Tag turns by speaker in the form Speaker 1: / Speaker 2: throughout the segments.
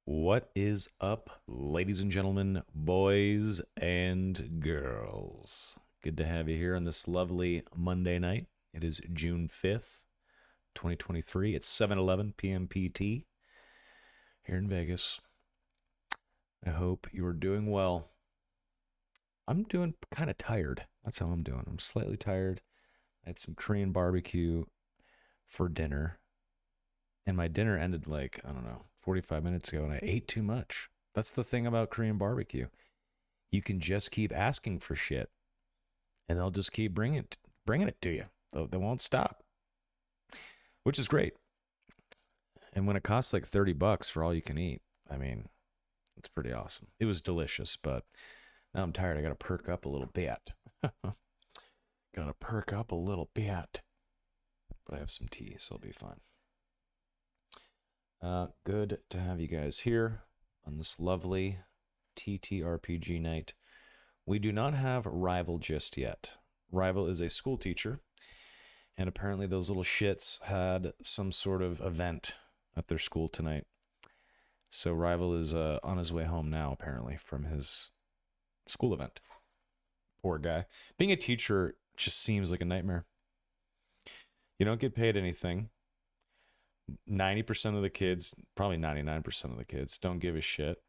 Speaker 1: What is up, ladies and gentlemen, boys and girls? Good to have you here on this lovely Monday night. It is June 5th, 2023. It's 7:11 p.m. PT here in Vegas. I hope you are doing well. I'm doing kind of tired. That's how I'm doing. I'm slightly tired. I had some Korean barbecue for dinner, and my dinner ended like, I don't know, 45 minutes ago, and I ate too much. That's the thing about Korean barbecue. You can just keep asking for shit, and they'll just keep bringing it to you. They won't stop, which is great. And when it costs like $30 for all you can eat, I mean, it's pretty awesome. It was delicious, but now I'm tired. I got to perk up a little bit. Got to perk up a little bit. But I have some tea, so I'll be fine. Good to have you guys here on this lovely TTRPG night. We do not have Rival just yet. Rival is a school teacher, and apparently those little shits had some sort of event at their school tonight. So Rival is on his way home now, apparently, from his school event. Poor guy. Being a teacher just seems like a nightmare. You don't get paid anything. 90% of the kids, probably 99% of the kids, don't give a shit.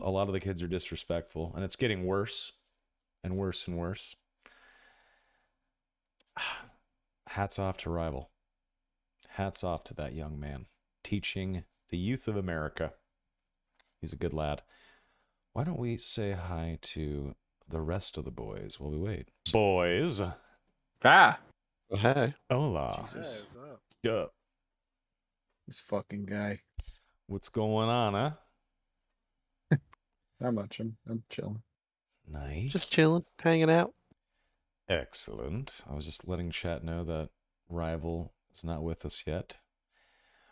Speaker 1: A lot of the kids are disrespectful, and it's getting worse and worse and worse. Hats off to Rival. Hats off to that young man teaching the youth of America. He's a good lad. Why don't we say hi to the rest of the boys while we wait? Boys.
Speaker 2: Ah.
Speaker 3: Oh, hey.
Speaker 1: Hola.
Speaker 2: Jesus.
Speaker 1: Yeah.
Speaker 2: This fucking guy.
Speaker 1: What's going on, huh?
Speaker 2: Not much. I'm chilling.
Speaker 1: Nice.
Speaker 3: Just chilling, hanging out.
Speaker 1: Excellent. I was just letting chat know that Rival is not with us yet.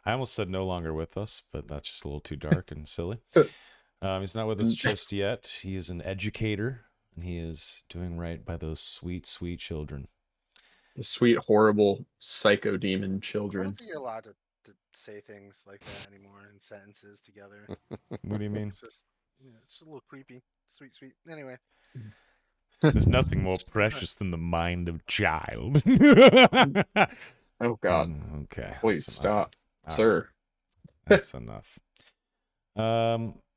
Speaker 1: I almost said no longer with us, but that's just a little too dark and silly. He's not with us just yet. He is an educator, and he is doing right by those sweet, sweet children.
Speaker 2: The sweet, horrible, psycho demon
Speaker 4: I
Speaker 2: children.
Speaker 4: don't think you're allowed to say things like that anymore in sentences together.
Speaker 1: What do you mean?
Speaker 4: It's just, it's just a little creepy. Sweet, sweet. Anyway.
Speaker 1: There's nothing more precious than the mind of a child.
Speaker 2: Oh, God.
Speaker 1: Okay.
Speaker 2: Please
Speaker 1: that's
Speaker 2: stop,
Speaker 1: enough.
Speaker 2: sir.
Speaker 1: Right. That's enough.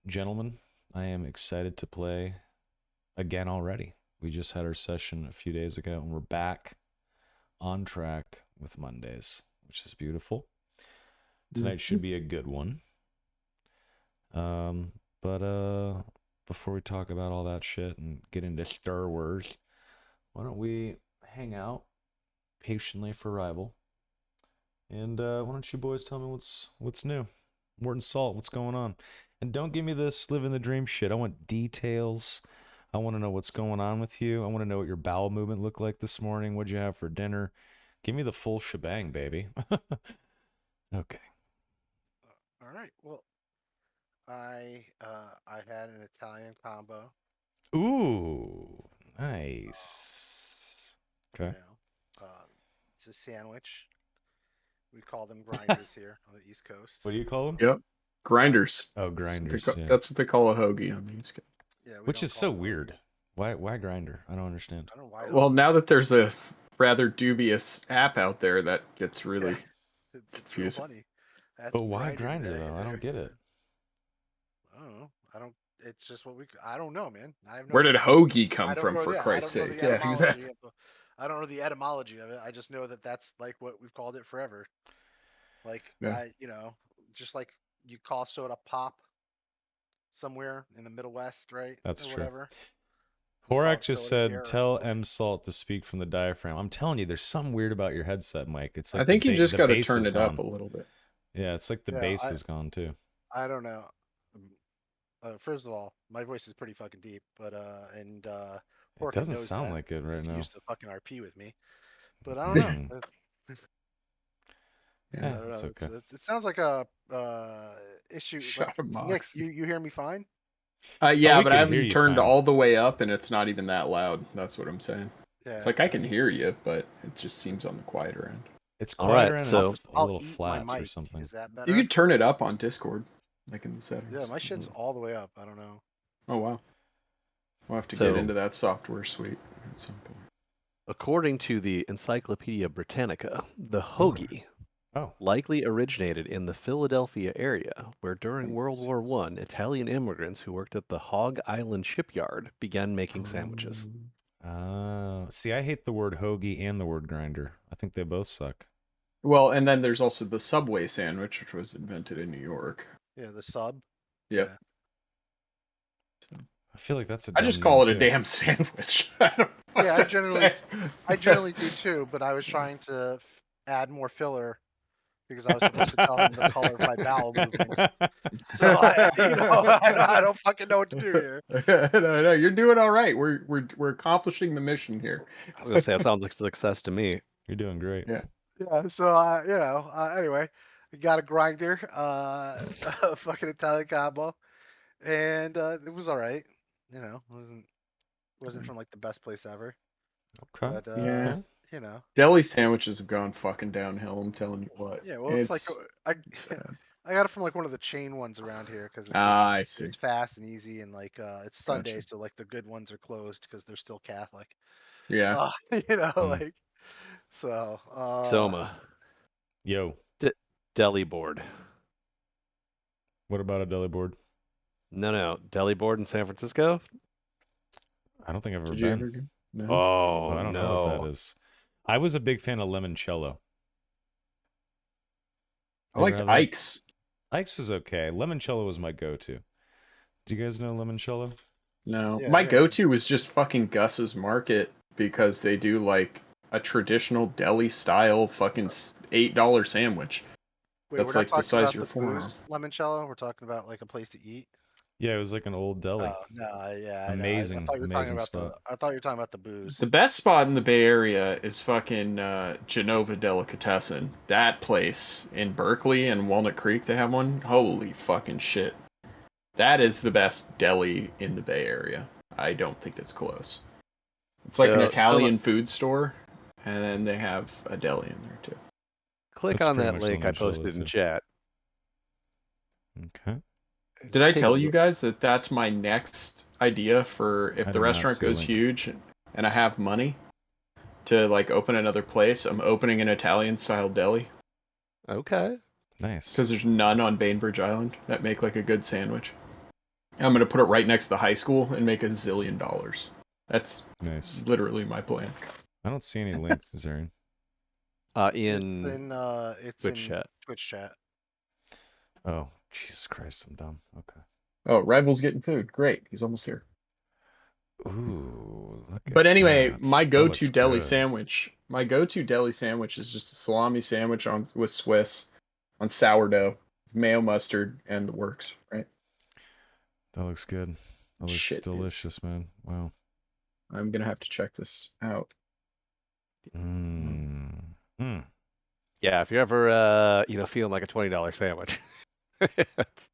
Speaker 1: Gentlemen, I am excited to play again already. We just had our session a few days ago, and we're back on track with Mondays, which is beautiful. Tonight should be a good one. But before we talk about all that shit and get into Star Wars, why don't we hang out patiently for Rival? And why don't you boys tell me what's new? Morton Salt, what's going on? And don't give me this living the dream shit. I want details. I want to know what's going on with you. I want to know what your bowel movement looked like this morning. What'd you have for dinner? Give me the full shebang, baby. Okay.
Speaker 4: All right. Well, I had an Italian combo.
Speaker 1: Ooh, nice. Okay.
Speaker 4: You know, it's a sandwich. We call them grinders here on the East Coast.
Speaker 1: What do you call them?
Speaker 2: Yep. Grinders.
Speaker 1: Oh, grinders.
Speaker 2: That's what they call a hoagie on the East Coast.
Speaker 4: Yeah,
Speaker 1: which is so weird. Why grinder? I don't understand.
Speaker 4: I don't know why.
Speaker 2: Well, now that there's a rather dubious app out there that gets really
Speaker 4: it's real funny. That's
Speaker 1: but why grinder though? I don't get it.
Speaker 4: I don't know. It's just what I don't know, man. I have no
Speaker 2: Where did
Speaker 4: idea.
Speaker 2: hoagie come from, for Christ's sake?
Speaker 4: Yeah, exactly. I don't know the etymology of it. I just know that that's like what we've called it forever. Like, just like you call soda pop somewhere in the Middle West, right?
Speaker 1: That's
Speaker 4: or
Speaker 1: true.
Speaker 4: Whatever.
Speaker 1: Horak just said, "Tell M Salt to speak from the diaphragm." I'm telling you, there's something weird about your headset, Mike. It's like
Speaker 2: I think you just got to turn it up a little bit.
Speaker 1: Yeah, it's like the bass is gone too.
Speaker 4: I don't know. First of all, my voice is pretty fucking deep, but
Speaker 1: it doesn't sound like it right now.
Speaker 4: Used to fucking RP with me, but I don't know.
Speaker 1: Yeah, it's okay.
Speaker 4: It sounds like a issue. Nick, you hear me fine?
Speaker 2: Yeah, but I haven't turned all the way up, and it's not even that loud. That's what I'm saying. Yeah, it's like I can hear you, but it just seems on the quieter end.
Speaker 1: It's quieter and
Speaker 3: so
Speaker 1: a little flat or something.
Speaker 4: Is that better?
Speaker 2: You could turn it up on Discord. like in the settings.
Speaker 4: Yeah, my shit's all the way up. I don't know.
Speaker 2: Oh wow. We'll have to get into that software suite at some point.
Speaker 3: According to the Encyclopedia Britannica, the hoagie likely originated in the Philadelphia area, where during World War I, Italian immigrants who worked at the Hog Island shipyard began making sandwiches.
Speaker 1: See, I hate the word hoagie and the word grinder. I think they both suck.
Speaker 2: Well, and then there's also the Subway sandwich, which was invented in New York.
Speaker 4: Yeah, the sub.
Speaker 2: Yep.
Speaker 4: Yeah.
Speaker 1: I feel like that's a
Speaker 2: I just call it a damn sandwich.
Speaker 4: I generally do too, but I was trying to add more filler because I was supposed to tell him the color of my bowel movements. So I don't fucking know what to do here.
Speaker 2: No, you're doing all right. We're accomplishing the mission here.
Speaker 3: I was gonna say, it sounds like success to me.
Speaker 1: You're doing great.
Speaker 2: Yeah.
Speaker 4: Yeah. So anyway, we got a grinder, a fucking Italian combo, and it was all right. You know, wasn't from like the best place ever.
Speaker 1: Okay.
Speaker 4: But
Speaker 2: yeah.
Speaker 4: you know,
Speaker 2: deli sandwiches have gone fucking downhill. I'm telling you what.
Speaker 4: Yeah. Well, it's like I got it from like one of the chain ones around here because
Speaker 2: I see.
Speaker 4: It's fast and easy, and like it's Sunday, so like the good ones are closed because they're still Catholic.
Speaker 2: Yeah.
Speaker 4: Like so.
Speaker 3: Soma.
Speaker 1: Yo.
Speaker 3: Deli board.
Speaker 1: What about a deli board?
Speaker 3: No. Deli board in San Francisco?
Speaker 1: I don't think I've ever
Speaker 2: Did
Speaker 1: been.
Speaker 2: you ever go? No.
Speaker 3: Oh,
Speaker 1: I don't know what that is. I was a big fan of limoncello.
Speaker 2: I liked Ike's.
Speaker 1: Ike's is okay. Limoncello was my go-to. Do you guys know limoncello?
Speaker 2: No. Yeah, my go-to was just fucking Gus's Market because they do like a traditional deli style fucking $8 sandwich.
Speaker 4: Wait,
Speaker 2: that's like the size of your forearm.
Speaker 4: Limoncello? We're talking about like a place to eat?
Speaker 1: Yeah, it was like an old deli.
Speaker 4: Oh, no, yeah.
Speaker 1: Amazing,
Speaker 4: I thought you were
Speaker 1: amazing
Speaker 4: talking about
Speaker 1: spot.
Speaker 4: I thought you were talking about the booze.
Speaker 2: The best spot in the Bay Area is fucking Genova Delicatessen. That place in Berkeley and Walnut Creek, they have one. Holy fucking shit. That is the best deli in the Bay Area. I don't think it's close. It's like an Italian food store, and then they have a deli in there too.
Speaker 3: Click on that link I posted in chat.
Speaker 1: Okay.
Speaker 2: Did I tell you guys that that's my next idea for if the restaurant goes huge and I have money to like open another place? I'm opening an Italian style deli.
Speaker 3: Okay.
Speaker 1: Nice.
Speaker 2: Because there's none on Bainbridge Island that make like a good sandwich. I'm gonna put it right next to the high school and make $1 zillion. That's
Speaker 1: nice.
Speaker 2: Literally my plan.
Speaker 1: I don't see any links, Zarian.
Speaker 4: It's
Speaker 3: Twitch
Speaker 4: in
Speaker 3: chat.
Speaker 4: Twitch chat.
Speaker 1: Oh, Jesus Christ, I'm dumb. Okay.
Speaker 2: Oh, Rival's getting food. Great. He's almost here.
Speaker 1: Ooh, look at
Speaker 2: But anyway,
Speaker 1: that.
Speaker 2: my go-to deli
Speaker 1: good.
Speaker 2: sandwich. My go-to deli sandwich is just a salami sandwich with Swiss on sourdough, mayo, mustard, and the works, right?
Speaker 1: That looks good. That looks delicious, man. Wow.
Speaker 2: I'm gonna have to check this out.
Speaker 3: Yeah, if you're ever feeling like a $20 sandwich.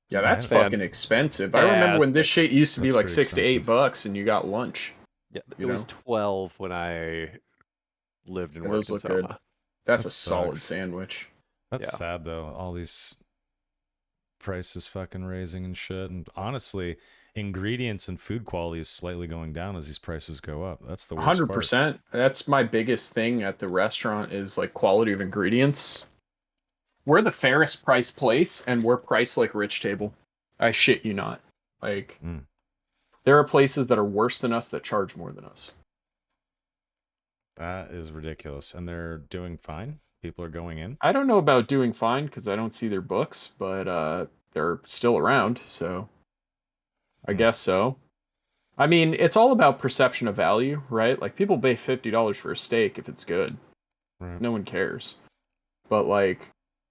Speaker 2: Yeah, that's fucking expensive. I remember when this shit used to be like $6 to $8 and you got lunch.
Speaker 3: Yeah, it was 12 when I lived and worked in Soma.
Speaker 2: Good. That's a solid sandwich.
Speaker 1: That's sad though. All these prices fucking raising and shit. And honestly, ingredients and food quality is slightly going down as these prices go up. That's the worst
Speaker 2: 100%. That's my biggest thing at the restaurant is like quality of ingredients. We're the fairest price place, and we're priced like Rich Table. I shit you not. Like, there are places that are worse than us that charge more than us.
Speaker 1: That is ridiculous. And they're doing fine? People are going in?
Speaker 2: I don't know about doing fine because I don't see their books, but they're still around, so I guess so. I mean, it's all about perception of value, right? Like, people pay $50 for a steak if it's good.
Speaker 1: Right.
Speaker 2: No one cares. But, like,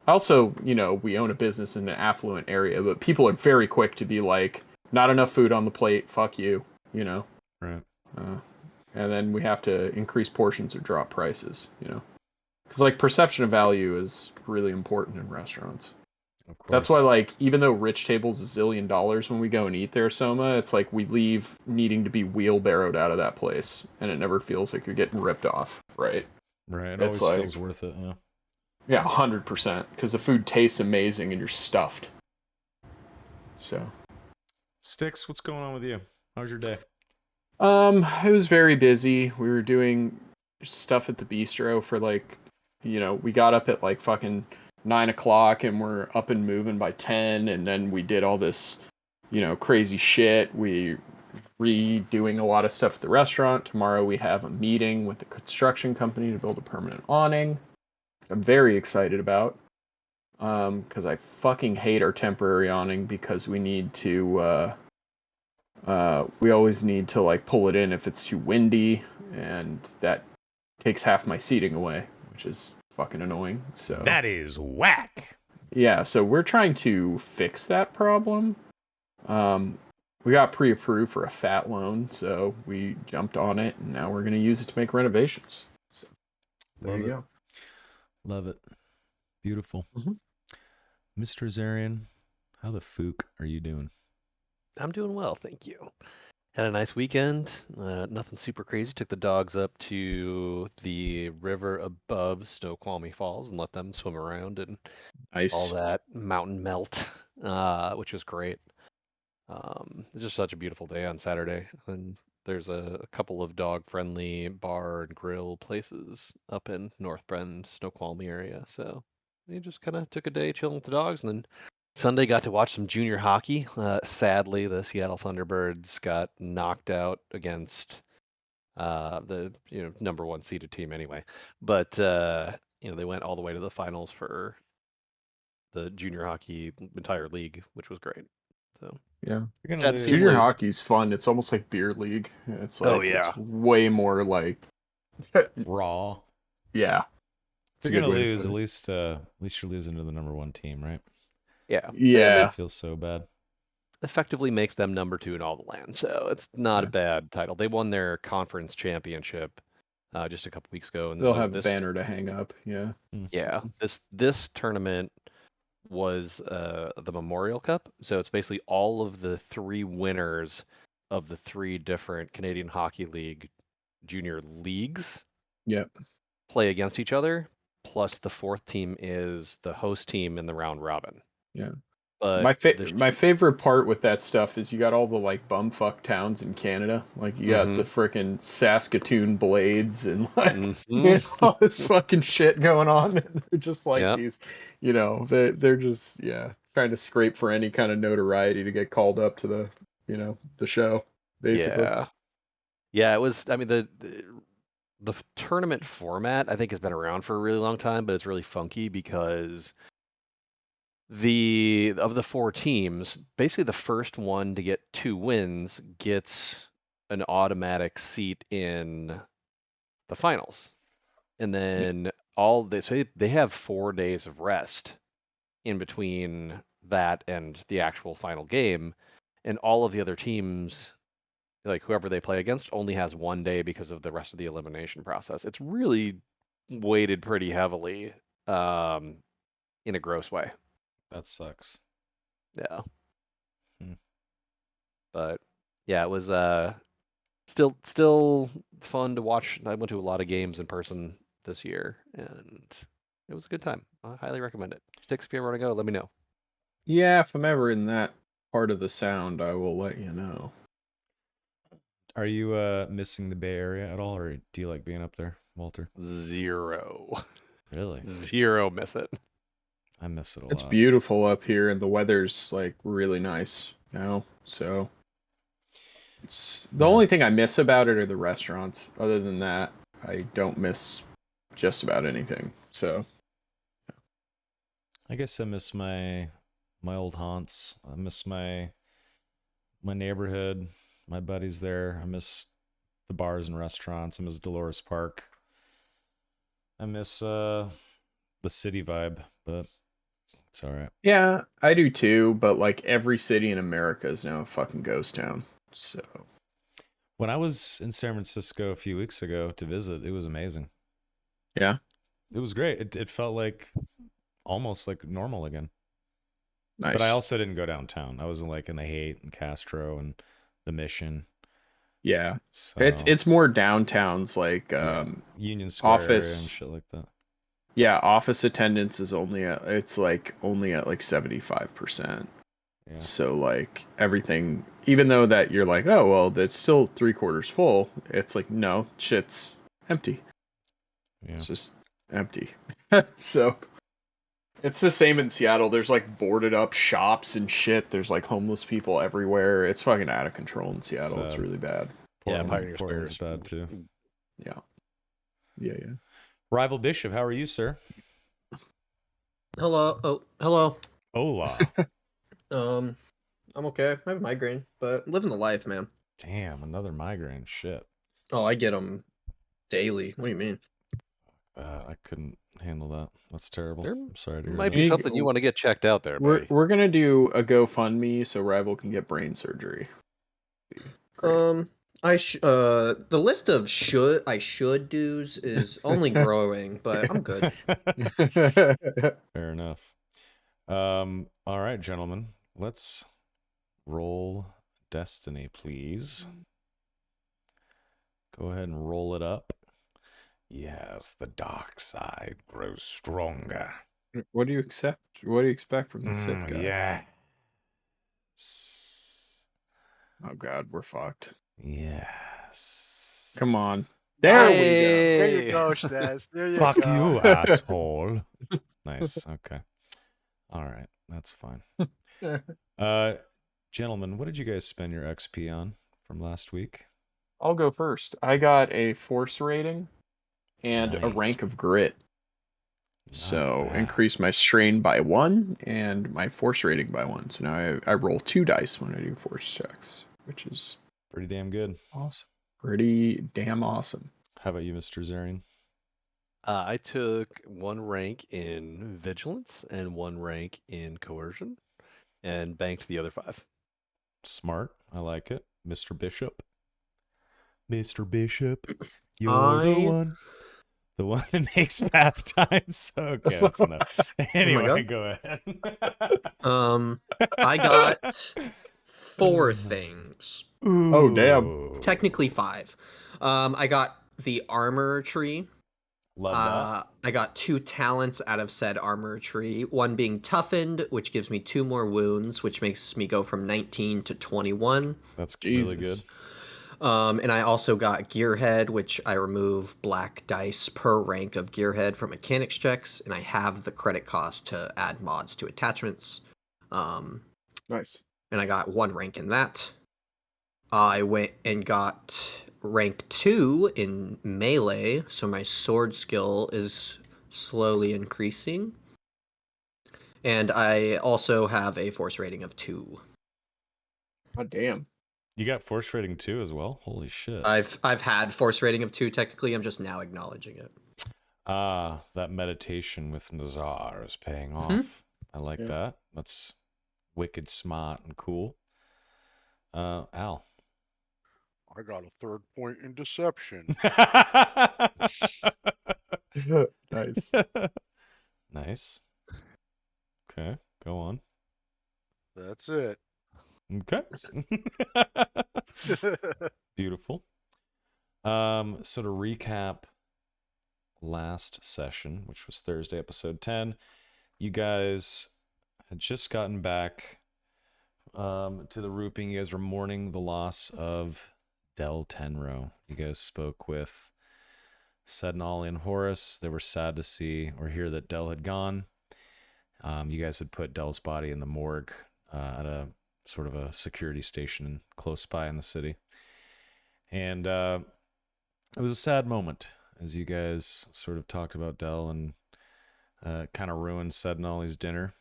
Speaker 2: also, we own a business in an affluent area, but people are very quick to be like, not enough food on the plate, fuck you,
Speaker 1: Right.
Speaker 2: And then we have to increase portions or drop prices, Because, like, perception of value is really important in restaurants.
Speaker 1: Of course.
Speaker 2: That's why, like, even though Rich Table's $1 zillion when we go and eat there, Soma, it's like we leave needing to be wheelbarrowed out of that place, and it never feels like you're getting ripped off, right?
Speaker 1: Right, it always feels worth it, yeah.
Speaker 2: Yeah, 100%, because the food tastes amazing and you're stuffed. So,
Speaker 1: Sticks, what's going on with you? How was your day?
Speaker 2: it was very busy. We were doing stuff at the bistro for like, we got up at like fucking 9 o'clock and we're up and moving by 10, and then we did all this, crazy shit. We redoing a lot of stuff at the restaurant. Tomorrow we have a meeting with the construction company to build a permanent awning. I'm very excited about. Because I fucking hate our temporary awning because we need to we always need to like pull it in if it's too windy, and that takes half my seating away, which is fucking annoying. So
Speaker 1: That is whack.
Speaker 2: yeah, so we're trying to fix that problem. Um, we got pre-approved for a fat loan, so we jumped on it, and now we're gonna use it to make renovations. So there you go.
Speaker 1: Love it. Beautiful.
Speaker 2: Mm-hmm.
Speaker 1: Mr. Zarian, how the fook are you doing?
Speaker 3: I'm doing well, thank you. Had a nice weekend. Nothing super crazy. Took the dogs up to the river above Snoqualmie Falls and let them swim around and all
Speaker 2: Nice.
Speaker 3: that mountain melt, which was great. It's just such a beautiful day on Saturday, and there's a couple of dog-friendly bar and grill places up in North Bend, Snoqualmie area. So we just kind of took a day chilling with the dogs, and then Sunday got to watch some junior hockey. Sadly, the Seattle Thunderbirds got knocked out against the number one seeded team anyway, but they went all the way to the finals for the junior hockey entire league, which was great. So
Speaker 1: You're
Speaker 2: Yeah.
Speaker 1: gonna
Speaker 3: sad to see them
Speaker 2: Junior
Speaker 1: lose.
Speaker 3: lose.
Speaker 2: hockey's fun. It's almost like beer league. It's
Speaker 3: Oh
Speaker 2: like
Speaker 3: yeah,
Speaker 2: it's way more like
Speaker 1: Raw.
Speaker 2: yeah.
Speaker 1: If
Speaker 2: It's a
Speaker 1: you're
Speaker 2: good
Speaker 1: gonna
Speaker 2: way to
Speaker 1: lose,
Speaker 2: put it.
Speaker 1: at least you're losing to the number one team, right?
Speaker 3: yeah. And
Speaker 2: Yeah.
Speaker 3: it
Speaker 1: Feels so bad.
Speaker 3: effectively makes them number two in all the land, so it's not a
Speaker 2: Yeah.
Speaker 3: bad title. They won their conference championship just a couple weeks ago, and
Speaker 2: They'll
Speaker 3: you know
Speaker 2: have a
Speaker 3: this
Speaker 2: banner to hang up. Yeah.
Speaker 1: Mm.
Speaker 2: So
Speaker 3: yeah this tournament was the Memorial Cup. So it's basically all of the three winners of the three different Canadian Hockey League junior leagues
Speaker 2: yep.
Speaker 3: play against each other. Plus the fourth team is the host team in the round robin.
Speaker 2: Yeah.
Speaker 3: But
Speaker 2: My my favorite part with that stuff is you got all the like bumfuck towns in Canada. Like you got the frickin' Saskatoon Blades and like all this fucking shit going on. And they're just like
Speaker 3: Yep.
Speaker 2: these, they're just trying to scrape for any kind of notoriety to get called up to the show, basically.
Speaker 3: Yeah. Yeah, it was. I mean, the tournament format I think has been around for a really long time, but it's really funky because of the four teams, basically the first one to get 2 wins gets an automatic seat in the finals. And then so they have 4 days of rest in between that and the actual final game. And all of the other teams, like whoever they play against, only has 1 day because of the rest of the elimination process. It's really weighted pretty heavily, um, in a gross way.
Speaker 1: That sucks.
Speaker 3: Yeah.
Speaker 1: Hmm.
Speaker 3: But yeah, it was still fun to watch. I went to a lot of games in person this year, and it was a good time. I highly recommend it. Sticks, if you ever want to go, let me know.
Speaker 2: Yeah, if I'm ever in that part of the sound, I will let you know.
Speaker 1: Are you missing the Bay Area at all, or do you like being up there, Walter?
Speaker 3: Zero.
Speaker 1: Really?
Speaker 3: Zero miss it.
Speaker 1: I miss it a
Speaker 2: It's
Speaker 1: lot.
Speaker 2: beautiful up here, and the weather's like really nice now. So it's the only thing I miss about it are the restaurants. Other than that, I don't miss just about anything. So
Speaker 1: I guess I miss my old haunts. I miss my neighborhood, my buddies there. I miss the bars and restaurants. I miss Dolores Park. I miss the city vibe, but it's all right.
Speaker 2: yeah, I do too. But like every city in America is now a fucking ghost town. So
Speaker 1: When I was in San Francisco a few weeks ago to visit, it was amazing.
Speaker 2: yeah,
Speaker 1: It was great. It felt like almost like normal again.
Speaker 2: nice.
Speaker 1: But I also didn't go downtown. I was like in the Haight and Castro and the Mission.
Speaker 2: Yeah,
Speaker 1: So
Speaker 2: it's more downtowns like
Speaker 1: Union Square area and
Speaker 2: office.
Speaker 1: shit like that.
Speaker 2: Yeah, office attendance is only at like 75%.
Speaker 1: Yeah.
Speaker 2: So like everything, even though that you're like, oh well, it's still 3/4 full. It's like no, shit's empty.
Speaker 1: Yeah.
Speaker 2: It's just empty. So it's the same in Seattle. There's like boarded up shops and shit. There's like homeless people everywhere. It's fucking out of control in Seattle. It's really bad.
Speaker 3: Yeah,
Speaker 1: Portland,
Speaker 3: Pioneer Square
Speaker 1: Portland's
Speaker 3: is
Speaker 1: bad too.
Speaker 2: Yeah. Yeah, yeah.
Speaker 1: Rival Bishop, how are you, sir?
Speaker 5: Hello. Oh, hello.
Speaker 1: Hola.
Speaker 5: I'm okay. I have a migraine, but living the life, man.
Speaker 1: Damn, another migraine. Shit.
Speaker 5: Oh, I get them daily. What do you mean?
Speaker 1: I couldn't handle that. That's terrible.
Speaker 3: There
Speaker 1: I'm sorry to hear
Speaker 3: might
Speaker 1: that.
Speaker 3: be something you want to get checked out there, buddy.
Speaker 2: We're gonna do a GoFundMe so Rival can get brain surgery. Great.
Speaker 5: The list of I should do's is only growing, but I'm good.
Speaker 1: Fair enough. All right, gentlemen. Let's roll Destiny, please. Go ahead and roll it up. Yes, the dark side grows stronger.
Speaker 2: What do you accept? What do you expect from the Sith guy?
Speaker 1: Yes.
Speaker 2: Oh God, we're fucked.
Speaker 1: Yes.
Speaker 2: Come on. There we go.
Speaker 4: There you go, Shnaz. There you
Speaker 1: Fuck
Speaker 4: go.
Speaker 1: you, asshole. Nice. Okay. All right. That's fine. Gentlemen, what did you guys spend your XP on from last week?
Speaker 2: I'll go first. I got a force rating and a
Speaker 1: Nice.
Speaker 2: rank of grit. So
Speaker 1: Not bad.
Speaker 2: increase my strain by 1 and my force rating by 1. So now I roll 2 dice when I do force checks, which is
Speaker 1: Pretty damn good.
Speaker 2: awesome. Pretty damn awesome.
Speaker 1: How about you, Mr. Zarian?
Speaker 3: I took 1 rank in vigilance and 1 rank in coercion, and banked the other 5.
Speaker 1: Smart. I like it. Mr. Bishop. Mr. Bishop, you're the one. The one that makes path times. Okay, that's enough. Anyway,
Speaker 5: God.
Speaker 1: go ahead.
Speaker 5: I got 4 things.
Speaker 1: Ooh.
Speaker 2: Oh, damn.
Speaker 5: Technically 5. I got the armor tree.
Speaker 1: Love that.
Speaker 5: I got 2 talents out of said armor tree. One being toughened, which gives me 2 more wounds, which makes me go from 19 to 21.
Speaker 1: That's
Speaker 2: Jesus.
Speaker 1: really good.
Speaker 5: And I also got Gearhead, which I remove black dice per rank of Gearhead from mechanics checks, and I have the credit cost to add mods to attachments.
Speaker 2: Nice.
Speaker 5: And I got 1 rank in that. I went and got rank 2 in melee, so my sword skill is slowly increasing. And I also have a force rating of 2.
Speaker 2: God damn.
Speaker 1: You got force rating 2 as well? Holy shit.
Speaker 5: I've had force rating of 2 technically, I'm just now acknowledging it.
Speaker 1: Ah, that meditation with Nazar is paying off. I like that. That's wicked smart and cool. Al.
Speaker 4: I got a 3rd point in deception.
Speaker 2: Nice.
Speaker 1: Nice. Okay, go on.
Speaker 4: That's it.
Speaker 1: Okay. Beautiful. So to recap last session, which was Thursday, episode 10, you guys had just gotten back to the Rooping. You guys were mourning the loss of Del Tenro. You guys spoke with Sedna, Ollie, and Horace. They were sad to see or hear that Del had gone. You guys had put Del's body in the morgue at a sort of a security station close by in the city. And it was a sad moment as you guys sort of talked about Del and kind of ruined Sedna, Ollie's dinner.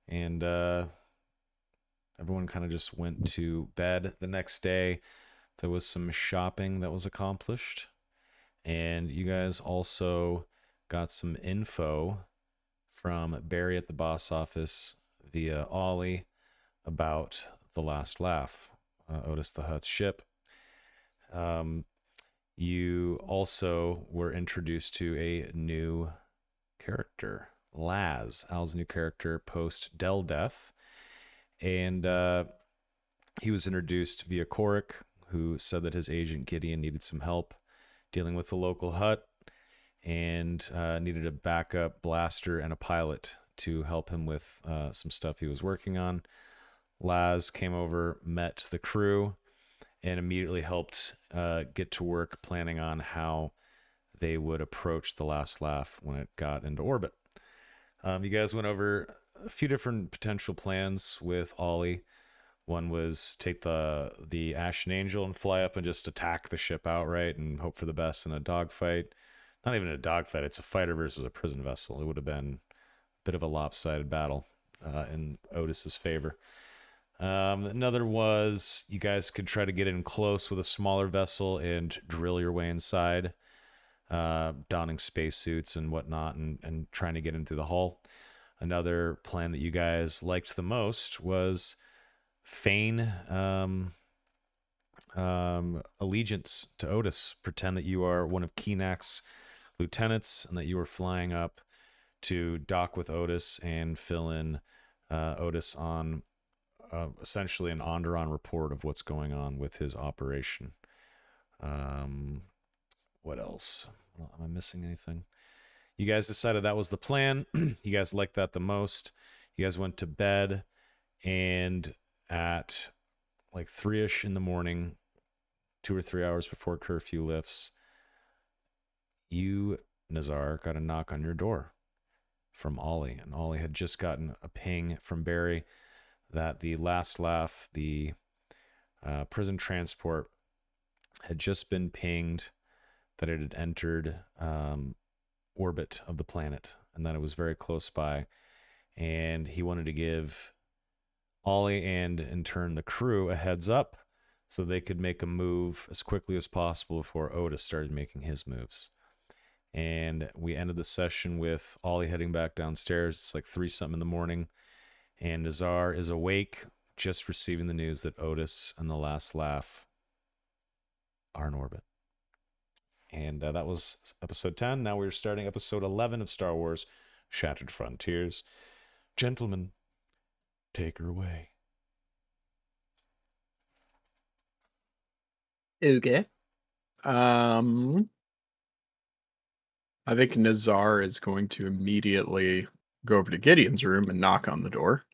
Speaker 1: And everyone kind of just went to bed. The next day, there was some shopping that was accomplished. And you guys also got some info from Barry at the boss office via Ollie about the last laugh, Otis the Hutt's ship. You also were introduced to a new character, Laz, Al's new character post Del death. And he was introduced via Korik, who said that his agent Gideon needed some help dealing with the local hut and needed a backup blaster and a pilot to help him with some stuff he was working on. Laz came over, met the crew, and immediately helped get to work planning on how they would approach the last laugh when it got into orbit. You guys went over a few different potential plans with Ollie. One was take the Ashen Angel and fly up and just attack the ship outright and hope for the best in a dogfight. Not even a dogfight, it's a fighter versus a prison vessel. It would have been a bit of a lopsided battle in Otis's favor. Another was you guys could try to get in close with a smaller vessel and drill your way inside, donning spacesuits and whatnot, and trying to get in through the hull. Another plan that you guys liked the most was feign allegiance to Otis. Pretend that you are one of Kenak's lieutenants and that you are flying up to dock with Otis and fill in Otis on essentially an Onderon report of what's going on with his operation. What else? Am I missing anything? You guys decided that was the plan. You guys liked that the most. You guys went to bed, and at like 3-ish in the morning, 2 or 3 hours before curfew lifts, you, Nazar, got a knock on your door from Ollie. And Ollie had just gotten a ping from Barry that the last laugh, the prison transport, had just been pinged, that it had entered orbit of the planet, and that it was very close by. And he wanted to give Ollie and, in turn, the crew a heads up so they could make a move as quickly as possible before Otis started making his moves. And we ended the session with Ollie heading back downstairs. It's like 3-something in the morning. And Nazar is awake, just receiving the news that Otis and the last laugh are in orbit. And that was episode 10. Now we're starting episode 11 of Star Wars Shattered Frontiers. Gentlemen, take her away.
Speaker 5: Okay.
Speaker 2: I think Nazar is going to immediately go over to Gideon's room and knock on the door.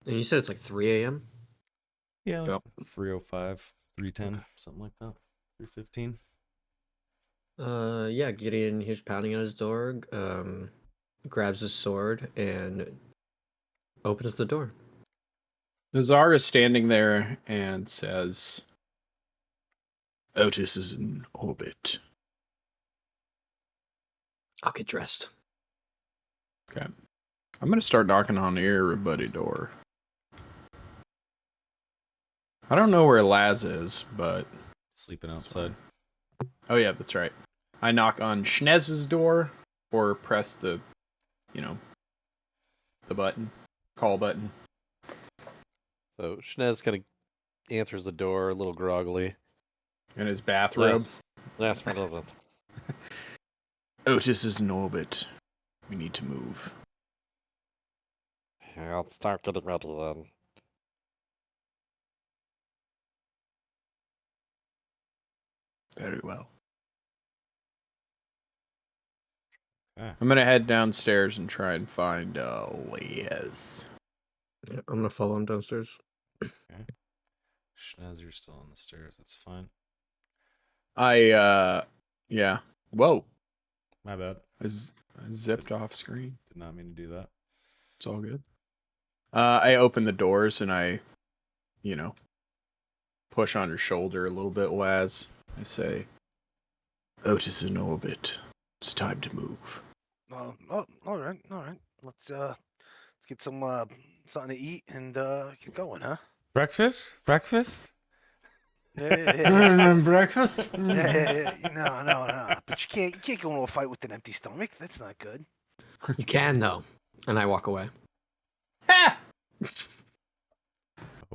Speaker 5: And you said it's like 3 a.m.?
Speaker 1: Yeah, like
Speaker 2: Yep.
Speaker 1: 3:05, 3:10,
Speaker 5: Okay.
Speaker 1: something like that. 3:15.
Speaker 5: Yeah, Gideon, he's pounding on his door, grabs his sword, and opens the door.
Speaker 2: Nazar is standing there and says, Otis is in orbit.
Speaker 5: I'll get dressed.
Speaker 2: Okay. I'm going to start knocking on everybody's door. I don't know where Laz is, but...
Speaker 1: Sleeping outside.
Speaker 2: Oh, yeah, that's right. I knock on Schnez's door, or press the, the button. Call button.
Speaker 3: So Schnez kind of answers the door a little groggily.
Speaker 2: In his bathrobe.
Speaker 3: Last one doesn't.
Speaker 2: Otis is in orbit. We need to move.
Speaker 3: Yeah, I'll start getting ready then.
Speaker 2: Very well.
Speaker 1: Okay.
Speaker 2: I'm going to head downstairs and try and find Liz.
Speaker 5: Yeah, I'm gonna follow him downstairs.
Speaker 1: Okay. Schnaz, you're still on the stairs. That's fine.
Speaker 2: Yeah. Whoa.
Speaker 1: My bad.
Speaker 2: I zipped off screen.
Speaker 1: Did not mean to do that.
Speaker 2: It's all good. I open the doors and I, push on her shoulder a little bit, Laz. I say, Otis in orbit. It's time to move.
Speaker 4: Oh, all right. Let's get some something to eat and get going, huh?
Speaker 1: Breakfast?
Speaker 2: Breakfast?
Speaker 4: Yeah. No. But you can't go into a fight with an empty stomach. That's not good.
Speaker 5: You can, though. And I walk away.
Speaker 1: Oh,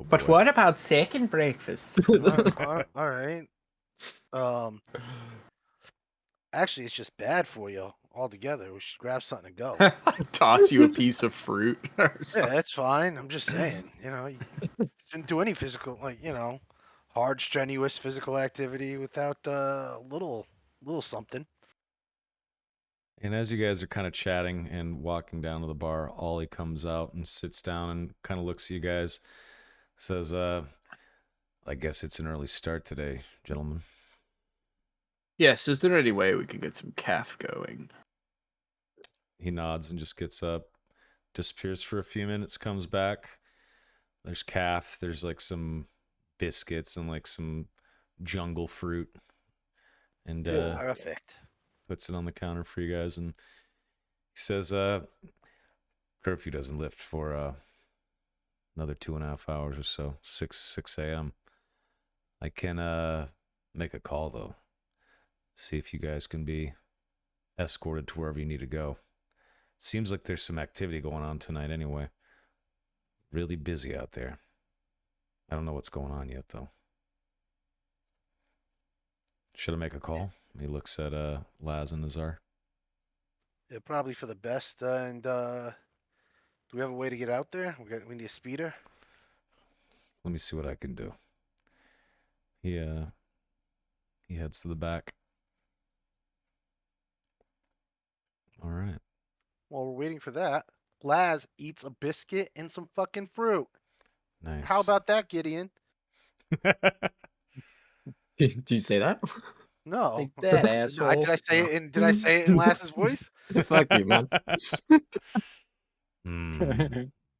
Speaker 2: But
Speaker 1: boy.
Speaker 2: what about second breakfast?
Speaker 4: All right. Actually, it's just bad for you altogether. We should grab something to go.
Speaker 2: Toss you a piece of fruit or
Speaker 4: Yeah,
Speaker 2: something.
Speaker 4: that's fine. I'm just saying, you shouldn't do any physical, hard, strenuous physical activity without a little something.
Speaker 1: And as you guys are kind of chatting and walking down to the bar, Ollie comes out and sits down and kind of looks at you guys. Says, I guess it's an early start today, gentlemen.
Speaker 2: Yes, is there any way we can get some calf going?
Speaker 1: He nods and just gets up, disappears for a few minutes, comes back. There's calf, there's like some biscuits and like some jungle fruit. And
Speaker 4: Perfect.
Speaker 1: puts it on the counter for you guys, and he says, curfew doesn't lift for another 2.5 hours or so, 6 a.m. I can make a call though, see if you guys can be escorted to wherever you need to go. Seems like there's some activity going on tonight anyway. Really busy out there. I don't know what's going on yet though. Should I make a call? He looks at Laz and Nazar.
Speaker 4: Yeah, probably for the best. And do we have a way to get out there? We need a speeder.
Speaker 1: Let me see what I can do. He heads to the back. All right.
Speaker 4: While we're waiting for that, Laz eats a biscuit and some fucking fruit.
Speaker 1: Nice.
Speaker 4: How about that, Gideon?
Speaker 5: Did you say that?
Speaker 4: No.
Speaker 6: Take that, asshole.
Speaker 4: Did I say it in Laz's voice?
Speaker 5: Fuck you, man.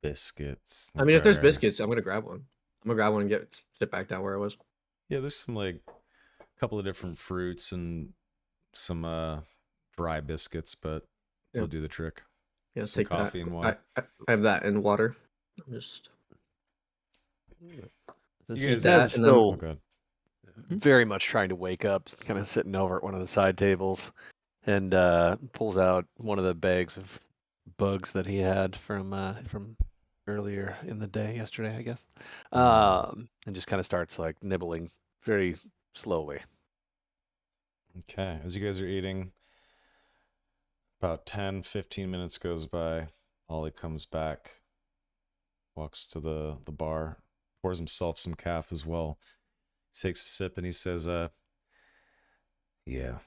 Speaker 1: Biscuits.
Speaker 5: I mean, if there's
Speaker 1: Okay.
Speaker 5: biscuits, I'm gonna grab one. I'm gonna grab one and sit back down where I was.
Speaker 1: Yeah, there's some like a couple of different fruits and some dry biscuits, but they'll
Speaker 5: Yep.
Speaker 1: do the trick.
Speaker 5: Yeah,
Speaker 1: Some
Speaker 5: take
Speaker 1: coffee
Speaker 5: that.
Speaker 1: and water.
Speaker 5: I have that and water. I'm just
Speaker 1: You guys
Speaker 5: that, and then-
Speaker 1: Oh,
Speaker 3: still
Speaker 1: God.
Speaker 3: very much trying to wake up, kind of sitting over at one of the side tables, and pulls out one of the bags of bugs that he had from earlier in the day, yesterday, I guess, and just kind of starts like nibbling very slowly.
Speaker 1: Okay. As you guys are eating, about 10-15 minutes goes by. Ollie comes back, walks to the bar, pours himself some calf as well. Takes a sip and he says, yeah,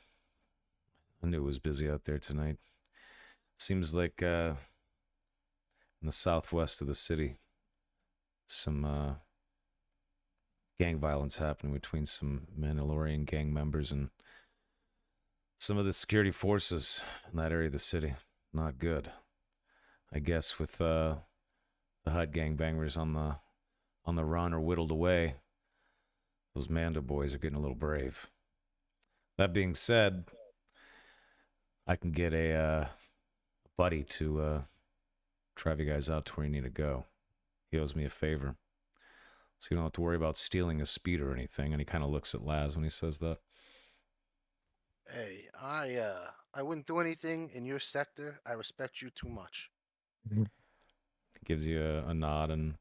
Speaker 1: I knew it was busy out there tonight. Seems like in the southwest of the city, some gang violence happening between some Mandalorian gang members and some of the security forces in that area of the city. Not good. I guess with the Hut gangbangers on the run or whittled away, those Mando boys are getting a little brave. That being said, I can get a buddy to drive you guys out to where you need to go. He owes me a favor, so you don't have to worry about stealing a speed or anything. And he kind of looks at Laz when he says that.
Speaker 4: Hey, I wouldn't do anything in your sector. I respect you too much.
Speaker 1: He gives you a nod and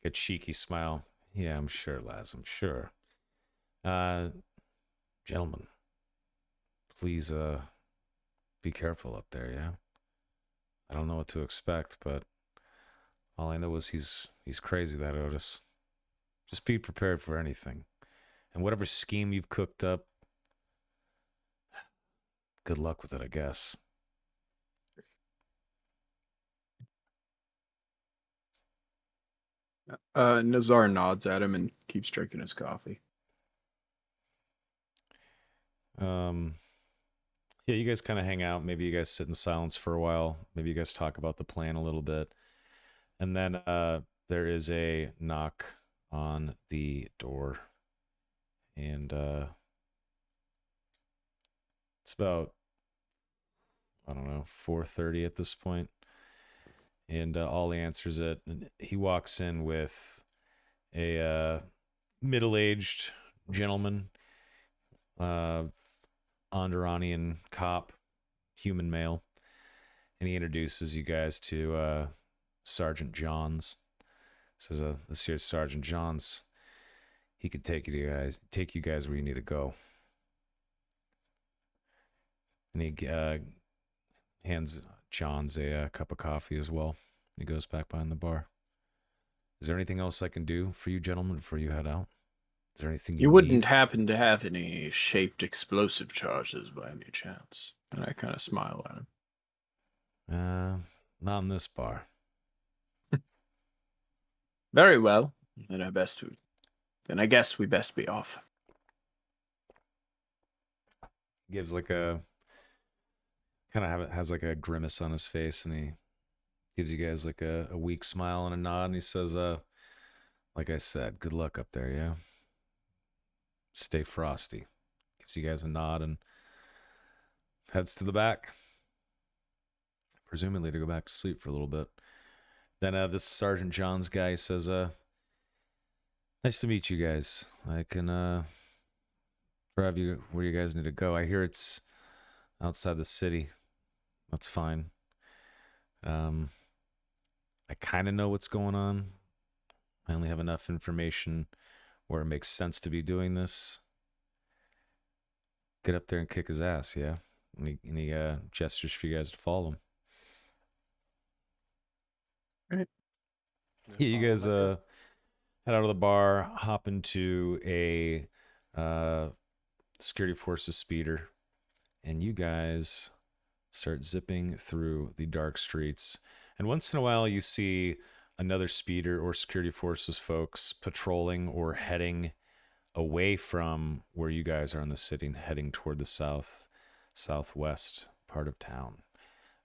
Speaker 1: a cheeky smile. Yeah, I'm sure, Laz. I'm sure. Gentlemen, please be careful up there, yeah? I don't know what to expect, but all I know is he's crazy, that Otis. Just be prepared for anything. And whatever scheme you've cooked up, good luck with it, I guess.
Speaker 2: Nazar nods at him and keeps drinking his coffee.
Speaker 1: Yeah, you guys kind of hang out. Maybe you guys sit in silence for a while. Maybe you guys talk about the plan a little bit. And then there is a knock on the door. And it's about, I don't know, 4:30 at this point. And Ollie answers it. And he walks in with a middle-aged gentleman, Andoranian cop, human male, and he introduces you guys to Sergeant Johns. Says, "This here's Sergeant Johns. He could take you guys where you need to go." And he hands Johns a cup of coffee as well. He goes back behind the bar. Is there anything else I can do for you gentlemen before you head out? Is there anything
Speaker 2: You wouldn't
Speaker 1: need?
Speaker 2: happen to have any shaped explosive charges by any chance? And I kind of smile at him.
Speaker 1: Not in this bar.
Speaker 2: Very well. Then I guess we best be off.
Speaker 1: Gives like a has like a grimace on his face, and he gives you guys like a weak smile and a nod, and he says, like I said, good luck up there, yeah? Stay frosty. Gives you guys a nod and heads to the back, presumably to go back to sleep for a little bit. Then this Sergeant John's guy says, nice to meet you guys. I can drive you where you guys need to go. I hear it's outside the city. That's fine. I kind of know what's going on. I only have enough information where it makes sense to be doing this. Get up there and kick his ass, yeah? And he gestures for you guys to follow him.
Speaker 2: Right.
Speaker 1: Yeah, you guys head out of the bar, hop into a security forces speeder, and you guys start zipping through the dark streets. And once in a while, you see another speeder or security forces folks patrolling or heading away from where you guys are in the city, heading toward the southwest part of town,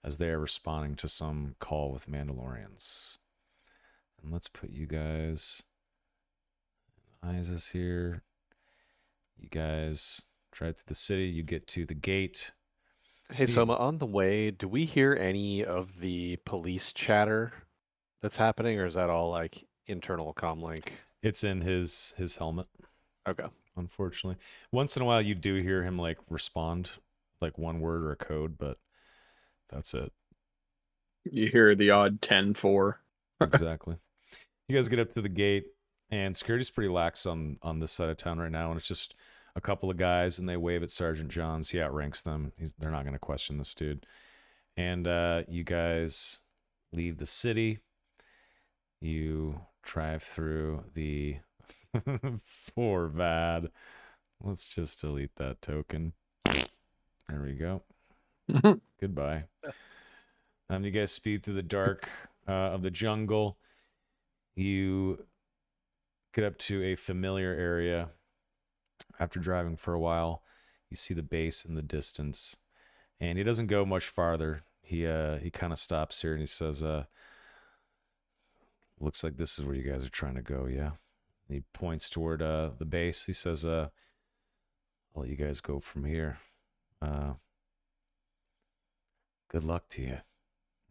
Speaker 1: as they are responding to some call with Mandalorians. And let's put you guys Isis here. You guys drive to the city. You get to the gate.
Speaker 3: Hey, Soma, on the way, do we hear any of the police chatter that's happening, or is that all like internal comlink?
Speaker 1: It's in his helmet.
Speaker 3: Okay.
Speaker 1: Unfortunately, once in a while you do hear him like respond, like one word or a code, but that's it.
Speaker 2: You hear the odd 10-4.
Speaker 1: Exactly. You guys get up to the gate, and security's pretty lax on this side of town right now, and it's just a couple of guys, and they wave at Sergeant Johns. He outranks them. They're not going to question this dude. And you guys leave the city. You drive through the for bad. Let's just delete that token. There we go. Goodbye. You guys speed through the dark of the jungle. You get up to a familiar area. After driving for a while, you see the base in the distance, and he doesn't go much farther. He kind of stops here and he says, "Looks like this is where you guys are trying to go, yeah?" And he points toward the base. He says, "I'll let you guys go from here. Good luck to you,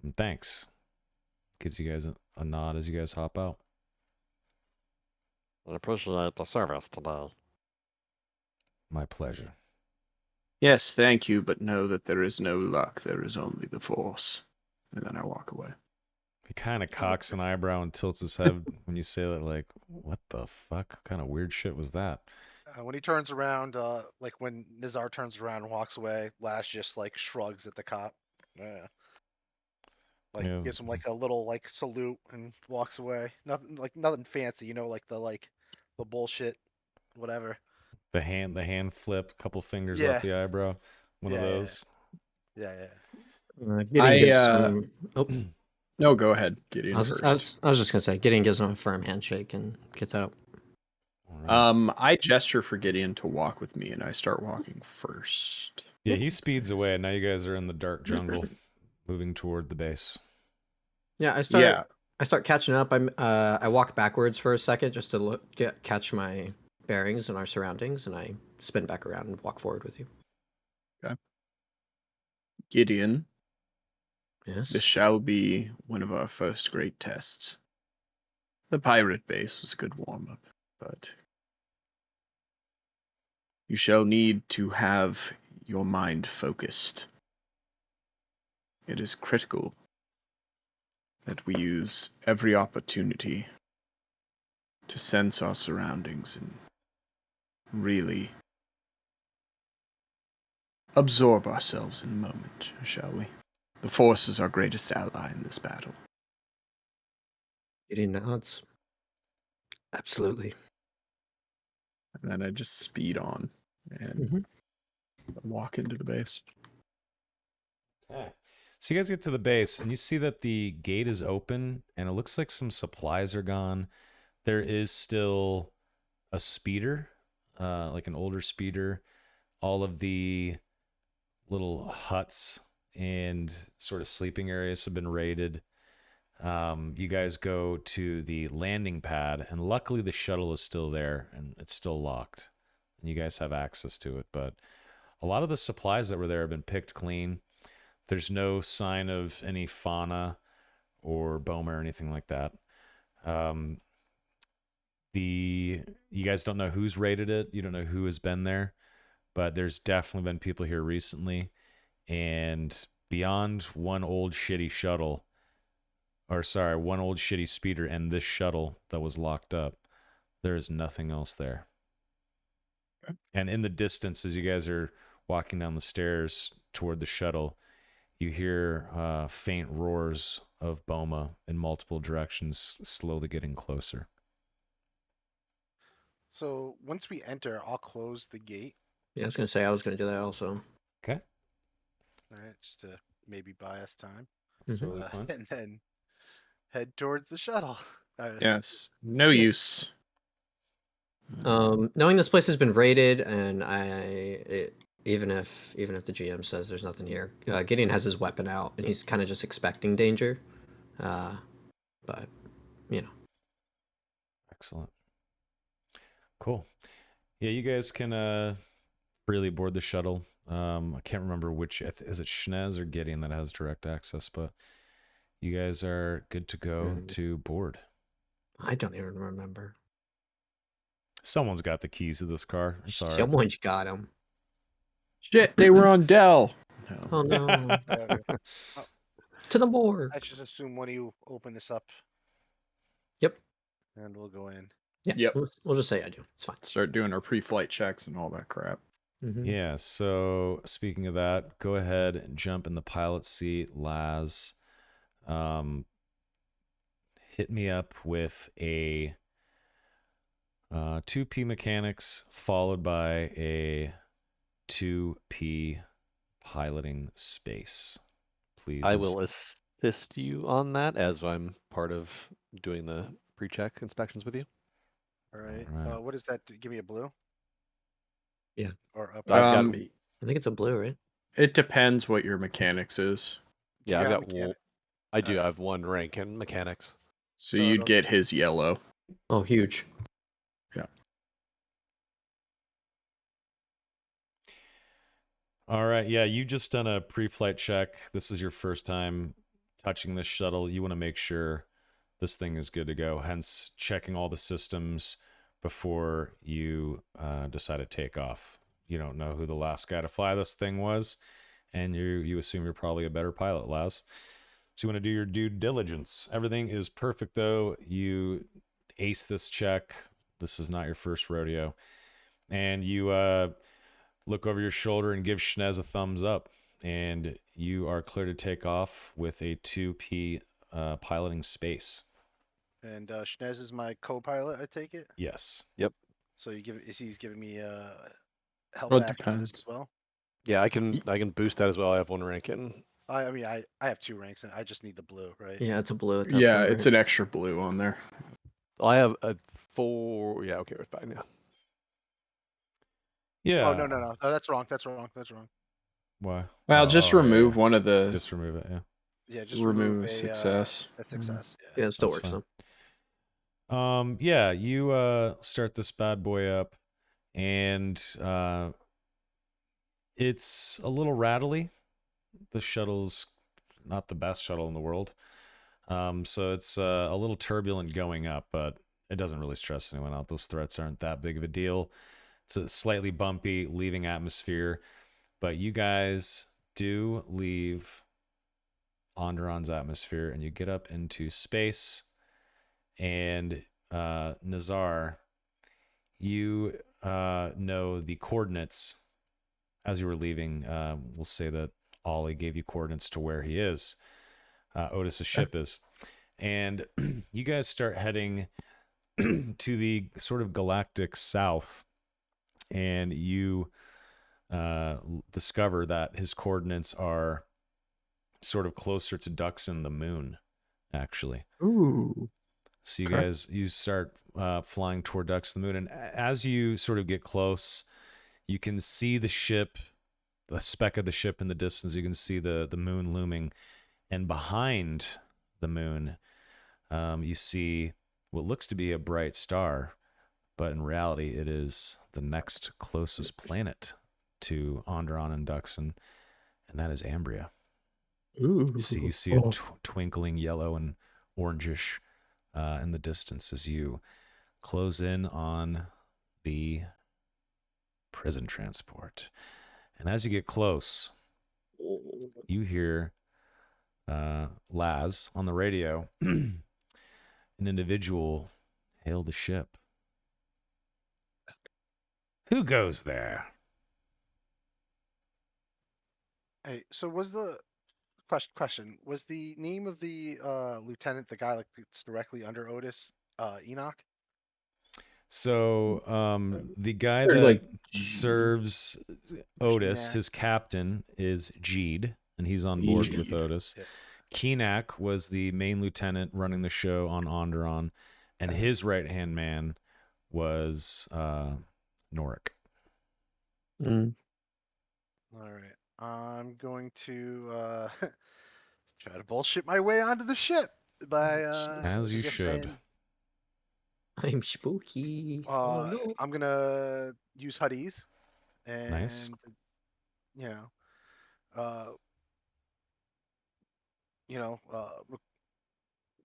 Speaker 1: and thanks." Gives you guys a nod as you guys hop out.
Speaker 3: I appreciate the service today.
Speaker 1: My pleasure.
Speaker 2: Yes, thank you, but know that there is no luck. There is only the Force. And then I walk away.
Speaker 1: He kind of cocks an eyebrow and tilts his head when you say that, like, what the fuck? What kind of weird shit was that?
Speaker 4: When he turns around, like when Nizar turns around and walks away, Lash just like shrugs at the cop. Yeah. Like
Speaker 1: Yeah.
Speaker 4: gives him like a little like salute and walks away. Nothing fancy, like the bullshit, whatever.
Speaker 1: The hand flip, couple fingers
Speaker 4: Yeah.
Speaker 1: off the eyebrow. One of
Speaker 4: Yeah, yeah.
Speaker 1: those.
Speaker 4: Yeah.
Speaker 5: Gideon gives some. Oh,
Speaker 2: No, go ahead. Gideon
Speaker 5: I was
Speaker 2: first.
Speaker 5: just gonna say, Gideon gives him a firm handshake and gets out.
Speaker 1: All right.
Speaker 2: I gesture for Gideon to walk with me, and I start walking first.
Speaker 1: Yeah, he speeds away. Now you guys are in the dark jungle, moving toward the base.
Speaker 5: Yeah, I start catching up. I walk backwards for a second just to catch my bearings and our surroundings, and I spin back around and walk forward with you.
Speaker 2: Okay. Gideon,
Speaker 5: Yes.
Speaker 2: this shall be one of our first great tests. The pirate base was a good warm-up, but you shall need to have your mind focused. It is critical that we use every opportunity to sense our surroundings and really absorb ourselves in the moment, shall we? The Force is our greatest ally in this battle.
Speaker 5: Gideon nods. Absolutely.
Speaker 2: And then I just speed on and walk into the base.
Speaker 1: Okay. So you guys get to the base, and you see that the gate is open, and it looks like some supplies are gone. There is still a speeder, like an older speeder. All of the little huts and sort of sleeping areas have been raided. You guys go to the landing pad, and luckily the shuttle is still there, and it's still locked, and you guys have access to it. But a lot of the supplies that were there have been picked clean. There's no sign of any fauna or boma or anything like that. Um, you guys don't know who's raided it. You don't know who has been there, but there's definitely been people here recently. And beyond one old shitty shuttle, or sorry, one old shitty speeder and this shuttle that was locked up, there is nothing else there.
Speaker 2: Okay.
Speaker 1: And in the distance, as you guys are walking down the stairs toward the shuttle, you hear faint roars of boma in multiple directions, slowly getting closer.
Speaker 4: So once we enter, I'll close the gate.
Speaker 5: Yeah, I was gonna say I was gonna do that also.
Speaker 1: Okay.
Speaker 4: All right, just to maybe buy us time,
Speaker 1: Totally fine.
Speaker 4: and then head towards the shuttle.
Speaker 2: Yes. No use.
Speaker 5: Knowing this place has been raided, and even if the GM says there's nothing here, Gideon has his weapon out, and he's kind of just expecting danger. But you know.
Speaker 1: Excellent. Cool. Yeah, you guys can freely board the shuttle. I can't remember which, is it Schnez or Gideon that has direct access, but you guys are good to go to board.
Speaker 5: I don't even remember.
Speaker 1: Someone's got the keys to this car. I'm sorry.
Speaker 5: Someone's got them.
Speaker 2: Shit, they were on Dell.
Speaker 5: Oh no.
Speaker 4: Oh,
Speaker 5: To the board.
Speaker 4: I just assume one of you open this up.
Speaker 5: Yep.
Speaker 4: And we'll go in.
Speaker 5: Yeah.
Speaker 2: Yep.
Speaker 5: We'll just say I do. It's fine.
Speaker 2: Start doing our pre-flight checks and all that crap.
Speaker 5: Mm-hmm.
Speaker 1: Yeah, so speaking of that, go ahead and jump in the pilot seat, Laz. Hit me up with a 2P mechanics followed by a 2P piloting space. Please.
Speaker 3: I will assist you on that as I'm part of doing the pre-check inspections with you.
Speaker 4: All right.
Speaker 1: All right.
Speaker 4: What is that? Give me a blue.
Speaker 5: Yeah.
Speaker 4: Or up.
Speaker 3: I've got-
Speaker 5: I think it's a blue, right?
Speaker 2: It depends what your mechanics is.
Speaker 3: Yeah,
Speaker 4: You
Speaker 3: I've
Speaker 4: got
Speaker 3: got
Speaker 4: mechanic-
Speaker 3: I do. I
Speaker 4: Alright.
Speaker 3: have one rank in mechanics.
Speaker 2: So
Speaker 4: So
Speaker 2: you'd
Speaker 4: it'll-
Speaker 2: get his yellow.
Speaker 5: Oh, huge.
Speaker 1: All right. Yeah, you just done a pre-flight check. This is your first time touching this shuttle. You want to make sure this thing is good to go. Hence, checking all the systems before you decide to take off. You don't know who the last guy to fly this thing was, and you assume you're probably a better pilot, Laz. So you want to do your due diligence. Everything is perfect, though. You ace this check. This is not your first rodeo. And you look over your shoulder and give Schnez a thumbs up. And you are clear to take off with a 2P piloting space.
Speaker 4: And Schnez is my co-pilot. I take it.
Speaker 1: Yes.
Speaker 4: So he's giving me help
Speaker 2: Well, it
Speaker 4: action for this
Speaker 2: depends.
Speaker 4: as well.
Speaker 3: Yeah, I can boost that as well. I have one rank in.
Speaker 4: I mean, I have 2 ranks, and I just need the blue, right?
Speaker 5: Yeah, it's a blue at that
Speaker 2: Yeah,
Speaker 5: point,
Speaker 2: it's
Speaker 5: right?
Speaker 2: an extra blue on there.
Speaker 3: I have a 4. Yeah, okay, we're fine. Yeah.
Speaker 1: Yeah.
Speaker 4: Oh no. Oh, that's wrong.
Speaker 1: Why?
Speaker 2: Well, just remove one of the.
Speaker 1: Just remove it. Yeah.
Speaker 4: Yeah, just
Speaker 2: remove
Speaker 4: a
Speaker 2: success.
Speaker 4: a success.
Speaker 5: Yeah, it still
Speaker 1: That's
Speaker 5: works
Speaker 1: fine.
Speaker 5: though.
Speaker 1: Yeah, you start this bad boy up, and it's a little rattly. The shuttle's not the best shuttle in the world, so it's a little turbulent going up, but it doesn't really stress anyone out. Those threats aren't that big of a deal. It's a slightly bumpy leaving atmosphere, but you guys do leave Onderon's atmosphere, and you get up into space. And Nazar, you know the coordinates as you were leaving. We'll say that Ollie gave you coordinates to where he is, Otis's ship is. And you guys start heading to the sort of galactic south, and you discover that his coordinates are sort of closer to Duxon the moon, actually.
Speaker 5: Ooh.
Speaker 1: So you
Speaker 5: Okay.
Speaker 1: guys, you start flying toward Duxon the moon, and as you sort of get close, you can see the ship, the speck of the ship in the distance. You can see the moon looming, and behind the moon, you see what looks to be a bright star, but in reality, it is the next closest planet to Onderon and Duxon, and that is Ambria.
Speaker 5: Ooh.
Speaker 1: You see a twinkling yellow and orangish in the distance as you close in on the prison transport. And as you get close, you hear Laz on the radio, an individual hail the ship. Who goes there?
Speaker 4: Hey, so was the question was the name of the lieutenant the guy like that's directly under Otis, Enoch?
Speaker 1: So the guy
Speaker 2: They're
Speaker 1: that
Speaker 2: like
Speaker 1: serves Otis,
Speaker 4: Enoch.
Speaker 1: his captain, is Jeed, and he's on board with
Speaker 2: Jeed.
Speaker 1: Otis.
Speaker 4: Yeah.
Speaker 1: Keenak was the main lieutenant running the show on Onderon, and his right-hand man was Norik.
Speaker 5: Mm.
Speaker 4: All right. I'm going to try to bullshit my way onto the ship by
Speaker 1: As you
Speaker 4: just
Speaker 1: should.
Speaker 4: saying,
Speaker 5: I'm spooky. Oh no.
Speaker 4: I'm gonna use Huddies and
Speaker 1: Nice.
Speaker 4: you know, uh,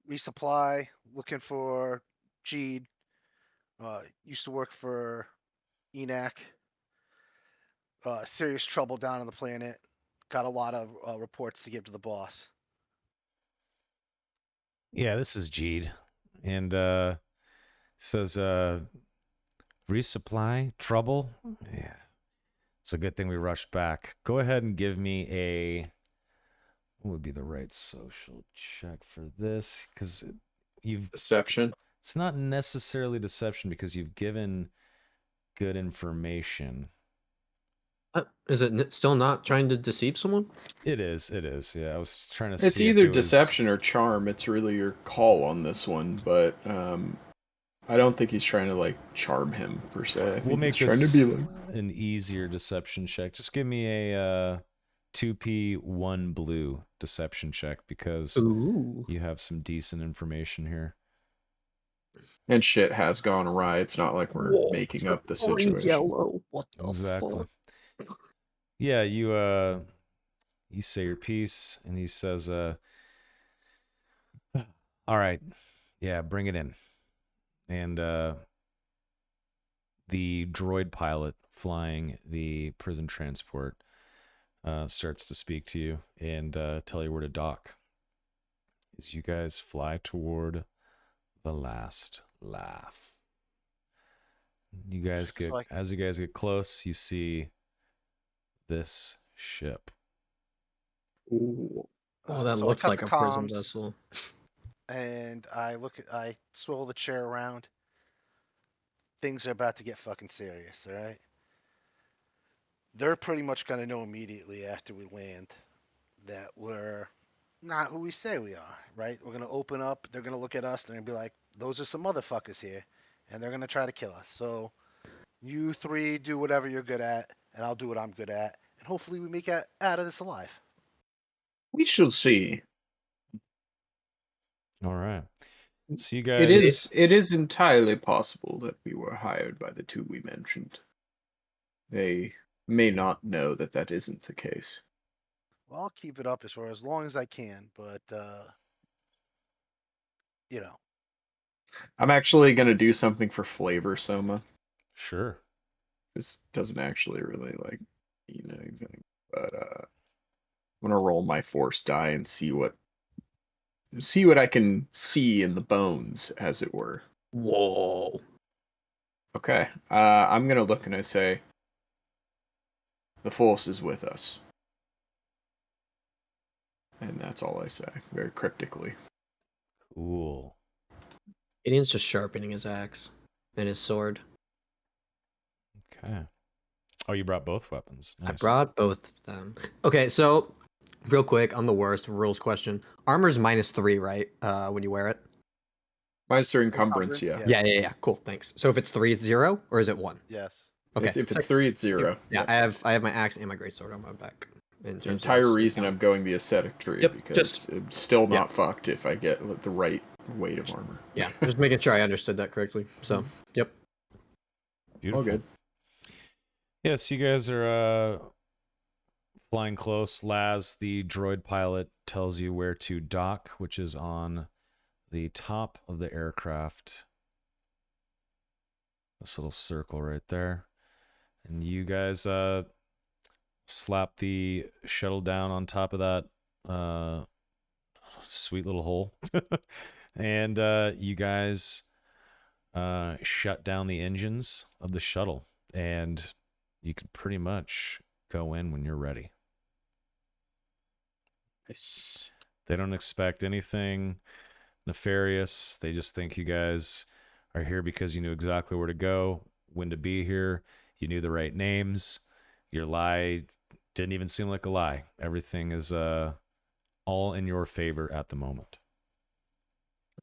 Speaker 4: resupply. Looking for Jeed. Used to work for Enoch. Serious trouble down on the planet. Got a lot of reports to give to the boss.
Speaker 1: Yeah, this is Jeed, and says resupply trouble. Yeah, it's a good thing we rushed back. Go ahead and give me a. What would be the right social check for this? Because you've
Speaker 2: Deception.
Speaker 1: It's not necessarily deception because you've given good information.
Speaker 5: Is it still not trying to deceive someone?
Speaker 1: It is. Yeah, I was trying to
Speaker 2: It's
Speaker 1: see
Speaker 2: either
Speaker 1: if it was
Speaker 2: deception or charm. It's really your call on this one, but I don't think he's trying to like charm him per se. I
Speaker 1: We'll
Speaker 2: think
Speaker 1: make
Speaker 2: he's trying to
Speaker 1: this
Speaker 2: be like
Speaker 1: an easier deception check. Just give me a 2p 1 blue deception check because
Speaker 5: Ooh.
Speaker 1: you have some decent information here.
Speaker 2: and shit has gone awry. It's not like we're
Speaker 5: Whoa,
Speaker 2: making up the
Speaker 5: three
Speaker 2: situation.
Speaker 5: yellow. What the
Speaker 1: Exactly.
Speaker 5: fuck?
Speaker 1: Yeah, you say your piece, and he says, "All right, yeah, bring it in." And the droid pilot flying the prison transport starts to speak to you and tell you where to dock. As you guys fly toward the last laugh. You guys get as you guys get close, you see this ship.
Speaker 5: Ooh. Oh, that
Speaker 4: So
Speaker 5: looks
Speaker 4: I cut
Speaker 5: like
Speaker 4: the
Speaker 5: a prison
Speaker 4: comms,
Speaker 5: vessel.
Speaker 4: and I swivel the chair around. Things are about to get fucking serious, all right? They're pretty much gonna know immediately after we land that we're not who we say we are, right? We're gonna open up, they're gonna look at us, they're gonna be like, those are some motherfuckers here, and they're gonna try to kill us. So you three do whatever you're good at, and I'll do what I'm good at, and hopefully we make it out of this alive.
Speaker 2: We shall see.
Speaker 1: All right. So you guys
Speaker 2: It is entirely possible that we were hired by the two we mentioned. They may not know that that isn't the case.
Speaker 4: Well, I'll keep it up for as long as I can, but
Speaker 2: I'm actually gonna do something for flavor, Soma.
Speaker 1: Sure.
Speaker 2: This doesn't actually really like mean anything, but I'm gonna roll my force die and see what I can see in the bones, as it were.
Speaker 5: Whoa.
Speaker 2: Okay. I'm gonna look and I say, the force is with us. And that's all I say, very cryptically.
Speaker 1: Cool.
Speaker 5: Gideon's just sharpening his axe and his sword.
Speaker 1: Okay. Oh, you brought both weapons. Nice.
Speaker 5: I brought both of them. Okay, so Real quick, I'm the worst. Rules question. Armor's -3, right? When you wear it.
Speaker 2: Minus encumbrance, yeah.
Speaker 5: Yeah. Cool, thanks. So if it's 3, it's 0, or is it 1?
Speaker 4: Yes.
Speaker 5: Okay.
Speaker 2: If it's 3, it's 0.
Speaker 5: Yeah,
Speaker 2: Yep.
Speaker 5: I have my axe and my greatsword on my back.
Speaker 2: The entire reason I'm going the ascetic tree,
Speaker 5: Yep,
Speaker 2: because I'm still not fucked if I get the right weight of armor.
Speaker 5: Yeah, just making sure I understood that correctly. So, yep.
Speaker 1: Beautiful.
Speaker 2: All good.
Speaker 1: Yes, you guys are flying close. Laz, the droid pilot, tells you where to dock, which is on the top of the aircraft. This little circle right there. And you guys slap the shuttle down on top of that sweet little hole. And you guys shut down the engines of the shuttle. And you can pretty much go in when you're ready.
Speaker 2: Nice.
Speaker 1: They don't expect anything nefarious. They just think you guys are here because you knew exactly where to go, when to be here. You knew the right names. Your lie didn't even seem like a lie. Everything is all in your favor at the moment.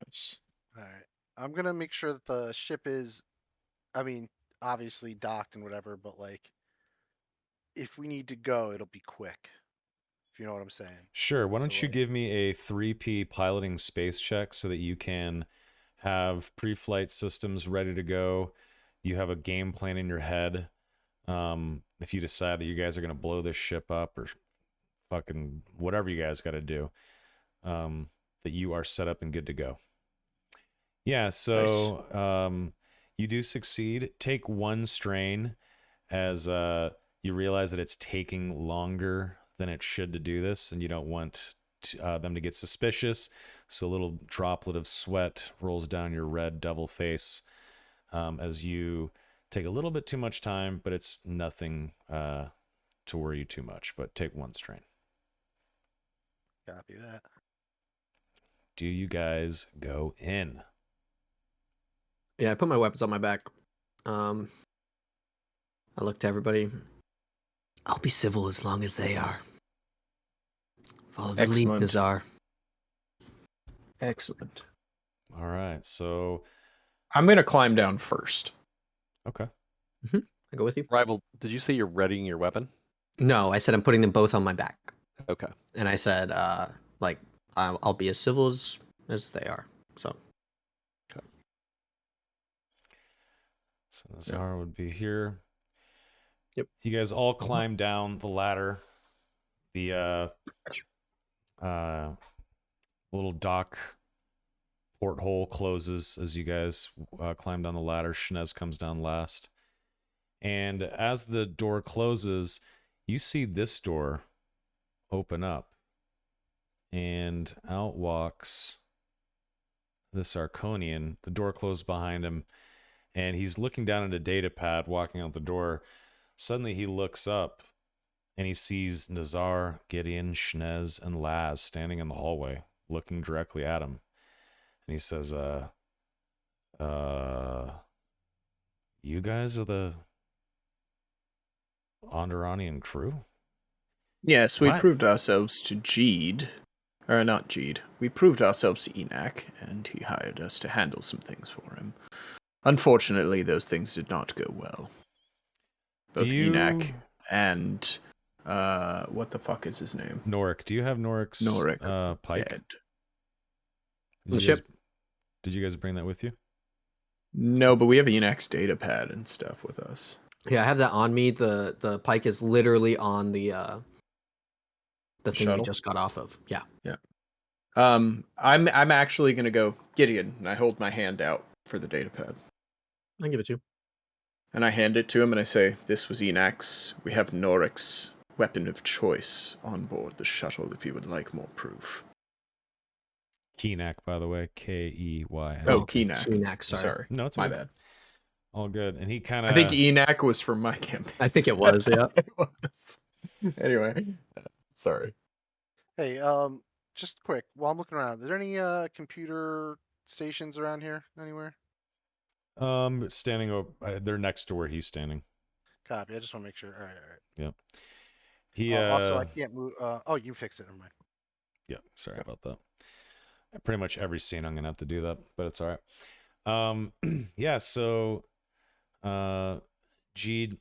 Speaker 2: Nice.
Speaker 4: All right. I'm gonna make sure that the ship is, I mean, obviously docked and whatever, but like, if we need to go, it'll be quick. If you know what I'm saying.
Speaker 1: Sure. Why don't
Speaker 4: So,
Speaker 1: you
Speaker 4: like-
Speaker 1: give me a 3P piloting space check so that you can have pre-flight systems ready to go. You have a game plan in your head. If you decide that you guys are going to blow this ship up or fucking whatever you guys got to do, that you are set up and good to go. Yeah, so you do succeed. Take one strain as you realize that it's taking longer than it should to do this, and you don't want them to get suspicious. So a little droplet of sweat rolls down your red devil face as you take a little bit too much time, but it's nothing to worry you too much. But take one strain.
Speaker 4: Copy that.
Speaker 1: Do you guys go in?
Speaker 5: Yeah, I put my weapons on my back. I look to everybody. I'll be civil as long as they are. Follow the lead,
Speaker 2: Excellent.
Speaker 5: Nazar.
Speaker 2: Excellent.
Speaker 1: All right, so
Speaker 2: I'm going to climb down first.
Speaker 1: okay.
Speaker 5: I go with you.
Speaker 3: Rival, did you say you're readying your weapon?
Speaker 5: No, I said I'm putting them both on my back,
Speaker 3: Okay.
Speaker 5: and I said, like, I'll be as civil as they are. So.
Speaker 1: So Nazar would be here.
Speaker 5: Yep.
Speaker 1: You guys all climb down the ladder. The little dock porthole closes as you guys climb down the ladder. Shnez comes down last. And as the door closes, you see this door open up. And out walks this Arconian. The door closed behind him. And he's looking down at a data pad, walking out the door. Suddenly he looks up and he sees Nazar, Gideon, Shnez, and Laz standing in the hallway, looking directly at him. And he says, you guys are the Onderanian crew?
Speaker 2: Yes, we
Speaker 1: What?
Speaker 2: proved ourselves to Jeed. Or not Jeed. We proved ourselves to Enoch, and he hired us to handle some things for him. Unfortunately, those things did not go well. Both Enoch and what the fuck is his name?
Speaker 1: Norik. Do you have Norik's pike?
Speaker 2: Dead.
Speaker 1: Did you guys bring that with you?
Speaker 2: No, but we have Enoch's data pad and stuff with us.
Speaker 5: Yeah, I have that on me. The pike is literally on the thing
Speaker 2: shuttle?
Speaker 5: we just got off of. Yeah.
Speaker 2: Yeah. I'm actually gonna go Gideon, and I hold my hand out for the data pad.
Speaker 5: I'll give it to you.
Speaker 2: And I hand it to him and I say, "This was Enoch's. We have Norik's weapon of choice on board the shuttle if you would like more proof."
Speaker 1: Keenak, by the way. K-E-Y.
Speaker 2: Oh, Keenak.
Speaker 5: Keenak, sorry.
Speaker 1: No, it's
Speaker 2: my
Speaker 1: okay.
Speaker 2: bad.
Speaker 1: All good. And he kind of...
Speaker 2: I think Enoch was from my campaign.
Speaker 5: I think it was, yeah.
Speaker 2: It was. Anyway, sorry.
Speaker 4: Hey, just quick. While I'm looking around, is there any computer stations around here anywhere?
Speaker 1: Standing over... they're next to where he's standing.
Speaker 4: Copy. I just want to make sure. All right.
Speaker 1: Yep. He
Speaker 4: Also, I can't move. Oh, you fixed it. Never mind.
Speaker 1: Yeah, sorry about that. Pretty much every scene I'm gonna have to do that, but it's all right. Yeah, so G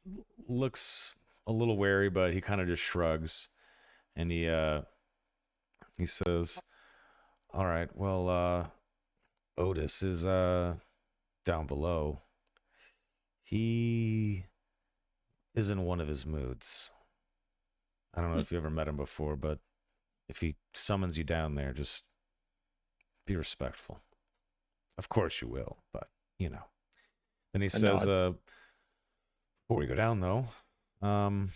Speaker 1: looks a little wary, but he kind of just shrugs, and he says, "All right, well, Otis is down below. He is in one of his moods. I don't know if you ever met him before, but if he summons you down there, just be respectful. Of course you will, but you know." Then he says, "Before we go down, though, why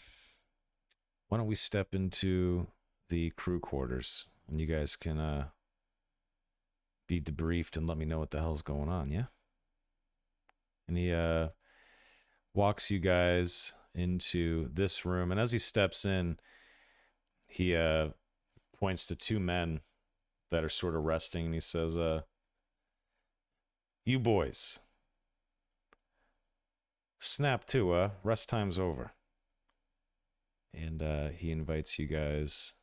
Speaker 1: don't we step into the crew quarters and you guys can be debriefed and let me know what the hell's going on, yeah?" And he walks you guys into this room, and as he steps in, he points to two men that are sort of resting, and he says, "You boys, snap to, rest time's over." And he invites you guys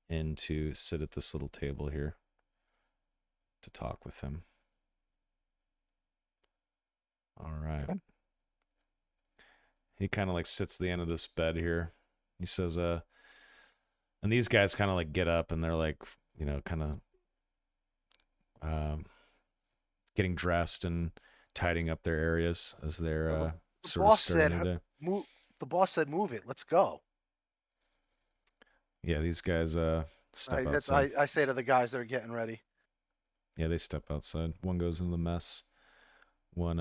Speaker 1: in to sit at this little table here to talk with him. All right. Okay. He kind of like sits at the end of this bed here. He says, and these guys kind of like get up and they're like, you know, kind of getting dressed and tidying up their areas as they're sort of starting their day.
Speaker 4: The boss said, "Move it. Let's go."
Speaker 1: Yeah, these guys step outside.
Speaker 4: I say to the guys that are getting ready.
Speaker 1: Yeah, they step outside. One goes into the mess. One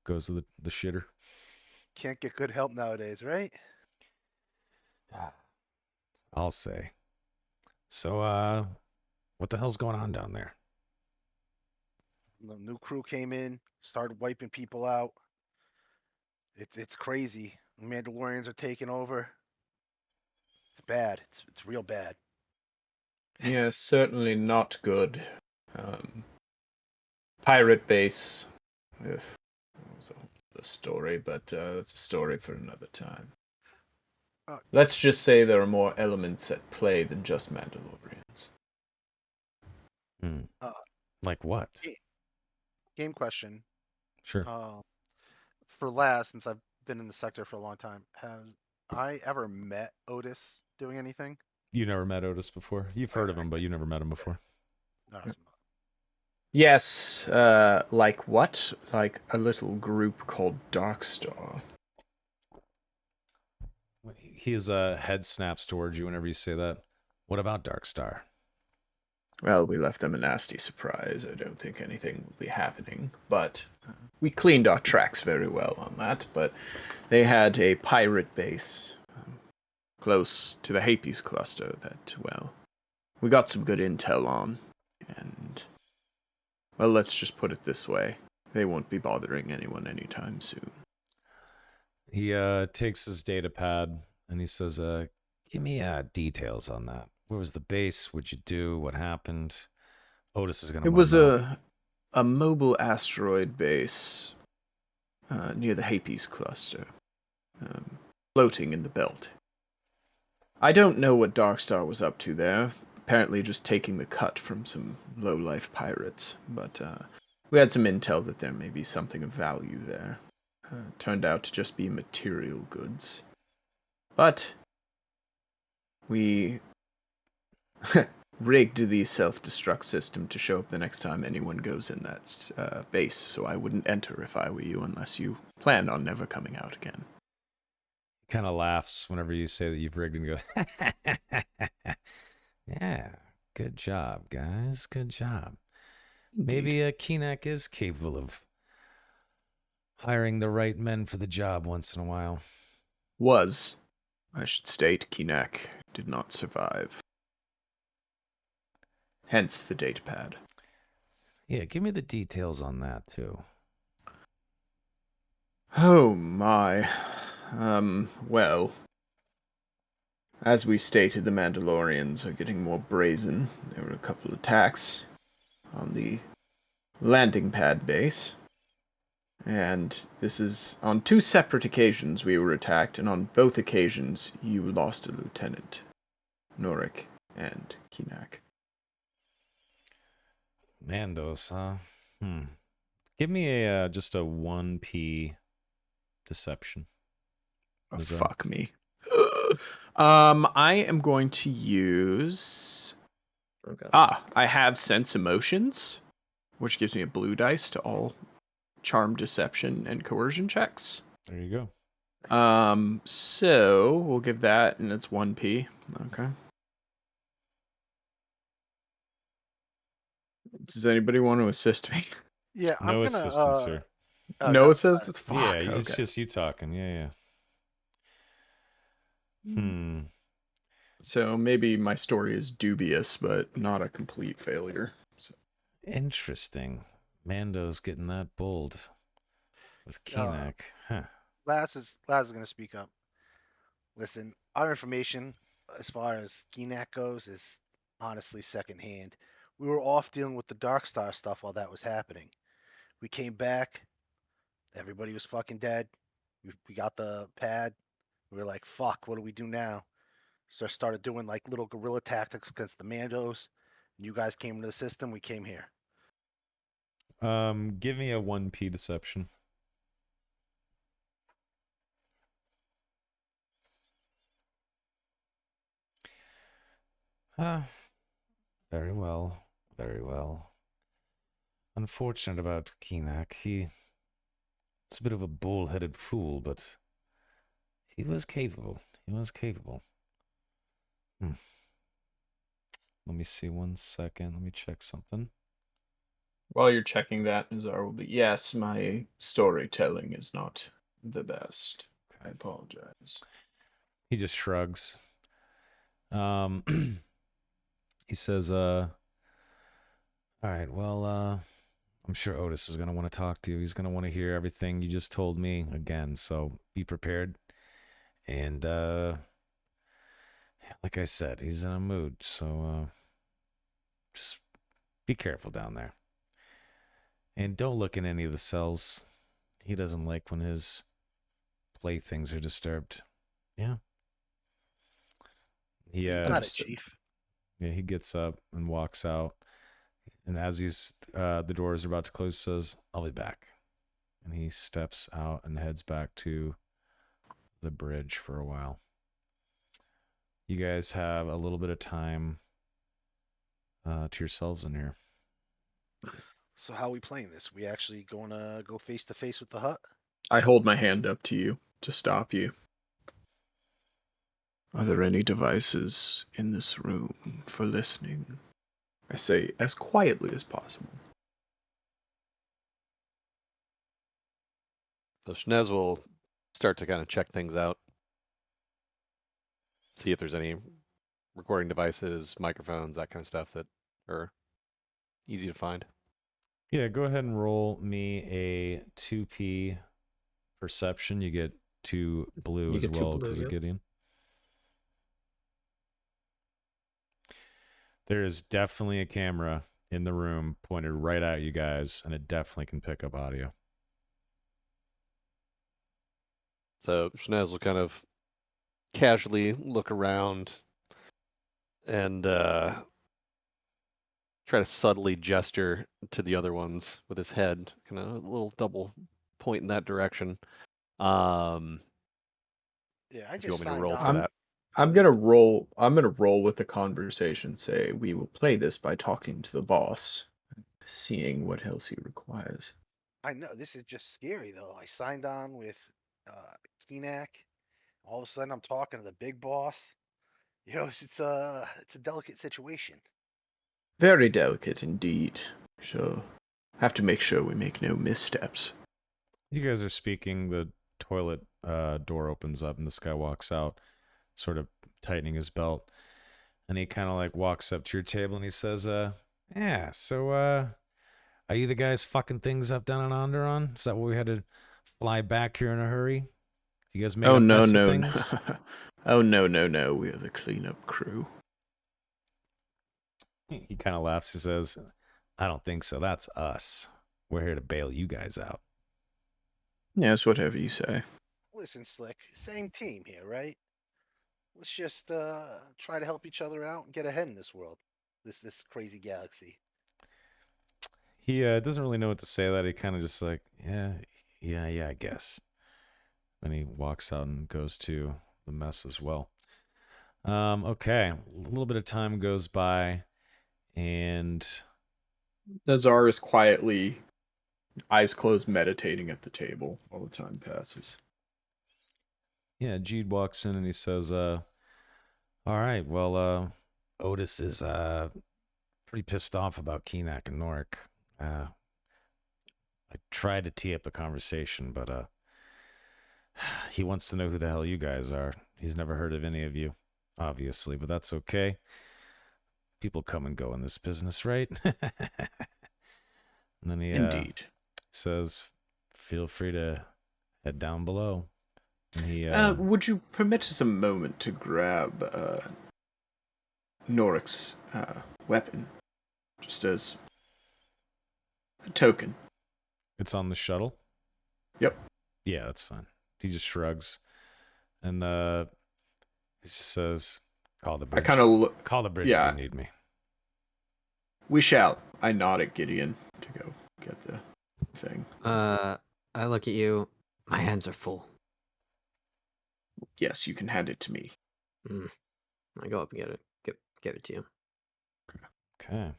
Speaker 1: goes to the shitter.
Speaker 4: Can't get good help nowadays, right?
Speaker 1: I'll say. So, what the hell's going on down there?
Speaker 4: The new crew came in, started wiping people out. It's crazy. The Mandalorians are taking over. It's bad. It's real bad.
Speaker 2: Yeah, certainly not good. Pirate base. If that was the story, but that's a story for another time. Let's just say there are more elements at play than just Mandalorians.
Speaker 1: Like what?
Speaker 4: Game question.
Speaker 1: Sure.
Speaker 4: For last, since I've been in the sector for a long time, have I ever met Otis doing anything?
Speaker 1: You never met Otis before? You've heard of him, but you never met him before.
Speaker 4: No,
Speaker 2: yes, like what? Like a little group called Darkstar.
Speaker 1: His head snaps towards you whenever you say that. What about Darkstar?
Speaker 2: Well, we left them a nasty surprise. I don't think anything will be happening, but we cleaned our tracks very well on that. But they had a pirate base close to the Hapes cluster that, well, we got some good intel on. And, well, let's just put it this way. They won't be bothering anyone anytime soon.
Speaker 1: He takes his data pad and he says, give me details on that. Where was the base? What'd you do? What happened? Otis is going to
Speaker 2: It was a mobile asteroid base near the Hapes cluster, floating in the belt. I don't know what Darkstar was up to there. Apparently just taking the cut from some low-life pirates. But we had some intel that there may be something of value there. Turned out to just be material goods. But we rigged the self-destruct system to show up the next time anyone goes in that base, so I wouldn't enter if I were you unless you plan on never coming out again.
Speaker 1: He kind of laughs whenever you say that you've rigged and goes, yeah, good job, guys, good job. Indeed. Maybe Keenak is capable of hiring the right men for the job once in a while.
Speaker 2: Was. I should state, Keenak did not survive. Hence the datapad.
Speaker 1: Yeah, give me the details on that, too.
Speaker 2: Oh, my. Well, as we stated, the Mandalorians are getting more brazen. There were a couple attacks on the landing pad base. And this is on 2 separate occasions we were attacked, and on both occasions you lost a lieutenant, Norik and Kinak.
Speaker 1: Mandos, huh? Give me a just a 1p deception.
Speaker 2: Oh,
Speaker 1: Nazar.
Speaker 2: fuck me. I am going to use...
Speaker 5: Okay.
Speaker 2: I have Sense Emotions, which gives me a blue dice to all charm, deception, and coercion checks.
Speaker 1: There you go.
Speaker 2: So we'll give that, and it's 1p. Okay. Does anybody want to assist me?
Speaker 4: Yeah, I'm
Speaker 1: No
Speaker 4: gonna.
Speaker 1: assistance here.
Speaker 4: Oh,
Speaker 2: No
Speaker 4: no,
Speaker 2: assistance? Fuck,
Speaker 1: Yeah,
Speaker 2: okay.
Speaker 1: it's just you talking. Yeah.
Speaker 2: So maybe my story is dubious, but not a complete failure. So.
Speaker 1: Interesting. Mando's getting that bold with Kinak. Huh.
Speaker 4: Laz is gonna speak up. Listen, our information as far as Genak goes is honestly secondhand. We were off dealing with the Dark Star stuff while that was happening. We came back, everybody was fucking dead. We got the pad. We were like, fuck, what do we do now? So I started doing like little guerrilla tactics against the Mandos. You guys came into the system, we came here.
Speaker 1: Give me a 1p deception. Very well. Very well. Unfortunate about Kinak. He's a bit of a bull-headed fool, but he was capable. Let me see 1 second. Let me check something.
Speaker 2: While you're checking that, Nazar will be, yes, my storytelling is not the best. I apologize.
Speaker 1: He just shrugs. He says, all right, well, I'm sure Otis is going to want to talk to you. He's going to want to hear everything you just told me again, so be prepared. And, like I said, he's in a mood, so, just be careful down there. And don't look in any of the cells. He doesn't like when his playthings are disturbed. Yeah. He,
Speaker 4: Got it, Chief.
Speaker 1: Yeah, he gets up and walks out. And as the doors are about to close, says, I'll be back. And he steps out and heads back to the bridge for a while. You guys have a little bit of time to yourselves in here.
Speaker 4: So how are we playing this? We actually going to go face to face with the hut?
Speaker 2: I hold my hand up to you to stop you. Are there any devices in this room for listening? I say as quietly as possible.
Speaker 3: So Shnez will start to kind of check things out. See if there's any recording devices, microphones, that kind of stuff that are easy to find.
Speaker 1: Yeah, go ahead and roll me a 2p perception. You get 2 blue as well because of Gideon. There is definitely a camera in the room pointed right at you guys, and it definitely can pick up audio.
Speaker 3: So Shnez will kind of casually look around and try to subtly gesture to the other ones with his head, kind of a little double point in that direction.
Speaker 4: Yeah, I
Speaker 3: If you
Speaker 4: just
Speaker 3: want me to
Speaker 4: signed
Speaker 3: roll
Speaker 4: on.
Speaker 3: for that.
Speaker 2: I'm gonna roll with the conversation. Say we will play this by talking to the boss, seeing what else he requires.
Speaker 4: I know this is just scary though. I signed on with Kenak. All of a sudden, I'm talking to the big boss. You know, it's a delicate situation.
Speaker 2: Very delicate indeed. So, have to make sure we make no missteps.
Speaker 1: You guys are speaking. The toilet door opens up, and this guy walks out, sort of tightening his belt. And he kind of like walks up to your table and he says, yeah, so, are you the guys fucking things up down in Onderon? Is that what we had to fly back here in a hurry? You guys made a mess of things?
Speaker 2: Oh, no. We are the cleanup crew.
Speaker 1: He kind of laughs. He says, I don't think so. That's us. We're here to bail you guys out.
Speaker 2: Yes, whatever you say.
Speaker 4: Listen, Slick, same team here, right? Let's just try to help each other out and get ahead in this world, this crazy galaxy.
Speaker 1: He doesn't really know what to say to that. He kind of just like, yeah, I guess. Then he walks out and goes to the mess as well. Okay, a little bit of time goes by, and
Speaker 2: Nazar is quietly, eyes closed, meditating at the table while the time passes.
Speaker 1: yeah, Jeed walks in and he says, "All right, well, Otis is pretty pissed off about Keenak and Norik. I tried to tee up a conversation, but he wants to know who the hell you guys are. He's never heard of any of you, obviously, but that's okay. People come and go in this business, right?" And then he
Speaker 2: Indeed.
Speaker 1: says, "Feel free to head down below." And he
Speaker 2: Would you permit us a moment to grab Norik's weapon, just as a token?
Speaker 1: it's on the shuttle.
Speaker 2: Yep.
Speaker 1: Yeah, that's fine. He just shrugs, and he just says, "Call the
Speaker 2: I
Speaker 1: bridge.
Speaker 2: kind of look.
Speaker 1: Call the bridge
Speaker 2: Yeah.
Speaker 1: if you need me."
Speaker 2: We shall. I nod at Gideon to go get the thing.
Speaker 5: I look at you. My hands are full.
Speaker 2: Yes, you can hand it to me.
Speaker 5: I go up and get it. Give it to you.
Speaker 1: Okay.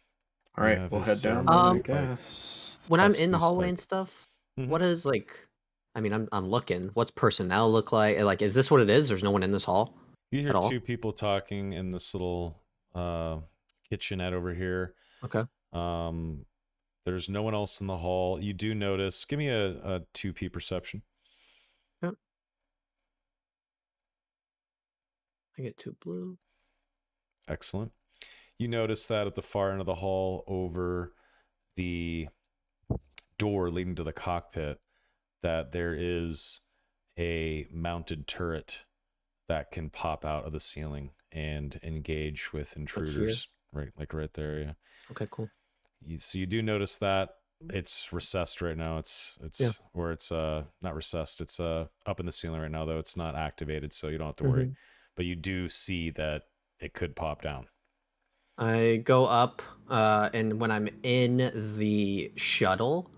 Speaker 2: All
Speaker 1: You
Speaker 2: right,
Speaker 1: have
Speaker 2: we'll
Speaker 1: his
Speaker 2: head down
Speaker 1: ceremony
Speaker 2: then, I
Speaker 1: pike.
Speaker 2: guess.
Speaker 5: When I'm in the
Speaker 1: Pesky
Speaker 5: hallway
Speaker 1: spike.
Speaker 5: and stuff,
Speaker 1: Mhm.
Speaker 5: what is like? I mean, I'm looking. What's personnel look like? Like, is this what it is? There's no one in this hall
Speaker 1: You hear
Speaker 5: at all.
Speaker 1: two people talking in this little kitchenette over here.
Speaker 5: Okay.
Speaker 1: There's no one else in the hall. You do notice. Give me a 2P perception.
Speaker 5: Yep. I get 2 blue.
Speaker 1: Excellent. You notice that at the far end of the hall, over the door leading to the cockpit, that there is a mounted turret that can pop out of the ceiling and engage with intruders. Right there. Yeah.
Speaker 5: Okay, cool.
Speaker 1: So you do notice that it's recessed right now. It's or it's not recessed. It's up in the ceiling right now, though it's not activated, so you don't have to worry. But you do see that it could pop down.
Speaker 5: I go up, and when I'm in the shuttle,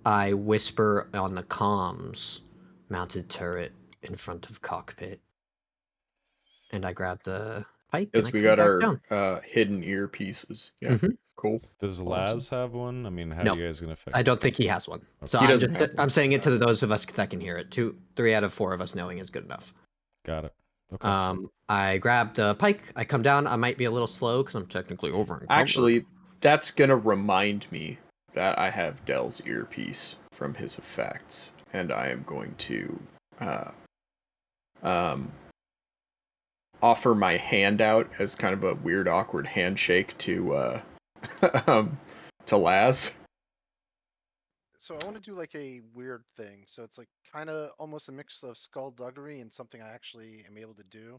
Speaker 5: I whisper on the comms, "Mounted turret in front of cockpit," and I grab the pike and I
Speaker 2: Yes, we
Speaker 5: come
Speaker 2: got
Speaker 5: back
Speaker 2: our
Speaker 5: down.
Speaker 2: hidden earpieces. Yeah, cool.
Speaker 1: Does
Speaker 2: Awesome.
Speaker 1: Laz have one? I mean, how
Speaker 5: No,
Speaker 1: are you guys gonna fix?
Speaker 5: I don't think he has one. So
Speaker 2: He
Speaker 5: I'm
Speaker 2: doesn't
Speaker 5: just
Speaker 2: have one.
Speaker 5: I'm saying it to those of us that can hear it. 3 out of 4 of us knowing is good enough.
Speaker 1: Got it. Okay.
Speaker 5: I grab the pike. I come down. I might be a little slow because I'm technically over encumbered.
Speaker 2: Actually, that's gonna remind me that I have Dell's earpiece from his effects, and I am going to offer my hand out as kind of a weird, awkward handshake to to Laz.
Speaker 4: So I want to do like a weird thing. So it's like kind of almost a mix of skullduggery and something I actually am able to do.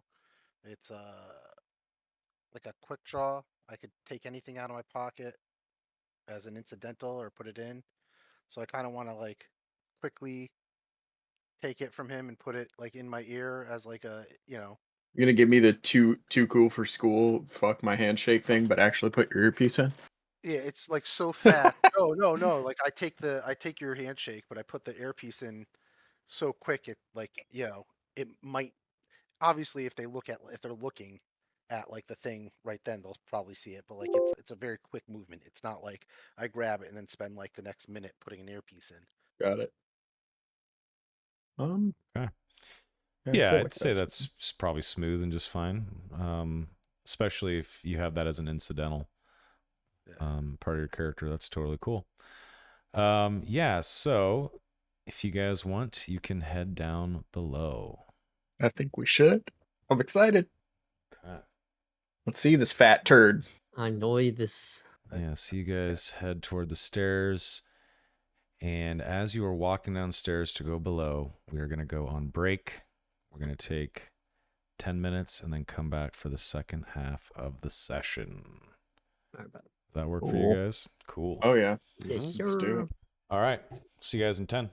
Speaker 4: It's like a quick draw. I could take anything out of my pocket as an incidental or put it in. So I kind of want to like quickly take it from him and put it like in my ear as like a, you know.
Speaker 2: You're gonna give me the too cool for school fuck my handshake thing, but actually put your earpiece in?
Speaker 4: Yeah, it's like so fast. No. Like I take your handshake, but I put the earpiece in so quick it like, you know, it might obviously if they're looking at like the thing right then they'll probably see it, but like it's a very quick movement. It's not like I grab it and then spend like the next minute putting an earpiece in.
Speaker 2: Got it.
Speaker 1: Okay.
Speaker 2: I
Speaker 1: Yeah,
Speaker 2: feel
Speaker 1: I'd
Speaker 2: like
Speaker 1: say that's probably smooth and just fine. Especially if you have that as an incidental part of your character. That's totally cool. Yeah, so if you guys want, you can head down below.
Speaker 2: I think we should. I'm excited.
Speaker 1: Okay.
Speaker 2: Let's see this fat turd.
Speaker 5: I know this.
Speaker 1: Yeah, so you guys head toward the stairs. And as you are walking downstairs to go below, we are going to go on break. We're going to take 10 minutes and then come back for the second half of the session. Does that work for you guys? Cool.
Speaker 2: Oh, yeah.
Speaker 5: Yes,
Speaker 2: Let's do
Speaker 5: sir.
Speaker 2: it.
Speaker 1: All right. See you guys in 10.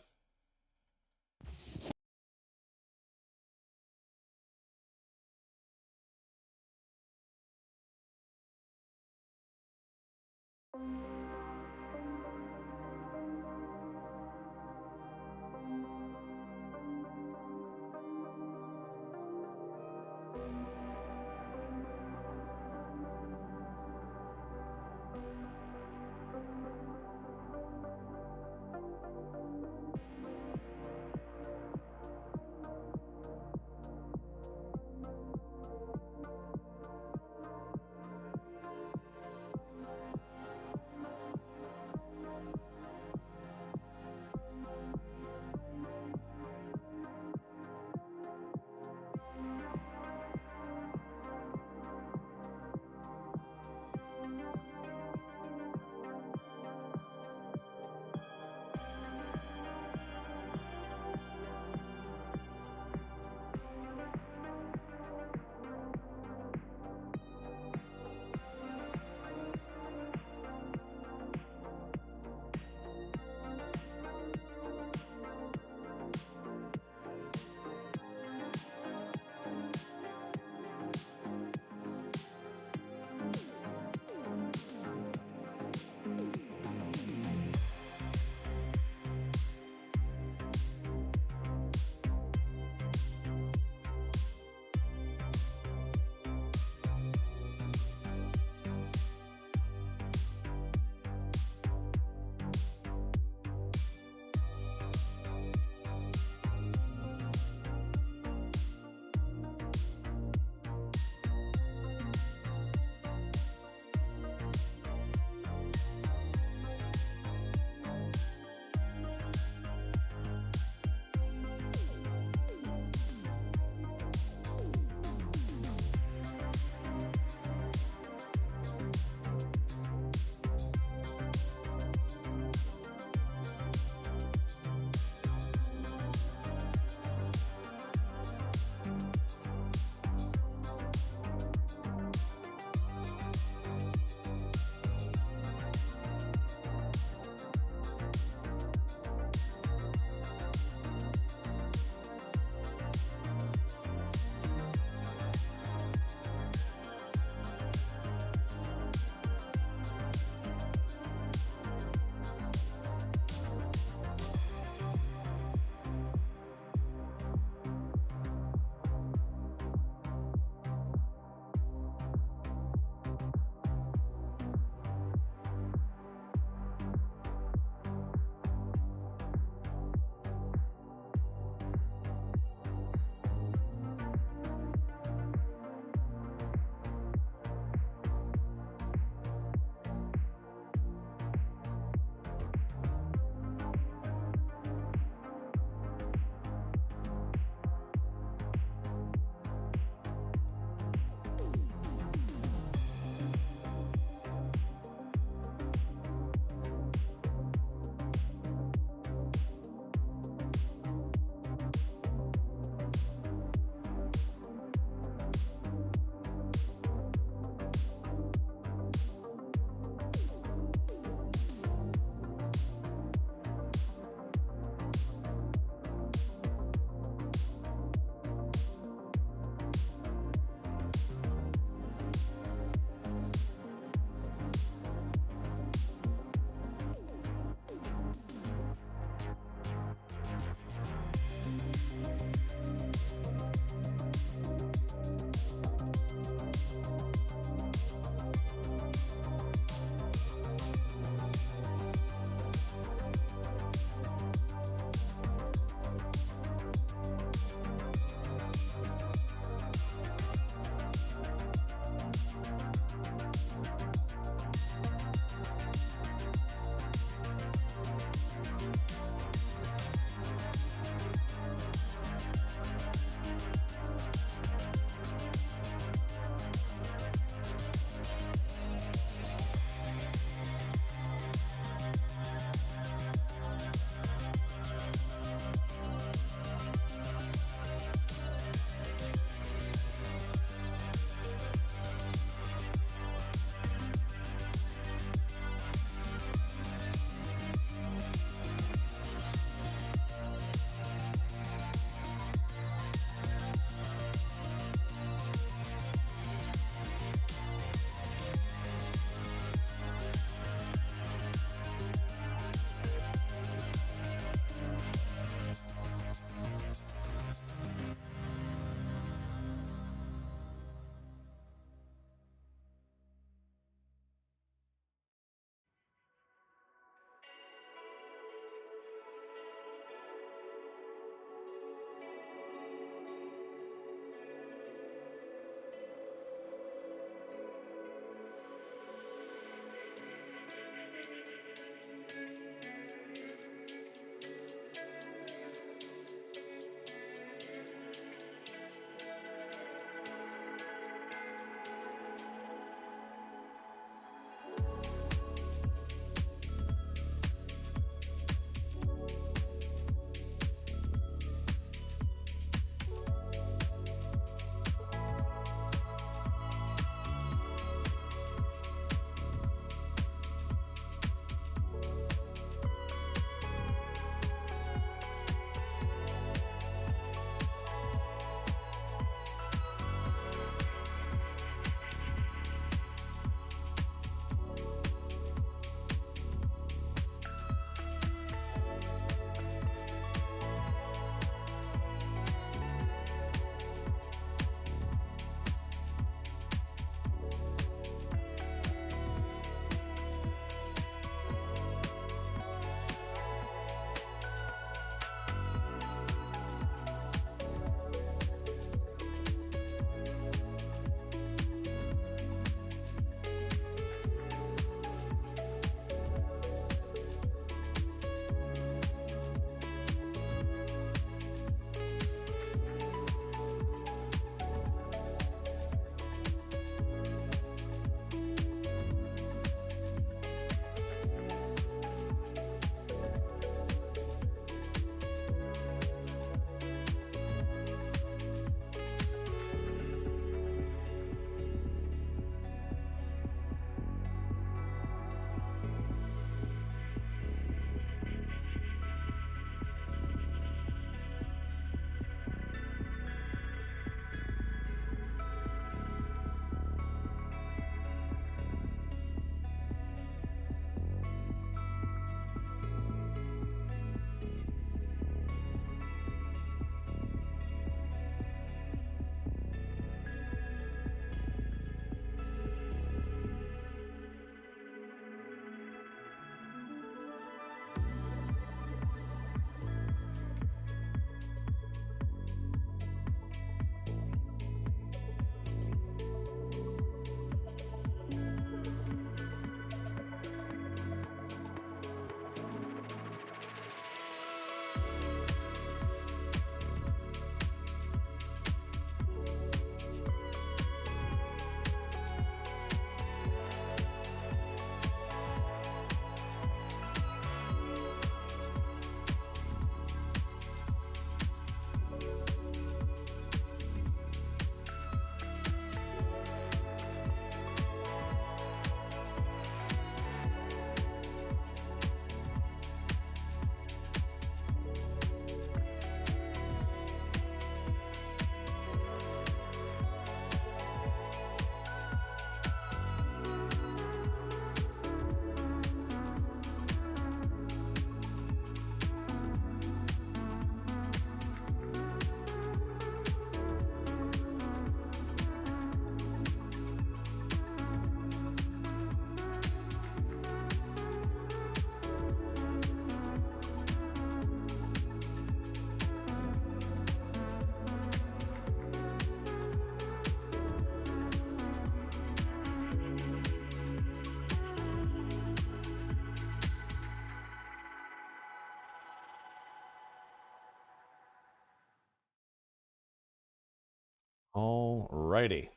Speaker 1: All righty.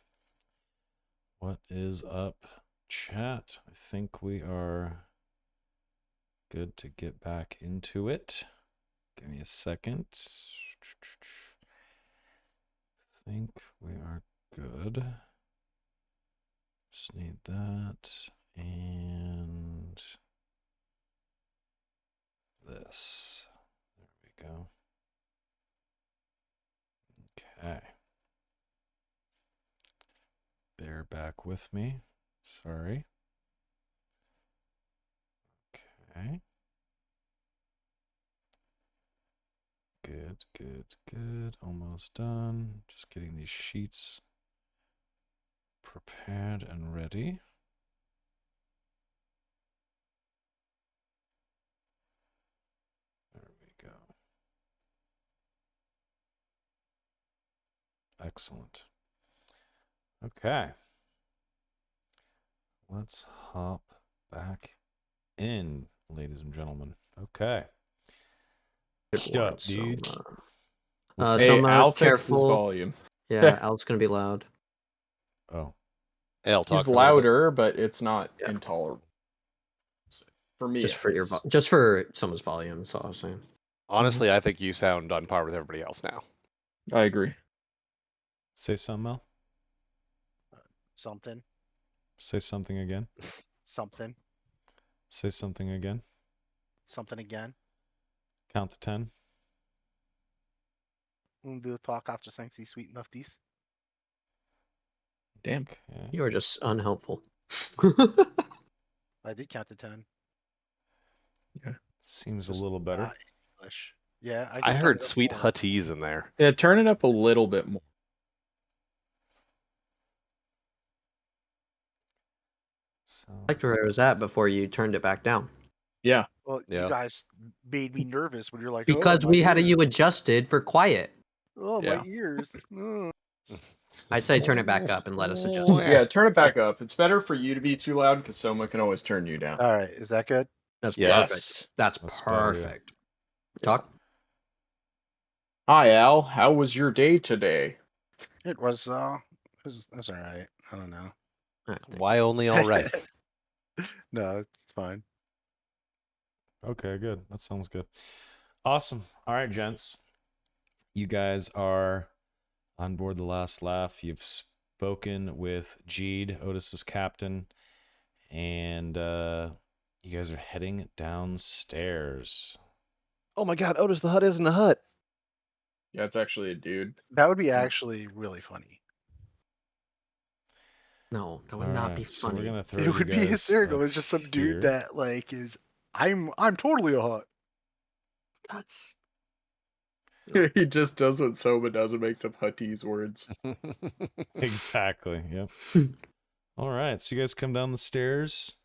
Speaker 1: What is up, chat? I think we are good to get back into it. Give me a second. I think we are good. Just need that and this. There we go. Okay. Bear back with me. Sorry. Okay. Good, good, good. Almost done. Just getting these sheets prepared and ready. There we go. Excellent. Okay. Let's hop back in, ladies and gentlemen. Okay. Shut up, dude.
Speaker 2: Hey,
Speaker 5: Soma,
Speaker 2: Al fixed his
Speaker 5: careful.
Speaker 2: volume.
Speaker 5: Yeah, Al's gonna be loud.
Speaker 1: Oh.
Speaker 3: I'll talk
Speaker 2: He's
Speaker 3: a little bit.
Speaker 2: louder, but it's not
Speaker 5: Yeah.
Speaker 2: intolerable. For me,
Speaker 5: Just
Speaker 2: at
Speaker 5: for
Speaker 2: least.
Speaker 5: just for someone's volume. That's all I was saying.
Speaker 3: Honestly, I think you sound on par with everybody else now.
Speaker 2: I agree.
Speaker 1: Say something, Mel.
Speaker 4: Something.
Speaker 1: Say something again.
Speaker 4: Something.
Speaker 1: Say something again.
Speaker 4: Something again.
Speaker 1: Count to 10.
Speaker 4: We'll do a talk after saying these sweet lefties.
Speaker 2: Damn.
Speaker 1: Okay.
Speaker 5: You are just unhelpful.
Speaker 4: I did count to 10.
Speaker 1: Seems
Speaker 4: Just
Speaker 1: a little better.
Speaker 4: not English. Yeah, I
Speaker 3: I
Speaker 4: could
Speaker 3: heard
Speaker 4: turn it up
Speaker 3: sweet
Speaker 4: more.
Speaker 3: hutties in there.
Speaker 2: Yeah, turn it up a little bit more.
Speaker 1: So,
Speaker 5: I liked where I was at before you turned it back down.
Speaker 2: Yeah.
Speaker 4: Well,
Speaker 3: Yeah.
Speaker 4: you guys made me nervous when you're like,
Speaker 5: Because
Speaker 4: oh,
Speaker 5: we
Speaker 4: my
Speaker 5: had
Speaker 4: ears.
Speaker 5: you adjusted for quiet.
Speaker 4: Oh,
Speaker 2: Yeah.
Speaker 4: my ears. Ugh.
Speaker 5: I'd say turn it back up and let us adjust it.
Speaker 2: Yeah, turn it back up. It's better for you to be too loud because Soma can always turn you down.
Speaker 4: All right, is that good?
Speaker 5: That's
Speaker 3: Yes.
Speaker 5: perfect. That's
Speaker 1: That's better, yeah.
Speaker 5: perfect. Talk.
Speaker 2: Hi, Al. How was your day today?
Speaker 4: It was all right. I don't know.
Speaker 5: Alright, thank
Speaker 3: Why only all right?
Speaker 4: No, it's fine.
Speaker 1: okay, good. That sounds good. Awesome. All right, gents. You guys are on board the last laugh. You've spoken with Jeed, Otis's captain, and you guys are heading downstairs.
Speaker 3: Oh my god, Otis the Hut isn't a hut.
Speaker 2: Yeah, it's actually a dude.
Speaker 4: That would be actually really funny.
Speaker 5: No, that would
Speaker 1: All
Speaker 5: not be
Speaker 1: right, so
Speaker 5: funny.
Speaker 1: we're gonna throw
Speaker 4: It
Speaker 1: you
Speaker 4: would be
Speaker 1: guys
Speaker 4: hysterical.
Speaker 1: up
Speaker 4: It's just some
Speaker 1: here.
Speaker 4: dude that like is I'm totally a hut.
Speaker 5: That's
Speaker 2: He just does what Soma does and makes up Huttese words.
Speaker 1: Exactly. Yep. All right, so you guys come down the stairs,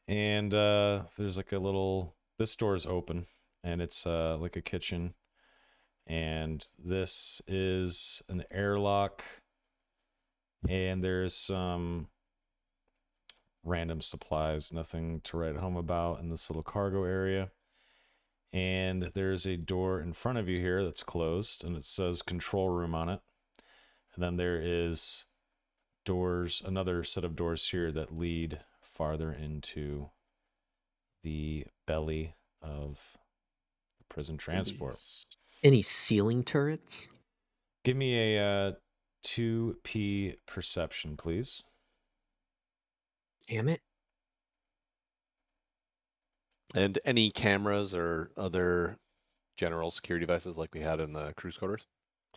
Speaker 1: and there's like a little. This door is open, and it's like a kitchen, and this is an airlock, and there's some random supplies, nothing to write home about in this little cargo area. And there's a door in front of you here that's closed, and it says control room on it. And then there is doors, another set of doors here that lead farther into the belly of the prison transport.
Speaker 5: any ceiling turrets?
Speaker 1: Give me a 2P perception, please.
Speaker 5: Damn it.
Speaker 3: And any cameras or other general security devices like we had in the cruise quarters?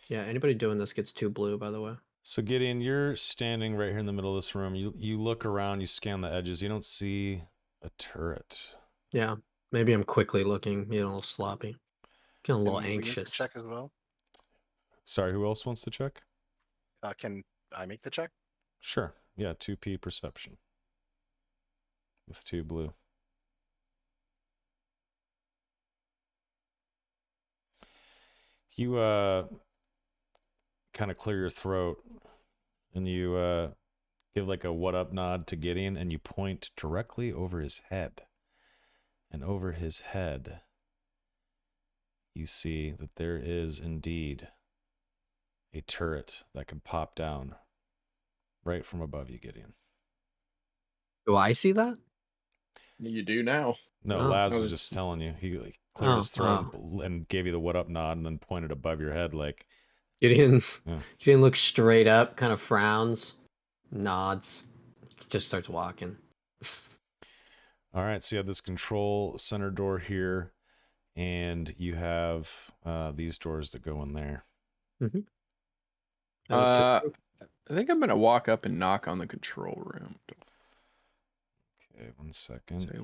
Speaker 5: Yeah, anybody doing this gets 2 blue, by the way.
Speaker 1: So Gideon, you're standing right here in the middle of this room. You look around, you scan the edges. You don't see a turret.
Speaker 5: Yeah, maybe I'm quickly looking, a little sloppy. Getting a little
Speaker 4: Can we make the
Speaker 5: anxious.
Speaker 4: check as well?
Speaker 1: Sorry, who else wants to check?
Speaker 4: Can I make the check?
Speaker 1: Sure. Yeah, 2P perception. With 2 blue. You kind of clear your throat and you give like a what up nod to Gideon, and you point directly over his head. And over his head, you see that there is indeed a turret that can pop down right from above you, Gideon.
Speaker 5: Do I see that?
Speaker 2: You do now.
Speaker 1: No,
Speaker 5: Oh.
Speaker 1: Laz
Speaker 2: Oh,
Speaker 1: was
Speaker 2: it's-
Speaker 1: just telling you. He cleared his
Speaker 5: Oh,
Speaker 1: throat and gave you the what up nod and then pointed above your head like,
Speaker 5: Gideon,
Speaker 1: yeah.
Speaker 5: Gideon looks straight up, kind of frowns, nods, just starts walking.
Speaker 1: All right, so you have this control center door here, and you have these doors that go in there.
Speaker 5: Mm-hmm.
Speaker 2: I think I'm gonna walk up and knock on the control room.
Speaker 1: Okay, 1 second.
Speaker 2: Say,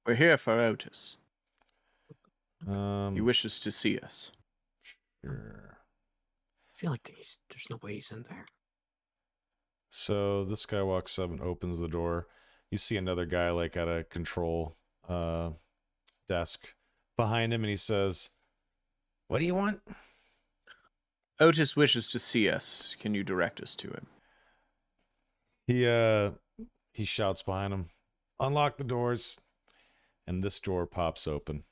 Speaker 2: we're here for Otis. He
Speaker 1: Um,
Speaker 2: wishes to see us.
Speaker 1: sure.
Speaker 5: I feel like there's no way he's in there.
Speaker 1: So this guy walks up and opens the door. You see another guy like at a control desk behind him, and he says, "What do you want?"
Speaker 2: Otis wishes to see us. Can you direct us to him?
Speaker 1: He shouts behind him, "Unlock the doors," and this door pops open.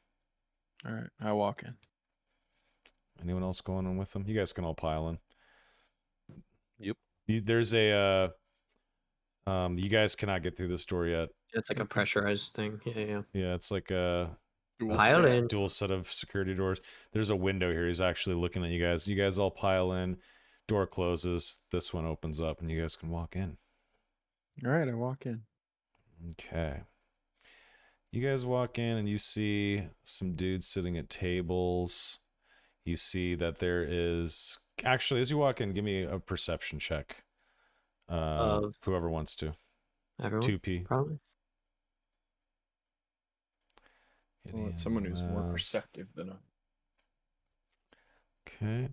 Speaker 2: All right, I walk in.
Speaker 1: Anyone else going on with them? You guys can all pile in.
Speaker 3: Yep.
Speaker 1: There's a you guys cannot get through this door yet.
Speaker 5: It's like a pressurized thing. Yeah.
Speaker 1: Yeah, it's like a
Speaker 5: Pile in.
Speaker 1: dual set of security doors. There's a window here. He's actually looking at you guys. You guys all pile in. Door closes. This one opens up, and you guys can walk in.
Speaker 2: All right, I walk in.
Speaker 1: Okay. You guys walk in, and you see some dudes sitting at tables. You see that there is... Actually, as you walk in, give me a perception check. Whoever wants to.
Speaker 5: Everyone?
Speaker 1: 2P.
Speaker 5: Probably.
Speaker 2: Well, it's someone who's more perceptive than I.
Speaker 1: Okay.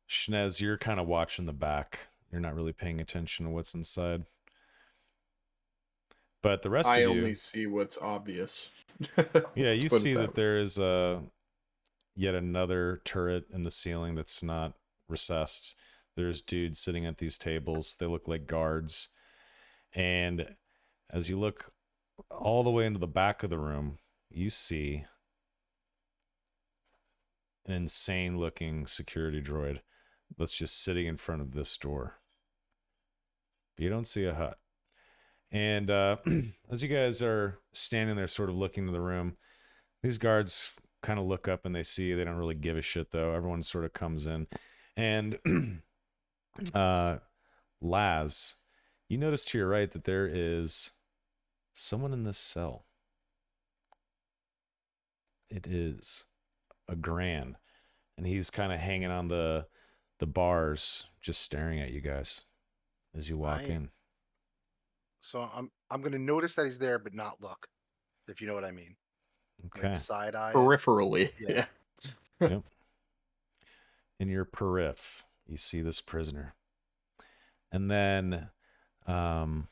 Speaker 1: Shnez, you're kind of watching the back. You're not really paying attention to what's inside. But the rest of you...
Speaker 2: I only see what's obvious.
Speaker 1: Yeah, you
Speaker 2: Let's put it
Speaker 1: see
Speaker 2: that
Speaker 1: that
Speaker 2: way.
Speaker 1: there is yet another turret in the ceiling that's not recessed. There's dudes sitting at these tables. They look like guards. And as you look all the way into the back of the room, you see an insane looking security droid that's just sitting in front of this door. But you don't see a hut. And as you guys are standing there sort of looking to the room, these guards kind of look up and they see you. They don't really give a shit, though. Everyone sort of comes in. And Laz, you notice to your right that there is someone in this cell. It is a Gran, and he's kind of hanging on the bars, just staring at you guys as you walk in.
Speaker 4: So I'm gonna notice that he's there, but not look, if you know what I mean.
Speaker 1: Okay.
Speaker 4: Like side eye.
Speaker 2: Peripherally.
Speaker 4: Yeah.
Speaker 1: Yep. In your periph, you see this prisoner. And then, let's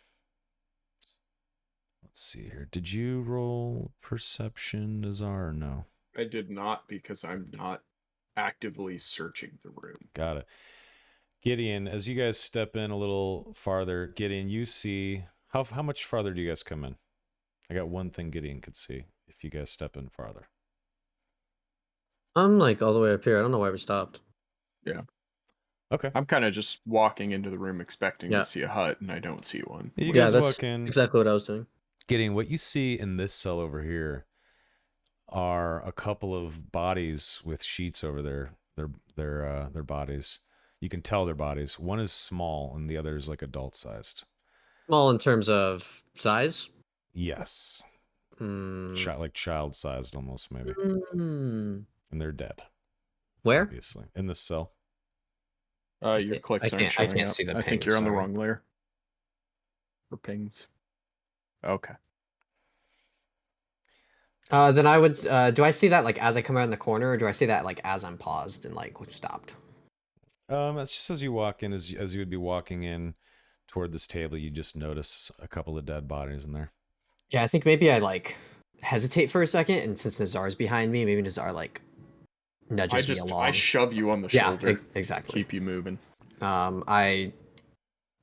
Speaker 1: see here. Did you roll perception, Nazar, or no?
Speaker 2: I did not, because I'm not actively searching the room.
Speaker 1: Got it. Gideon, as you guys step in a little farther, Gideon, you see... How much farther do you guys come in? I got one thing Gideon could see if you guys step in farther.
Speaker 5: I'm like all the way up here. I don't know why we stopped.
Speaker 2: Yeah.
Speaker 1: Okay.
Speaker 2: I'm kind of just walking into the room expecting
Speaker 5: Yeah.
Speaker 2: to see a hut, and I don't see one.
Speaker 1: You
Speaker 5: Yeah,
Speaker 1: guys
Speaker 5: that's
Speaker 1: walk in.
Speaker 5: exactly what I was doing.
Speaker 1: Gideon, what you see in this cell over here are a couple of bodies with sheets over their bodies. You can tell their bodies. One is small and the other is like adult sized.
Speaker 5: Small in terms of size.
Speaker 1: Yes. Like child sized almost, maybe. And they're dead.
Speaker 5: Where?
Speaker 1: Obviously. In this cell.
Speaker 2: Your clicks aren't showing
Speaker 5: I can't
Speaker 2: up.
Speaker 5: see the
Speaker 2: I think
Speaker 5: ping,
Speaker 2: you're on the
Speaker 5: sorry.
Speaker 2: wrong layer. For pings. Okay.
Speaker 5: Then I would. Do I see that like as I come around the corner, or do I see that like as I'm paused and like stopped?
Speaker 1: It's just as you walk in, as you would be walking in toward this table, you just notice a couple of dead bodies in there.
Speaker 5: Yeah, I think maybe I like hesitate for a second, and since Nazar's behind me, maybe Nazar like nudges me along.
Speaker 2: I shove you on the shoulder.
Speaker 5: Exactly.
Speaker 2: Keep you moving.
Speaker 5: I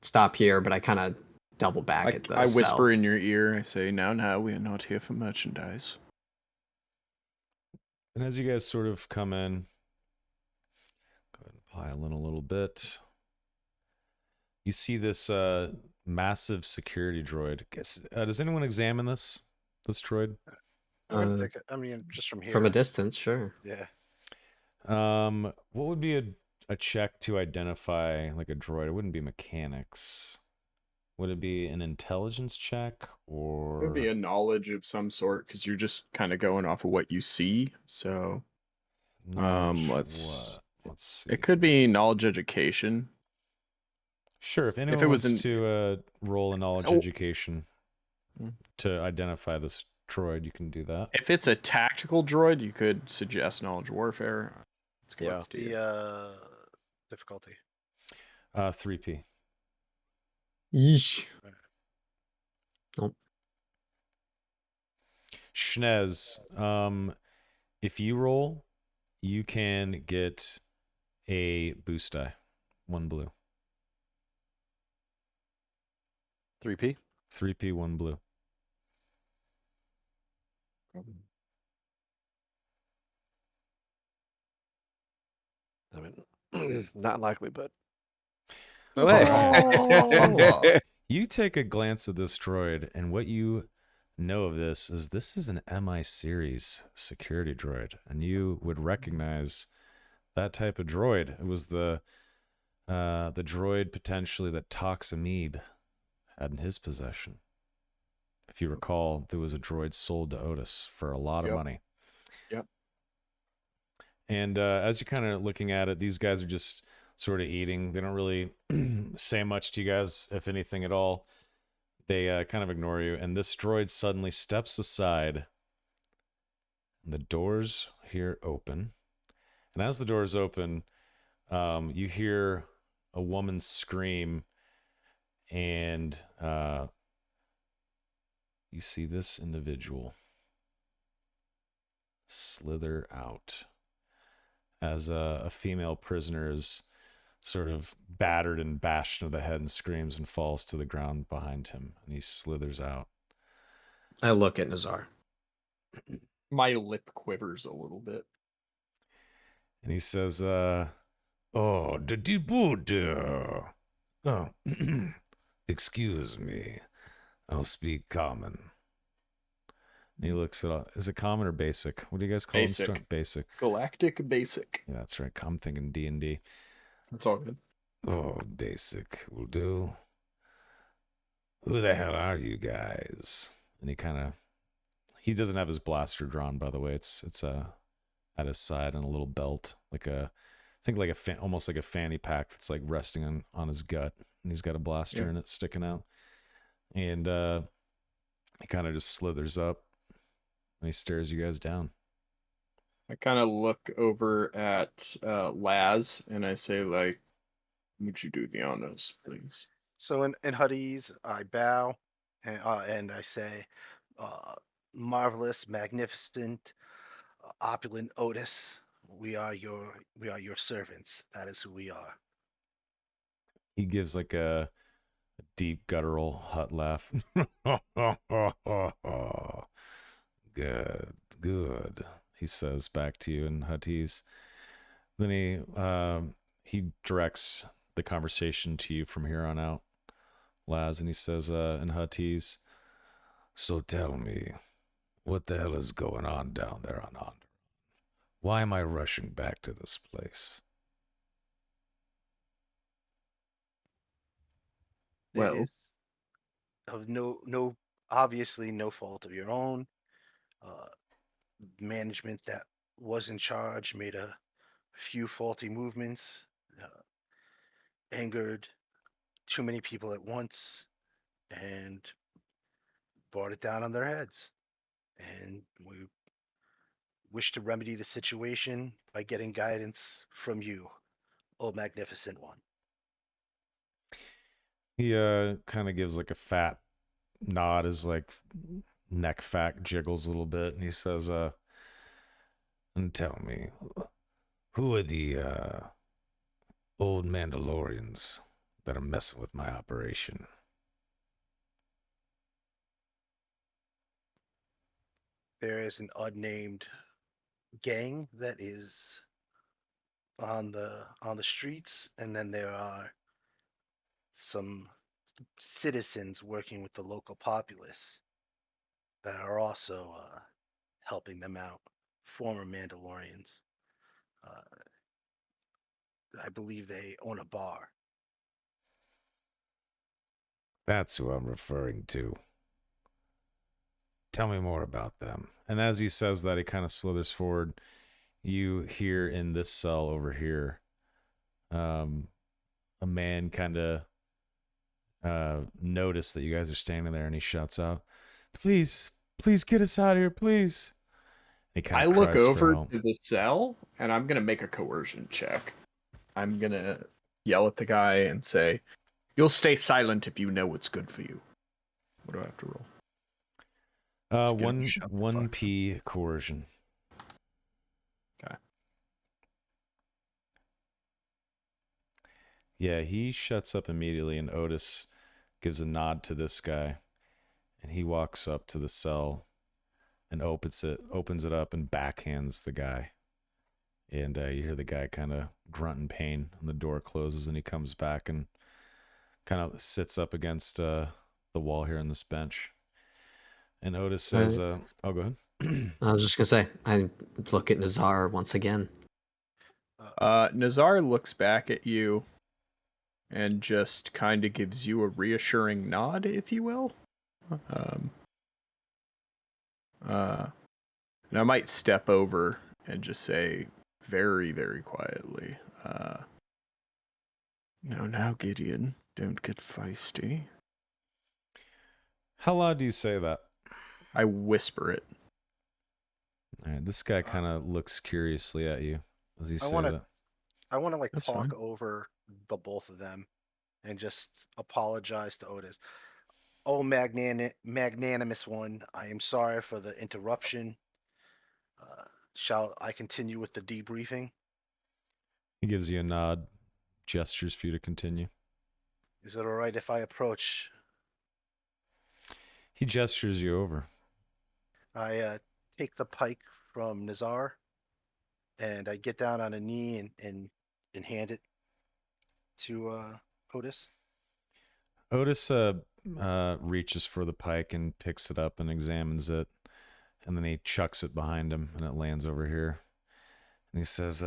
Speaker 5: stop here, but I kind of double back at the
Speaker 2: I whisper
Speaker 5: cell.
Speaker 2: in your ear. I say, now, we are not here for merchandise.
Speaker 1: And as you guys sort of come in, go ahead and Pile in a little bit. You see this massive security droid. Does anyone examine this droid?
Speaker 4: I mean, just from here.
Speaker 5: From a distance, sure.
Speaker 4: Yeah.
Speaker 1: What would be a check to identify like a droid? It wouldn't be mechanics. Would it be an intelligence check or?
Speaker 2: It would be a knowledge of some sort because you're just kind of going off of what you see. So, let's
Speaker 1: see.
Speaker 2: It could be knowledge education.
Speaker 1: Sure, if anyone
Speaker 2: If it was
Speaker 1: wants to roll a knowledge education to identify this droid, you can do that.
Speaker 2: If it's a tactical droid, you could suggest knowledge warfare. Let's go.
Speaker 3: Yeah.
Speaker 4: The difficulty.
Speaker 1: 3P.
Speaker 5: Yeesh. Nope.
Speaker 1: Schnez, if you roll, you can get a boost die. 1 blue.
Speaker 3: 3P?
Speaker 1: 3P, 1 blue.
Speaker 3: I mean, not likely, but.
Speaker 1: Oh,
Speaker 3: hey.
Speaker 1: You take a glance at this droid, and what you know of this is an MI series security droid, and you would recognize that type of droid. It was the droid potentially that Tox Amoeb had in his possession. If you recall, there was a droid sold to Otis for a lot of money.
Speaker 2: Yep.
Speaker 1: And as you're kind of looking at it, these guys are just sort of eating. They don't really say much to you guys, if anything at all. They kind of ignore you. And this droid suddenly steps aside. And the doors here open. And as the doors open, you hear a woman scream. And you see this individual slither out as a female prisoner is sort of battered and bashed into the head and screams and falls to the ground behind him, and he slithers out.
Speaker 5: I look at Nazar.
Speaker 2: My lip quivers a little bit.
Speaker 1: And he says, oh, the debut. Oh, excuse me. I'll speak common. And he looks at, is it common or basic? What do you guys call
Speaker 2: Basic.
Speaker 1: him? Basic.
Speaker 2: Galactic basic.
Speaker 1: Yeah, that's right. I'm thinking D&D.
Speaker 2: That's all good.
Speaker 1: Oh, basic will do. Who the hell are you guys? And he doesn't have his blaster drawn, by the way. It's at his side on a little belt, almost like a fanny pack that's like resting on his gut, and he's got a blaster in it sticking out. And he kind of just slithers up and he stares you guys down.
Speaker 2: I kind of look over at Laz and I say, like, would you do the honors, please?
Speaker 4: So in Huddies, I bow and I say, marvelous, magnificent, opulent Otis. We are your servants. That is who we are.
Speaker 1: He gives like a deep guttural Hut laugh. Good, he says back to you in Huttese. Then he directs the conversation to you from here on out, Laz, and he says in Huttese, so tell me, what the hell is going on down there on Onderon? Why am I rushing back to this place?
Speaker 4: Well, it is of obviously no fault of your own. Management that was in charge made a few faulty movements, angered too many people at once, and brought it down on their heads. And we wish to remedy the situation by getting guidance from you, O magnificent one.
Speaker 1: He kind of gives like a fat nod, his like neck fat jiggles a little bit, and he says, and tell me, who are the old Mandalorians that are messing with my operation?
Speaker 4: There is an unnamed gang that is on the streets, and then there are some citizens working with the local populace that are also helping them out. Former Mandalorians. Uh, I believe they own a bar.
Speaker 1: That's who I'm referring to. Tell me more about them. And as he says that, he kind of slithers forward. You hear in this cell over here, a man kind of notice that you guys are standing there, and he shouts out, "Please, please get us out of here, please." He kind
Speaker 2: I
Speaker 1: of
Speaker 2: look
Speaker 1: cries for
Speaker 2: over
Speaker 1: help.
Speaker 2: to the cell and I'm gonna make a coercion check. I'm gonna yell at the guy and say, "You'll stay silent if you know what's good for you." What do I have to roll? Just get him shut the
Speaker 1: One
Speaker 2: fuck up.
Speaker 1: P coercion.
Speaker 2: Okay.
Speaker 1: Yeah, he shuts up immediately, and Otis gives a nod to this guy, and he walks up to the cell and opens it up, and backhands the guy. And you hear the guy kind of grunt in pain, and the door closes, and he comes back and kind of sits up against the wall here on this bench. And Otis says, "Oh, go ahead."
Speaker 5: I was just gonna say, I look at Nazar once again.
Speaker 2: Nazar looks back at you and just kind of gives you a reassuring nod, if you will. And I might step over and just say very, very quietly, "No, now, Gideon, don't get feisty."
Speaker 1: How loud do you say that?
Speaker 2: I whisper it.
Speaker 1: All right, this guy kind of looks curiously at you as you
Speaker 4: I
Speaker 1: say
Speaker 4: want to
Speaker 1: that.
Speaker 4: like
Speaker 2: That's
Speaker 4: talk
Speaker 2: fine.
Speaker 4: over the both of them and just apologize to Otis. Oh, magnanimous one, I am sorry for the interruption. Uh, shall I continue with the debriefing?
Speaker 1: He gives you a nod, gestures for you to continue.
Speaker 4: Is it all right if I approach?
Speaker 1: He gestures you over.
Speaker 4: I take the pike from Nazar, and I get down on a knee and hand it to Otis.
Speaker 1: Otis reaches for the pike and picks it up and examines it, and then he chucks it behind him, and it lands over here. And he says,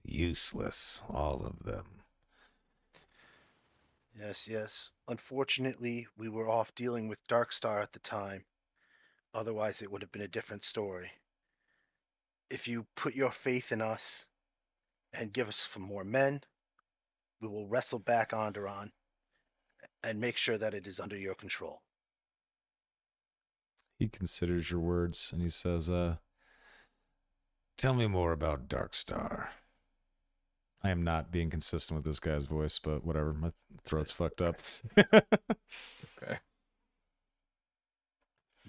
Speaker 1: "Useless, all of them."
Speaker 4: Yes, yes. Unfortunately, we were off dealing with Darkstar at the time. Otherwise, it would have been a different story. If you put your faith in us and give us some more men, we will wrestle back Onderon and make sure that it is under your control.
Speaker 1: He considers your words, and he says, "Tell me more about Darkstar." I am not being consistent with this guy's voice, but whatever. My throat's fucked up.
Speaker 2: Okay.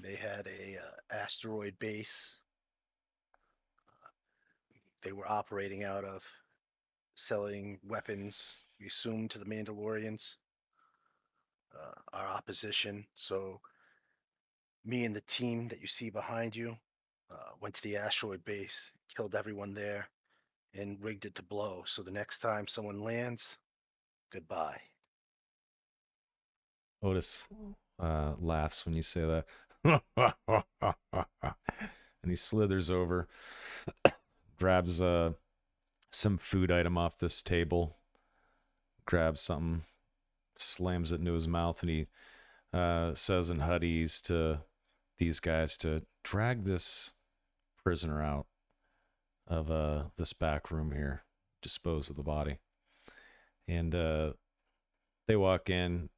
Speaker 4: They had a asteroid base. They were operating out of, selling weapons, we assume, to the Mandalorians, our opposition. So me and the team that you see behind you went to the asteroid base, killed everyone there, and rigged it to blow. So the next time someone lands, goodbye.
Speaker 1: Otis laughs when you say that. And he slithers over, grabs some food item off this table, grabs something, slams it into his mouth, and he says in Huddies to these guys to drag this prisoner out of this back room here, dispose of the body. And they walk in.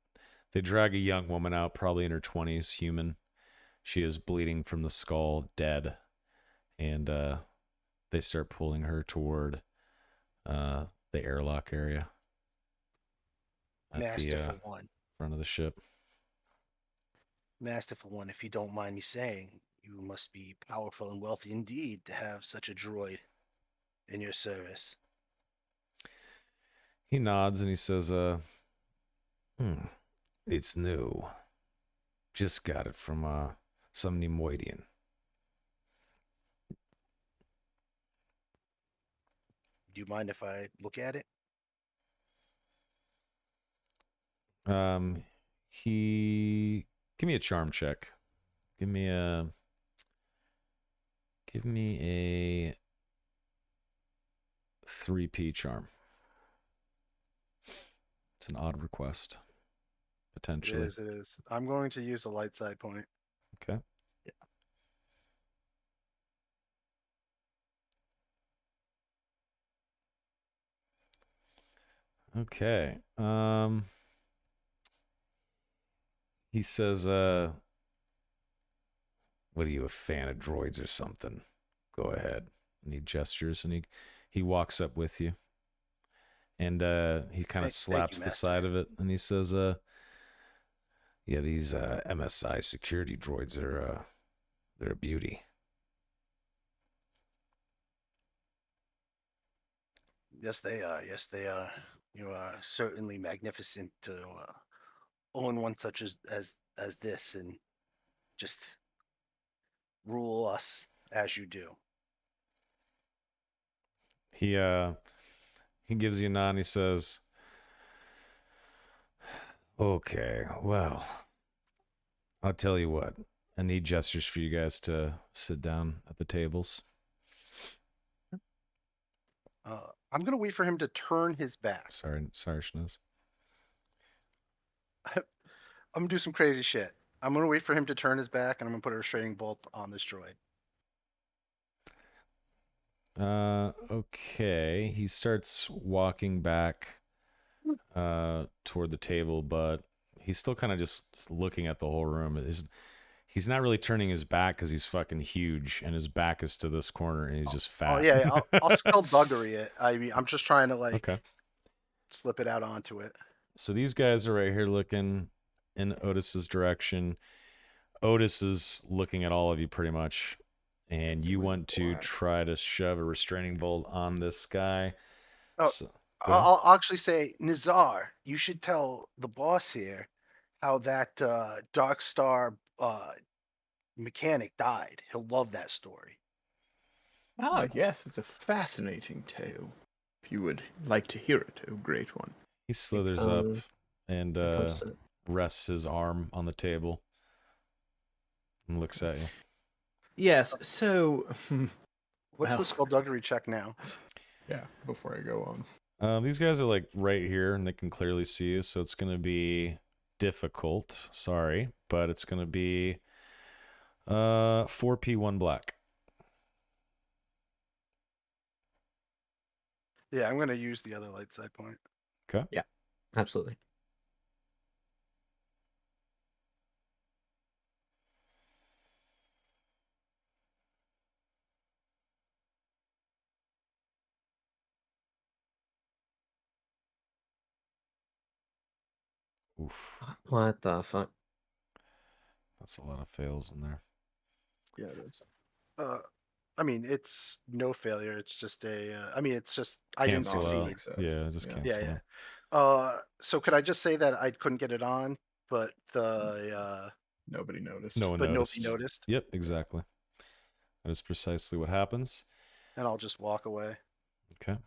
Speaker 1: They drag a young woman out, probably in her 20s, human. She is bleeding from the skull, dead. And they start pulling her toward the airlock area at
Speaker 4: Masterful
Speaker 1: the
Speaker 4: one.
Speaker 1: front of the ship.
Speaker 4: Masterful one, if you don't mind me saying, you must be powerful and wealthy indeed to have such a droid in your service.
Speaker 1: He nods and he says, it's new. Just got it from some Nemoidian.
Speaker 4: Do you mind if I look at it?
Speaker 1: He give me a charm check. Give me a 3p charm. It's an odd request, potentially.
Speaker 4: It is. I'm going to use a light side point.
Speaker 1: Okay. Okay. He says, what are you, a fan of droids or something? Go ahead. And he gestures and he walks up with you. And he kind of slaps
Speaker 4: you,
Speaker 1: the side of it and he says, yeah, these MSI security droids are they're a beauty.
Speaker 4: Yes, they are. Yes, they are. You are certainly magnificent to own one such as this and just rule us as you do.
Speaker 1: He gives you a nod and he says, okay, well, I'll tell you what. I need gestures for you guys to sit down at the tables.
Speaker 4: I'm gonna wait for him to turn his back.
Speaker 1: Sorry, Schnooze.
Speaker 4: I'm gonna do some crazy shit. I'm gonna wait for him to turn his back, and I'm gonna put a restraining bolt on this droid.
Speaker 1: Okay. He starts walking back toward the table, but he's still kind of just looking at the whole room. He's not really turning his back because he's fucking huge, and his back is to this corner, and he's just fat.
Speaker 4: Oh yeah, I'll skullduggery it. I mean, I'm just trying to
Speaker 1: Okay.
Speaker 4: slip it out onto it.
Speaker 1: So these guys are right here looking in Otis's direction. Otis is looking at all of you pretty much, and you want to try to shove a restraining bolt on this guy.
Speaker 4: Oh,
Speaker 1: so,
Speaker 4: I'll actually say, Nizar, you should tell the boss here how that Dark Star mechanic died. He'll love that story.
Speaker 2: Ah, yes, it's a fascinating tale. If you would like to hear it, oh great one.
Speaker 1: He slithers up and rests his arm on the table and looks at you.
Speaker 2: Yes, so...
Speaker 4: What's the skullduggery check now?
Speaker 2: Yeah, before I go on.
Speaker 1: These guys are like right here and they can clearly see you, so it's going to be difficult. Sorry, but it's going to be 4p1 black.
Speaker 4: Yeah, I'm going to use the other light side point.
Speaker 1: Okay.
Speaker 5: Yeah, absolutely.
Speaker 1: Oof.
Speaker 5: What the fuck?
Speaker 1: That's a lot of fails in there.
Speaker 2: Yeah, that's...
Speaker 4: I mean, it's no failure. It's just a. I mean, it's just I
Speaker 1: Cancel
Speaker 4: didn't
Speaker 1: out.
Speaker 4: succeed.
Speaker 1: Yeah, just cancel
Speaker 4: Yeah.
Speaker 1: out.
Speaker 4: So could I just say that I couldn't get it on, but the
Speaker 2: nobody noticed.
Speaker 1: No one
Speaker 4: but
Speaker 1: noticed.
Speaker 4: nobody noticed.
Speaker 1: Yep, exactly. That is precisely what happens.
Speaker 4: And I'll just walk away.
Speaker 1: Okay.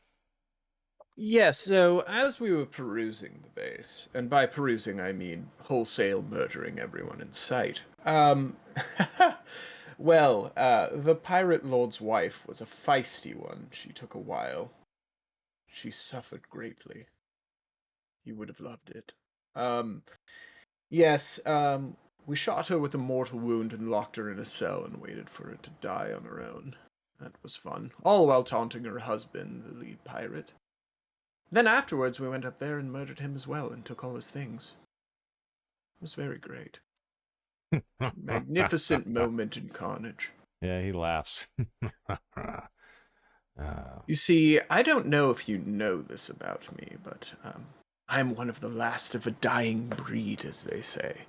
Speaker 2: Yes, so as we were perusing the base, and by perusing I mean wholesale murdering everyone in sight, well, the pirate lord's wife was a feisty one. She took a while. She suffered greatly. You would have loved it. Yes, we shot her with a mortal wound and locked her in a cell and waited for her to die on her own. That was fun. All while taunting her husband, the lead pirate. Then afterwards we went up there and murdered him as well and took all his things. It was very great. Magnificent moment in carnage.
Speaker 1: Yeah, he laughs.
Speaker 2: You see, I don't know if you know this about me, but I'm one of the last of a dying breed, as they say.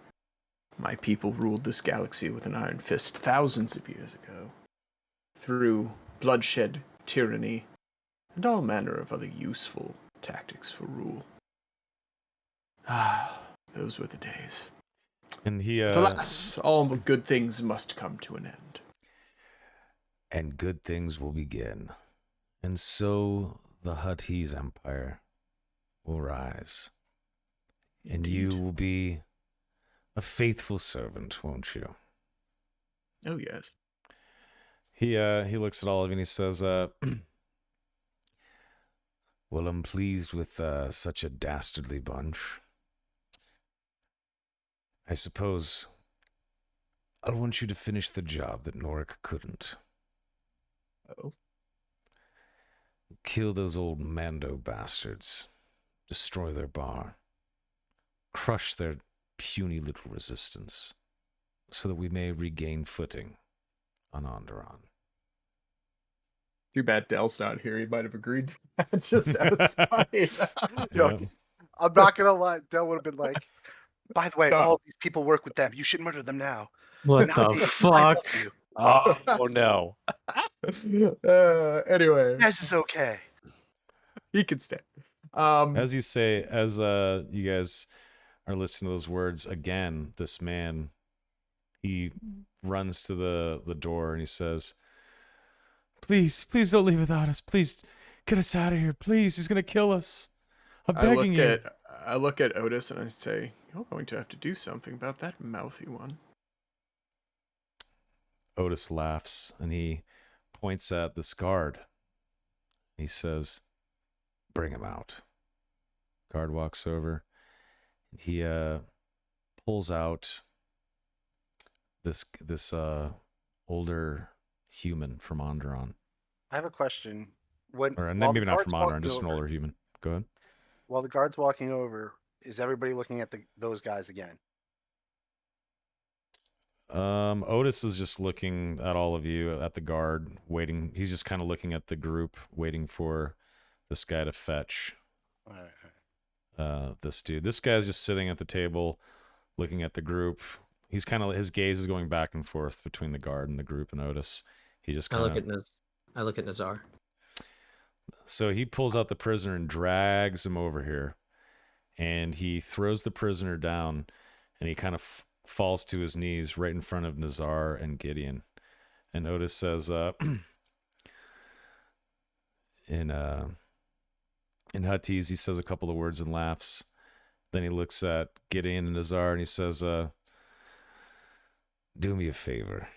Speaker 2: My people ruled this galaxy with an iron fist thousands of years ago. Through bloodshed, tyranny, and all manner of other useful tactics for rule. Ah, those were the days.
Speaker 1: And he
Speaker 2: But alas, all good things must come to an end.
Speaker 1: And good things will begin. And so the Huttese Empire will rise. And
Speaker 2: Indeed.
Speaker 1: you will be a faithful servant, won't you?
Speaker 2: Oh, yes.
Speaker 1: He looks at all of you and he says, well, I'm pleased with such a dastardly bunch. I suppose I want you to finish the job that Norik couldn't.
Speaker 2: Oh.
Speaker 1: Kill those old Mando bastards. Destroy their bar. Crush their puny little resistance, so that we may regain footing on Onderon.
Speaker 2: Too bad Dell's not here. He might have agreed to that just out of spite.
Speaker 4: Yo, I'm not gonna lie. Dell would have been like, "By the way, all these people work with them. You should murder them now."
Speaker 5: What
Speaker 4: Now,
Speaker 5: the
Speaker 4: Dave, I
Speaker 5: fuck?
Speaker 4: love you.
Speaker 3: Oh no.
Speaker 2: Anyway,
Speaker 4: Yes, is okay.
Speaker 2: he can stay.
Speaker 1: As you say, as you guys are listening to those words again, this man, he runs to the door and he says, please don't leave without us. Please get us out of here. Please, he's gonna kill us. I'm begging you.
Speaker 2: I look at Otis and I say, "You're going to have to do something about that mouthy one."
Speaker 1: Otis laughs and he points at this guard. He says, bring him out. Guard walks over. He pulls out this older human from Onderon.
Speaker 4: I have a question.
Speaker 1: Or maybe not from Onderon, just an older human. Go ahead.
Speaker 4: While the guard's walking over, is everybody looking at those guys again?
Speaker 1: Otis is just looking at all of you, at the guard, waiting. He's just kind of looking at the group, waiting for this guy to fetch this dude. This guy's just sitting at the table, looking at the group. He's kind of, his gaze is going back and forth between the guard and the group and Otis. He just kind of...
Speaker 5: I look at Nazar.
Speaker 1: So he pulls out the prisoner and drags him over here. And he throws the prisoner down and he kind of falls to his knees right in front of Nazar and Gideon. And Otis says, in Huttese, he says a couple of words and laughs. Then he looks at Gideon and Nazar and he says, do me a favor.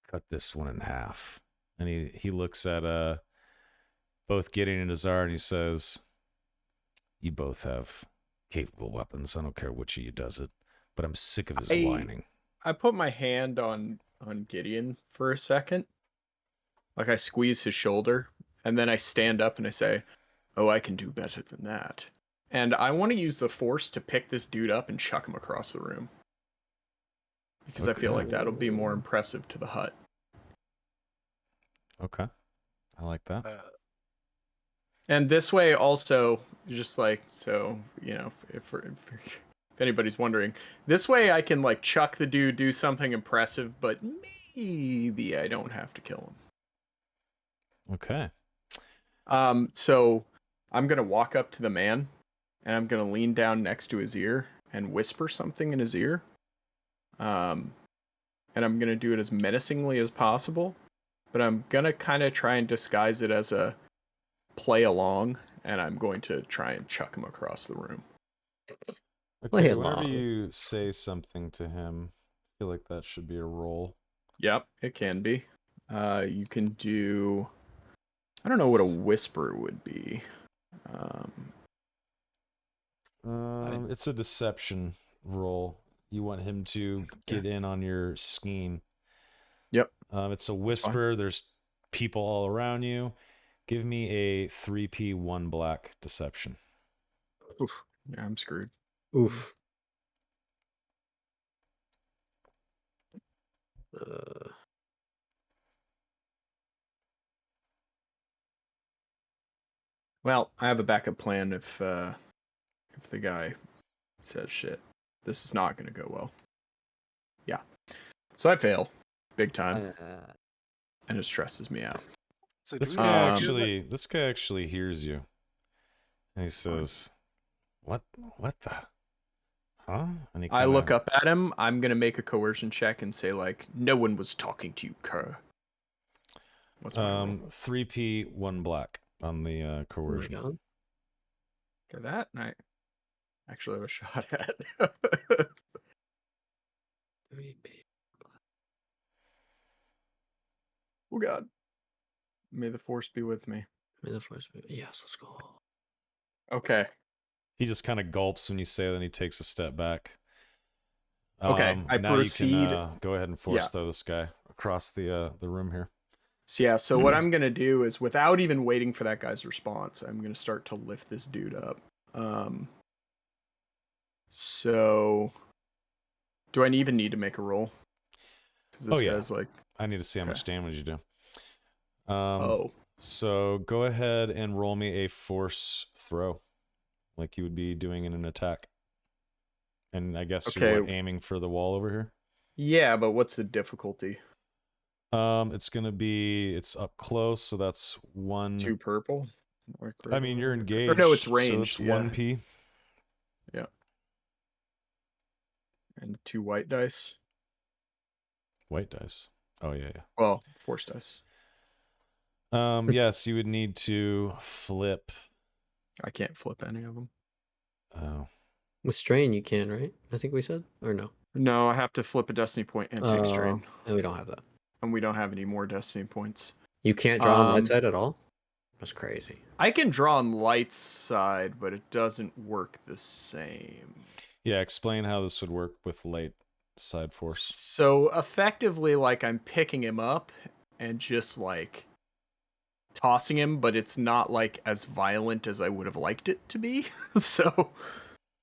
Speaker 1: Cut this one in half. And he looks at both Gideon and Nazar and he says, you both have capable weapons. I don't care which of you does it, but I'm sick of his whining.
Speaker 2: I put my hand on Gideon for a second. Like I squeeze his shoulder and then I stand up and I say, oh, I can do better than that. And I want to use the force to pick this dude up and chuck him across the room. Because I feel like that'll be more impressive to the hut.
Speaker 1: Okay. I like that.
Speaker 2: And this way also, just like, so, you know, if anybody's wondering, this way I can like chuck the dude, do something impressive, but maybe I don't have to kill him.
Speaker 1: Okay.
Speaker 2: So I'm going to walk up to the man and I'm going to lean down next to his ear and whisper something in his ear. And I'm going to do it as menacingly as possible, but I'm going to kind of try and disguise it as a play along, and I'm going to try and chuck him across the room.
Speaker 1: Okay, whenever you say something to him, I feel like that should be a roll.
Speaker 2: Yep, it can be. You can do... I don't know what a whisper would be.
Speaker 1: It's a deception roll. You want him to get in on your scheme.
Speaker 2: Yep.
Speaker 1: It's a whisper. There's people all around you. Give me a 3p 1 black deception.
Speaker 2: Oof. Yeah, I'm screwed.
Speaker 5: Oof.
Speaker 2: Well, I have a backup plan if the guy says shit. This is not going to go well. Yeah. So I fail big time. And it stresses me out.
Speaker 4: So
Speaker 1: this guy actually hears you. And he says, What the? Huh? And
Speaker 2: I look up at him. I'm going to make a coercion check and say, like, no one was talking to you, Kerr. What's my roll?
Speaker 1: 3p 1 black. on the coercion.
Speaker 5: Oh my god.
Speaker 2: Okay, that I actually have a shot at.
Speaker 5: 3P.
Speaker 2: Oh God. May the force be with me.
Speaker 5: May the force be. Yes, let's go.
Speaker 2: Okay.
Speaker 1: He just kind of gulps when you say that, and he takes a step back.
Speaker 2: Okay, I
Speaker 1: now
Speaker 2: proceed.
Speaker 1: you can go ahead and force throw this guy across the room here.
Speaker 2: So yeah, so what I'm gonna do is, without even waiting for that guy's response, I'm gonna start to lift this dude up. So do I even need to make a roll? Because this guy's like,
Speaker 1: I need to see how much damage you do.
Speaker 2: oh,
Speaker 1: So go ahead and roll me a force throw, like you would be doing in an attack. And I guess you're aiming for the wall over here?
Speaker 2: Yeah, but what's the difficulty?
Speaker 1: It's up close, so that's
Speaker 2: 2 purple.
Speaker 1: I mean, you're engaged.
Speaker 2: Or no, it's ranged.
Speaker 1: So it's 1p.
Speaker 2: Yeah. And 2 white dice.
Speaker 1: White dice. Oh yeah.
Speaker 2: Well, force dice.
Speaker 1: Yes, you would need to flip.
Speaker 2: I can't flip any of them.
Speaker 1: Oh.
Speaker 5: With strain, you can, right? I think we said, or no?
Speaker 2: No, I have to flip a destiny point and take strain.
Speaker 5: And we don't have that.
Speaker 2: And we don't have any more destiny points.
Speaker 5: You can't draw on light side at all? That's crazy.
Speaker 2: I can draw on light side, but it doesn't work the same.
Speaker 1: Yeah, explain how this would work with light side force.
Speaker 2: So effectively, like, I'm picking him up and just like tossing him, but it's not like as violent as I would have liked it to be. So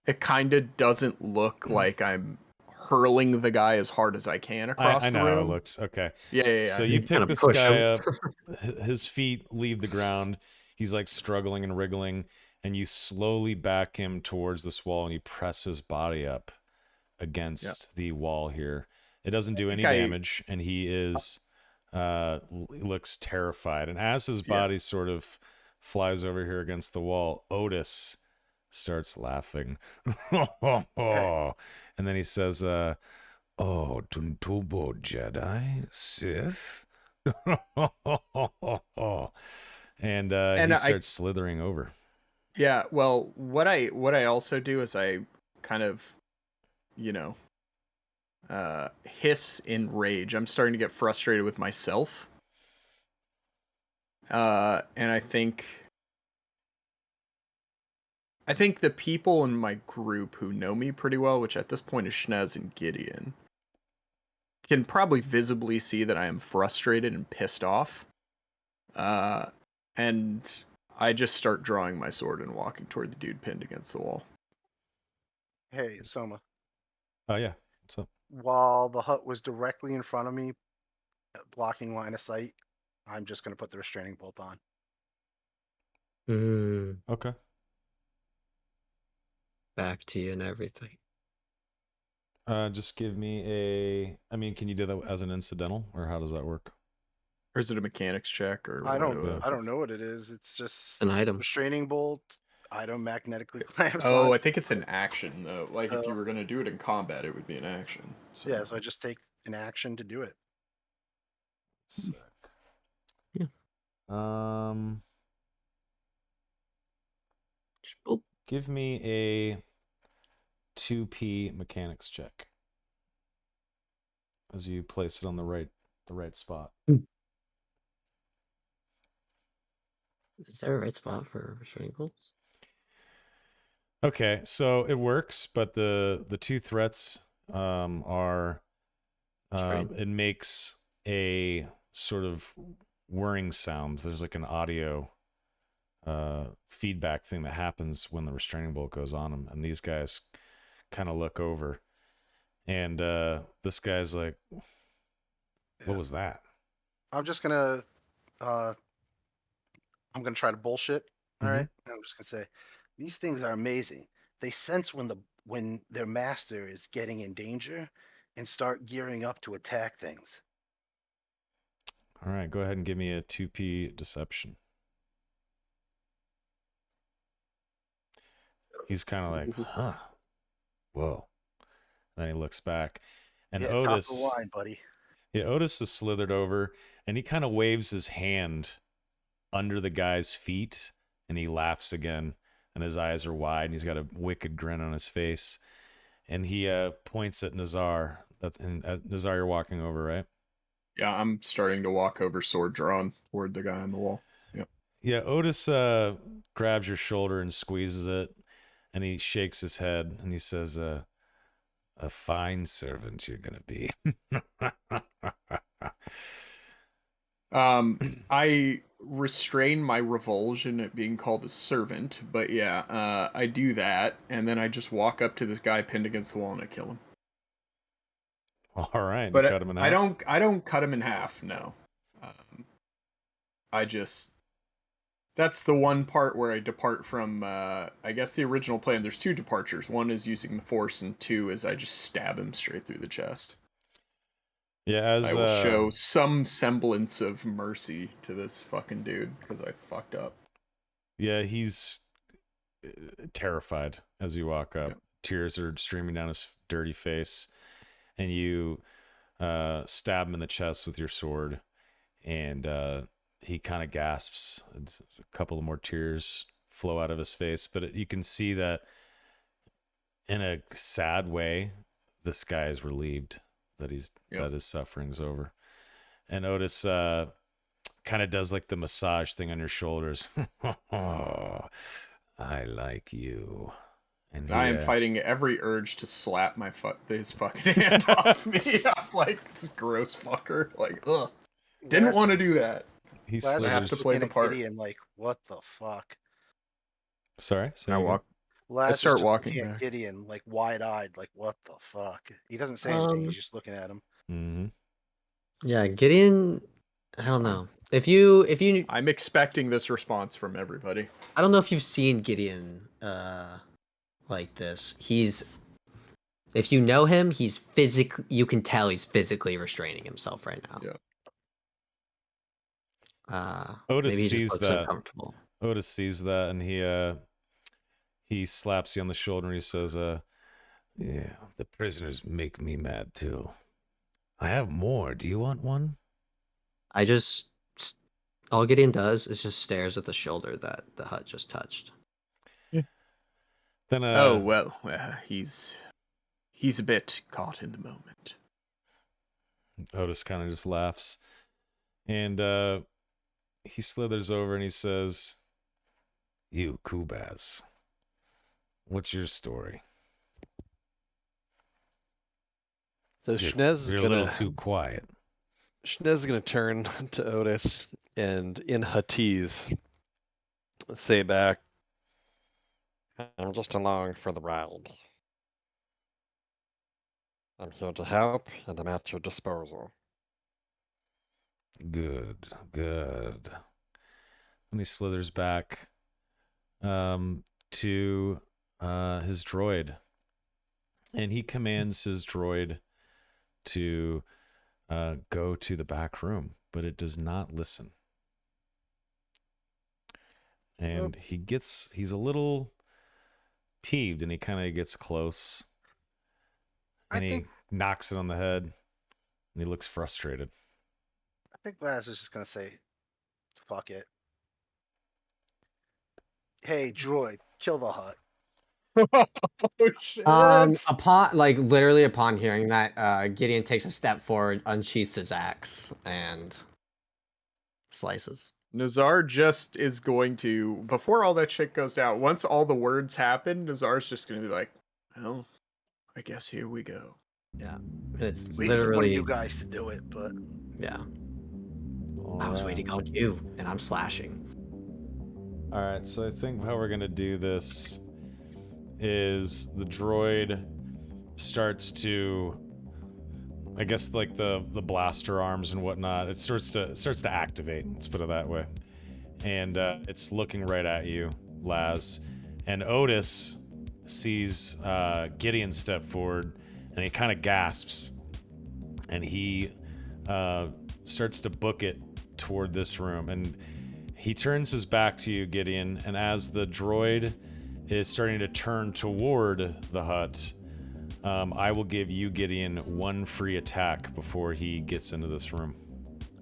Speaker 2: it kind of doesn't look like I'm hurling the guy as hard as I can across the room. I know
Speaker 1: how it looks. Okay.
Speaker 2: Yeah.
Speaker 1: So you pick this guy up. His feet leave the ground. He's like struggling and wriggling, and you slowly back him towards this wall, and you press his body up against the wall here. It doesn't do any damage, and he is looks terrified. And as his body sort of flies over here against the wall, Otis starts laughing. And then he says, oh, Tuntubo Jedi Sith. And he starts slithering over.
Speaker 2: Yeah, well, what I also do is I kind of, hiss in rage. I'm starting to get frustrated with myself. And I think the people in my group who know me pretty well, which at this point is Schnez and Gideon, can probably visibly see that I am frustrated and pissed off. And I just start drawing my sword and walking toward the dude pinned against the wall.
Speaker 4: Hey, Soma.
Speaker 1: Oh, yeah. What's up?
Speaker 4: While the hut was directly in front of me, blocking line of sight, I'm just going to put the restraining bolt on.
Speaker 1: Okay.
Speaker 5: Back to you and everything.
Speaker 1: Just give me can you do that as an incidental, or how does that work?
Speaker 2: Or is it a mechanics check? Or
Speaker 4: I don't know what it is. It's just
Speaker 5: an item.
Speaker 4: Restraining bolt, item magnetically clamps.
Speaker 2: Oh, I think it's an action though. Like if you were going to do it in combat, it would be an action. So.
Speaker 4: Yeah, so I just take an action to do it.
Speaker 1: Sick.
Speaker 5: Yeah.
Speaker 1: Give me a 2p mechanics check as you place it on the right spot.
Speaker 5: Is there a right spot for restraining bolts?
Speaker 1: Okay, so it works, but the two threats are it makes a sort of whirring sound. There's like an audio feedback thing that happens when the restraining bolt goes on them, and these guys kind of look over, and this guy's like, what was that?
Speaker 4: I'm just gonna I'm gonna try to bullshit. All right, I'm just gonna say these things are amazing. They sense when their master is getting in danger and start gearing up to attack things.
Speaker 1: All right, go ahead and give me a 2p deception. He's kind of like, huh, whoa. And then he looks back, and Otis,
Speaker 4: top of the line, buddy.
Speaker 1: Yeah, Otis is slithered over, and he kind of waves his hand under the guy's feet, and he laughs again, and his eyes are wide, and he's got a wicked grin on his face, and he points at Nazar. Nazar, you're walking over, right?
Speaker 2: Yeah, I'm starting to walk over, sword drawn, toward the guy on the wall. Yep.
Speaker 1: Yeah, Otis grabs your shoulder and squeezes it, and he shakes his head, and he says, a fine servant you're gonna be.
Speaker 2: I restrain my revulsion at being called a servant, but yeah, I do that, and then I just walk up to this guy pinned against the wall and I kill him.
Speaker 1: All right,
Speaker 2: But
Speaker 1: you cut him in half?
Speaker 2: I don't cut him in half. No, I just that's the one part where I depart from. I guess the original plan. There's two departures. One is using the force, and two is I just stab him straight through the chest.
Speaker 1: Yeah, as
Speaker 2: I will show some semblance of mercy to this fucking dude because I fucked up.
Speaker 1: Yeah, he's terrified as you walk up.
Speaker 2: Yep.
Speaker 1: Tears are streaming down his dirty face, and you stab him in the chest with your sword, and he kind of gasps. It's a couple of more tears flow out of his face, but you can see that in a sad way, this guy is relieved that that his suffering's over. And Otis kind of does like the massage thing on your shoulders. Oh, I like you. And
Speaker 2: I am fighting every urge to slap his fucking hand off me. I'm like, this gross fucker. Like, ugh. Didn't want to do that.
Speaker 1: He
Speaker 4: Laz
Speaker 2: have to play the part.
Speaker 4: Gideon, like, what the fuck?
Speaker 1: Sorry?
Speaker 2: I walk.
Speaker 4: Laz
Speaker 2: I start
Speaker 4: is just
Speaker 2: walking
Speaker 4: looking
Speaker 2: back.
Speaker 4: at Gideon, like, wide-eyed, like, what the fuck? He doesn't say anything. He's just looking at him.
Speaker 1: Mm-hmm.
Speaker 5: Yeah, Gideon. I don't know. If you,
Speaker 2: I'm expecting this response from everybody.
Speaker 5: I don't know if you've seen Gideon like this. If you know him, he's physically. You can tell he's physically restraining himself right now.
Speaker 2: Yeah.
Speaker 1: Otis
Speaker 5: maybe he
Speaker 1: sees
Speaker 5: just looks
Speaker 1: that.
Speaker 5: uncomfortable.
Speaker 1: Otis sees that, and he slaps you on the shoulder and he says, yeah, the prisoners make me mad too. I have more. Do you want one?
Speaker 5: All Gideon does is just stares at the shoulder that the hut just touched.
Speaker 1: Yeah. Then
Speaker 2: oh well, he's a bit caught in the moment.
Speaker 1: Otis kind of just laughs, and he slithers over and he says, "You, Kubaz, what's your story?"
Speaker 3: So Schnez
Speaker 1: you're a little too quiet.
Speaker 3: Schnez is gonna turn to Otis and in Huttese say back, "I'm just along for the ride. I'm here to help, and I'm at your disposal."
Speaker 1: Good. And he slithers back to his droid. And he commands his droid to go to the back room, but it does not listen. And he's a little peeved, and he kind of gets close. And he knocks it on the head, and he looks frustrated.
Speaker 4: I think Laz is just gonna say, fuck it. Hey, droid, kill the hut.
Speaker 2: Oh shit.
Speaker 5: Literally upon hearing that, Gideon takes a step forward, unsheaths his axe, and slices.
Speaker 2: Nazar just is going to, before all that shit goes down, once all the words happen, Nazar's just going to be like, well, I guess here we go.
Speaker 5: Yeah. And it's
Speaker 4: Waiting
Speaker 5: literally
Speaker 4: for one of you guys to do it, but
Speaker 5: yeah.
Speaker 1: All
Speaker 5: I was
Speaker 1: right.
Speaker 5: waiting on you, and I'm slashing.
Speaker 1: All right, so I think how we're gonna do this is the droid starts to, I guess, like the blaster arms and whatnot. It starts to activate. Let's put it that way. And it's looking right at you, Laz. And Otis sees Gideon step forward, and he kind of gasps, and he starts to book it toward this room. And he turns his back to you, Gideon, and as the droid is starting to turn toward the hut, I will give you, Gideon, one free attack before he gets into this room.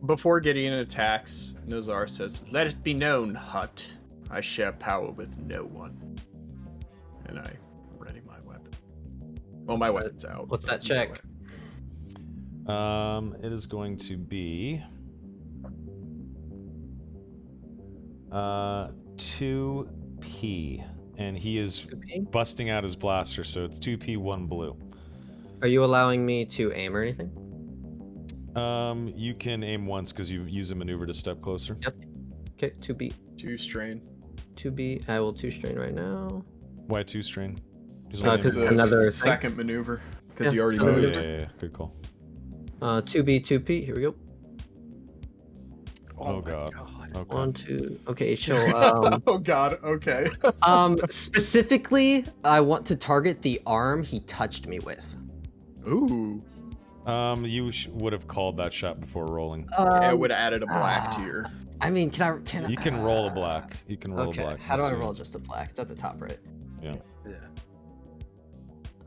Speaker 2: Before Gideon attacks, Nazar says, "Let it be known, Hut, I share power with no one." And I ready my weapon. Well, my weapon's out.
Speaker 5: What's
Speaker 2: but
Speaker 5: that check?
Speaker 1: It is going to be 2P, and he is
Speaker 5: 2P?
Speaker 1: busting out his blaster, so it's 2P, 1 blue.
Speaker 5: Are you allowing me to aim or anything?
Speaker 1: You can aim once because you use a maneuver to step closer.
Speaker 5: Yep. Okay, 2B.
Speaker 2: 2 strain.
Speaker 5: 2B. I will 2 strain right now.
Speaker 1: Why 2 strain?
Speaker 5: Because it's another thing.
Speaker 2: second maneuver. Because
Speaker 5: Yeah,
Speaker 2: you already
Speaker 5: another
Speaker 2: moved.
Speaker 1: Yeah, good call.
Speaker 5: 2B, 2P. Here we go.
Speaker 1: Oh god. Okay.
Speaker 5: 1, 2. Okay, so
Speaker 2: Oh god. Okay.
Speaker 5: specifically, I want to target the arm he touched me with.
Speaker 2: Ooh.
Speaker 1: You would have called that shot before rolling.
Speaker 2: Yeah, it would have added a black to your.
Speaker 5: I mean, can I?
Speaker 1: You can roll a black. You can roll
Speaker 5: Okay.
Speaker 1: a black.
Speaker 5: How do I
Speaker 1: Let's
Speaker 5: roll
Speaker 1: see.
Speaker 5: just a black? It's at the top, right?
Speaker 1: Yeah.
Speaker 4: Yeah.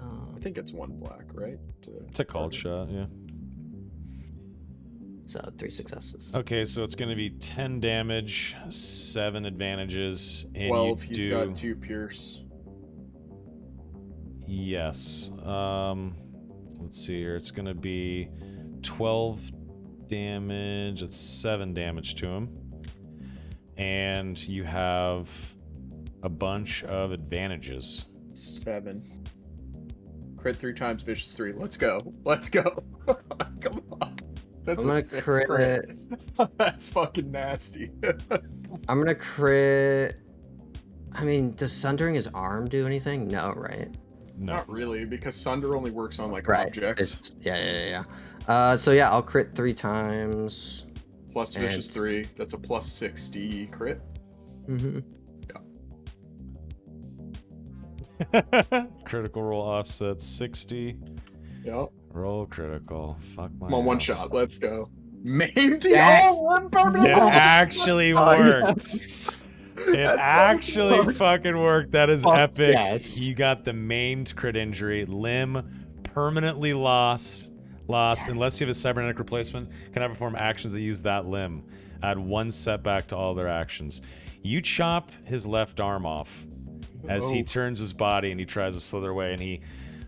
Speaker 2: I think it's 1 black, right?
Speaker 1: It's a called shot, yeah.
Speaker 5: So 3 successes.
Speaker 1: Okay, so it's going to be 10 damage, 7 advantages, and
Speaker 2: 12.
Speaker 1: you
Speaker 2: He's
Speaker 1: do...
Speaker 2: got 2 pierce.
Speaker 1: Yes. Let's see here. It's going to be 12 damage. It's 7 damage to him. And you have a bunch of advantages.
Speaker 2: 7. Crit 3 times, vicious 3. Let's go. Let's go. Come on. That's
Speaker 5: I'm gonna
Speaker 2: a 6
Speaker 5: crit.
Speaker 2: That's fucking nasty.
Speaker 5: I'm gonna crit. I mean, does sundering his arm do anything? No, right?
Speaker 1: No.
Speaker 2: Not really, because Sunder only works on like
Speaker 5: Right.
Speaker 2: objects.
Speaker 5: Yeah. So yeah, I'll crit 3 times.
Speaker 2: Plus vicious
Speaker 5: And-
Speaker 2: 3. That's a plus 60 crit.
Speaker 5: Mm-hmm.
Speaker 1: Critical roll offset 60.
Speaker 2: Yep.
Speaker 1: Roll critical. Fuck my
Speaker 2: Come on, one
Speaker 1: ass.
Speaker 2: shot. Let's go. Maimed?
Speaker 5: Yes.
Speaker 2: Oh, one permanent
Speaker 1: It
Speaker 2: loss.
Speaker 1: actually worked. It
Speaker 2: That's so
Speaker 1: actually
Speaker 2: fun.
Speaker 1: fucking worked. That is
Speaker 5: Fuck
Speaker 1: epic.
Speaker 5: yes.
Speaker 1: You got the maimed crit injury. Limb permanently lost unless you have a cybernetic replacement. Can I perform actions that use that limb? Add 1 setback to all their actions. You chop his left arm off as he turns his body and he tries to slither away, and he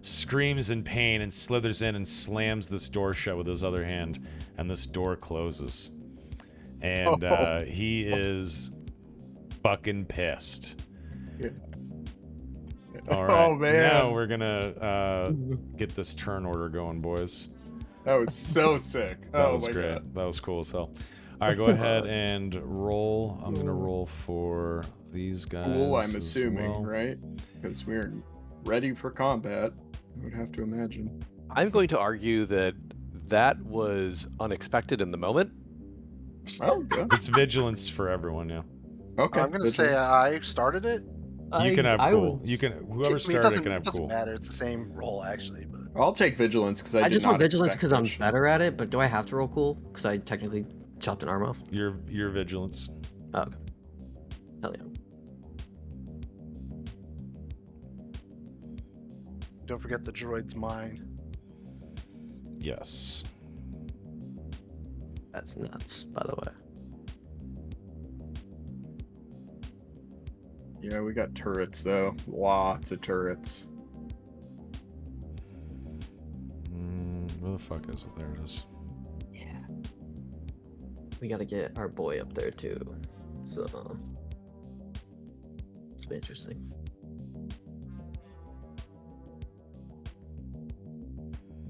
Speaker 1: screams in pain and slithers in and slams this door shut with his other hand, and this door closes. And he is fucking pissed.
Speaker 2: Yeah.
Speaker 1: All right.
Speaker 2: Oh, man.
Speaker 1: Now we're gonna get this turn order going, boys.
Speaker 2: That was so sick.
Speaker 1: That
Speaker 2: Oh
Speaker 1: was
Speaker 2: my
Speaker 1: great.
Speaker 2: God.
Speaker 1: That was cool as hell. All right, go ahead and roll. I'm gonna roll for these guys.
Speaker 2: Cool, I'm
Speaker 1: as
Speaker 2: assuming,
Speaker 1: well.
Speaker 2: right? Because we're ready for combat. I would have to imagine.
Speaker 3: I'm going to argue that that was unexpected in the moment.
Speaker 2: Oh, good.
Speaker 1: It's vigilance for everyone, yeah.
Speaker 2: Okay.
Speaker 4: I'm gonna say I started it.
Speaker 1: You can have
Speaker 5: I
Speaker 1: cool.
Speaker 5: would-
Speaker 1: You can whoever
Speaker 4: I mean, it
Speaker 1: started
Speaker 4: doesn't,
Speaker 1: can have
Speaker 4: doesn't
Speaker 1: cool.
Speaker 4: matter. It's the same roll actually, but
Speaker 2: I'll take vigilance because I
Speaker 5: I
Speaker 2: did
Speaker 5: just
Speaker 2: not
Speaker 5: want vigilance
Speaker 2: expect
Speaker 5: because
Speaker 2: that
Speaker 5: I'm
Speaker 2: shit.
Speaker 5: better at it, but do I have to roll cool? Because I technically chopped an arm off.
Speaker 1: Your vigilance.
Speaker 5: Oh, okay. Hell yeah.
Speaker 4: don't forget the droid's mind.
Speaker 1: Yes.
Speaker 5: That's nuts, by the way.
Speaker 2: Yeah, we got turrets though. Lots of turrets.
Speaker 1: Where the fuck is it? There it is.
Speaker 5: Yeah. We gotta get our boy up there too. So it's be interesting.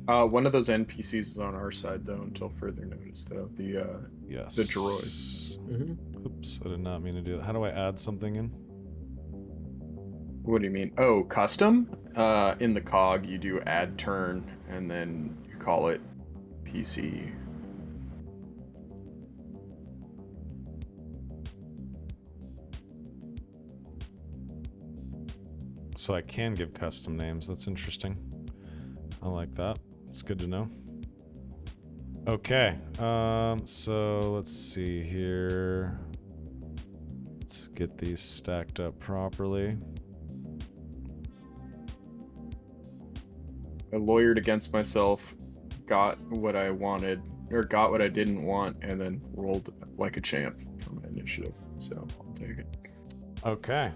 Speaker 2: One of those NPCs is on our side though until further notice though.
Speaker 1: Yes.
Speaker 2: The droid.
Speaker 5: Mm-hmm.
Speaker 1: Oops, I did not mean to do that. How do I add something in?
Speaker 2: What do you mean? Oh, custom? In the cog you do add turn and then you call it PC.
Speaker 1: So I can give custom names. That's interesting. I like that. It's good to know. Okay. So let's see here. Let's get these stacked up properly.
Speaker 2: I lawyered against myself, got what I wanted, or got what I didn't want, and then rolled like a champ for my initiative. So I'll take it.
Speaker 1: Okay.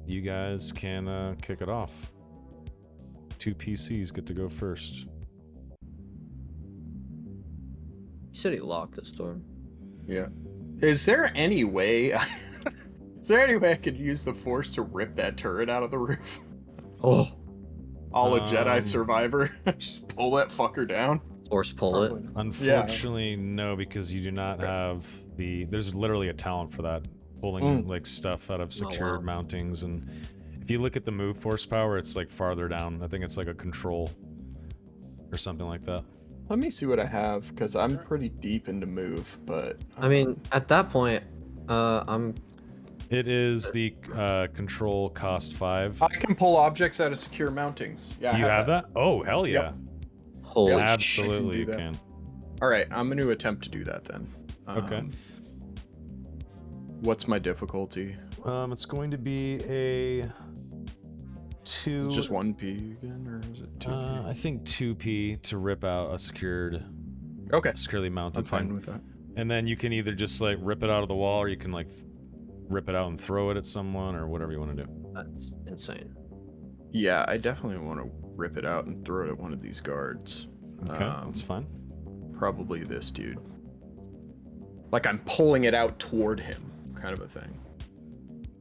Speaker 1: You guys can kick it off. 2 PCs get to go first.
Speaker 5: You said he locked this door.
Speaker 2: Yeah. Is there any way? Is there any way I could use the force to rip that turret out of the roof?
Speaker 5: Oh,
Speaker 2: All a Jedi survivor. Just pull that fucker down.
Speaker 5: force pull it.
Speaker 1: Unfortunately, no, because you do not have the. There's literally a talent for that, pulling like stuff out of secured mountings, and if you look at the move force power, it's like farther down. I think it's like a control or something like that.
Speaker 2: Let me see what I have, because I'm pretty deep into move, but
Speaker 5: I mean, at that point, I'm.
Speaker 1: It is the control cost 5.
Speaker 2: I can pull objects out of secure mountings. Yeah,
Speaker 1: You have that? Oh, hell yeah.
Speaker 2: Yep.
Speaker 5: Holy
Speaker 2: Yeah,
Speaker 5: shit.
Speaker 1: Absolutely, you
Speaker 2: that.
Speaker 1: can.
Speaker 2: All right, I'm going to attempt to do that then.
Speaker 1: Okay.
Speaker 2: What's my difficulty?
Speaker 1: It's going to be a 2.
Speaker 2: Is it just 1p again, or is it 2p?
Speaker 1: I think 2p to rip out a securely mounted
Speaker 2: I'm fine
Speaker 1: thing.
Speaker 2: with that.
Speaker 1: And then you can either just like rip it out of the wall, or you can like rip it out and throw it at someone, or whatever you want to do.
Speaker 5: That's insane.
Speaker 2: Yeah, I definitely want to rip it out and throw it at one of these guards.
Speaker 1: Okay, that's fine.
Speaker 2: Probably this dude. Like I'm pulling it out toward him, kind of a thing.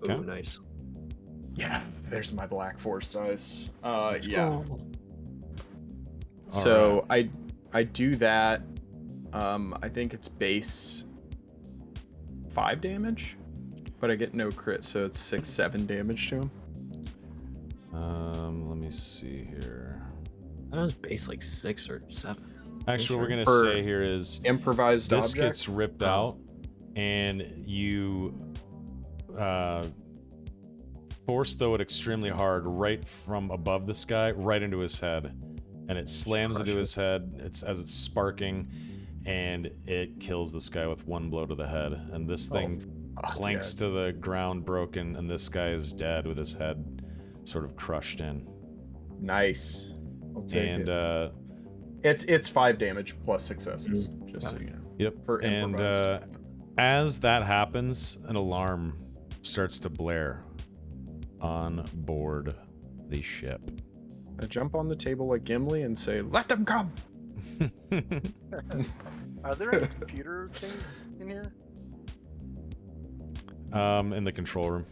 Speaker 1: Okay.
Speaker 5: Ooh, nice.
Speaker 2: Yeah, there's my black force dice. Yeah.
Speaker 5: Oh.
Speaker 2: So I do that. I think it's base 5 damage, but I get no crit, so it's 6-7 damage to him.
Speaker 1: Let me see here.
Speaker 5: That was base like 6 or 7.
Speaker 1: Actually, what we're gonna
Speaker 2: For
Speaker 1: say here is
Speaker 2: improvised
Speaker 1: this
Speaker 2: object.
Speaker 1: gets ripped out, and you force throw it extremely hard right from above this guy, right into his head, and it slams into his head. It's as it's sparking, and it kills this guy with one blow to the head. And this thing clanks to the ground, broken, and this guy is dead with his head sort of crushed in.
Speaker 2: Nice. I'll take
Speaker 1: And
Speaker 2: it. It's 5 damage plus successes, just so you know.
Speaker 1: Yep.
Speaker 2: For
Speaker 1: And
Speaker 2: improvised.
Speaker 1: as that happens, an alarm starts to blare on board the ship.
Speaker 2: I jump on the table like Gimli and say, "Let them come!"
Speaker 4: Are there any computer things in here?
Speaker 1: In the control room.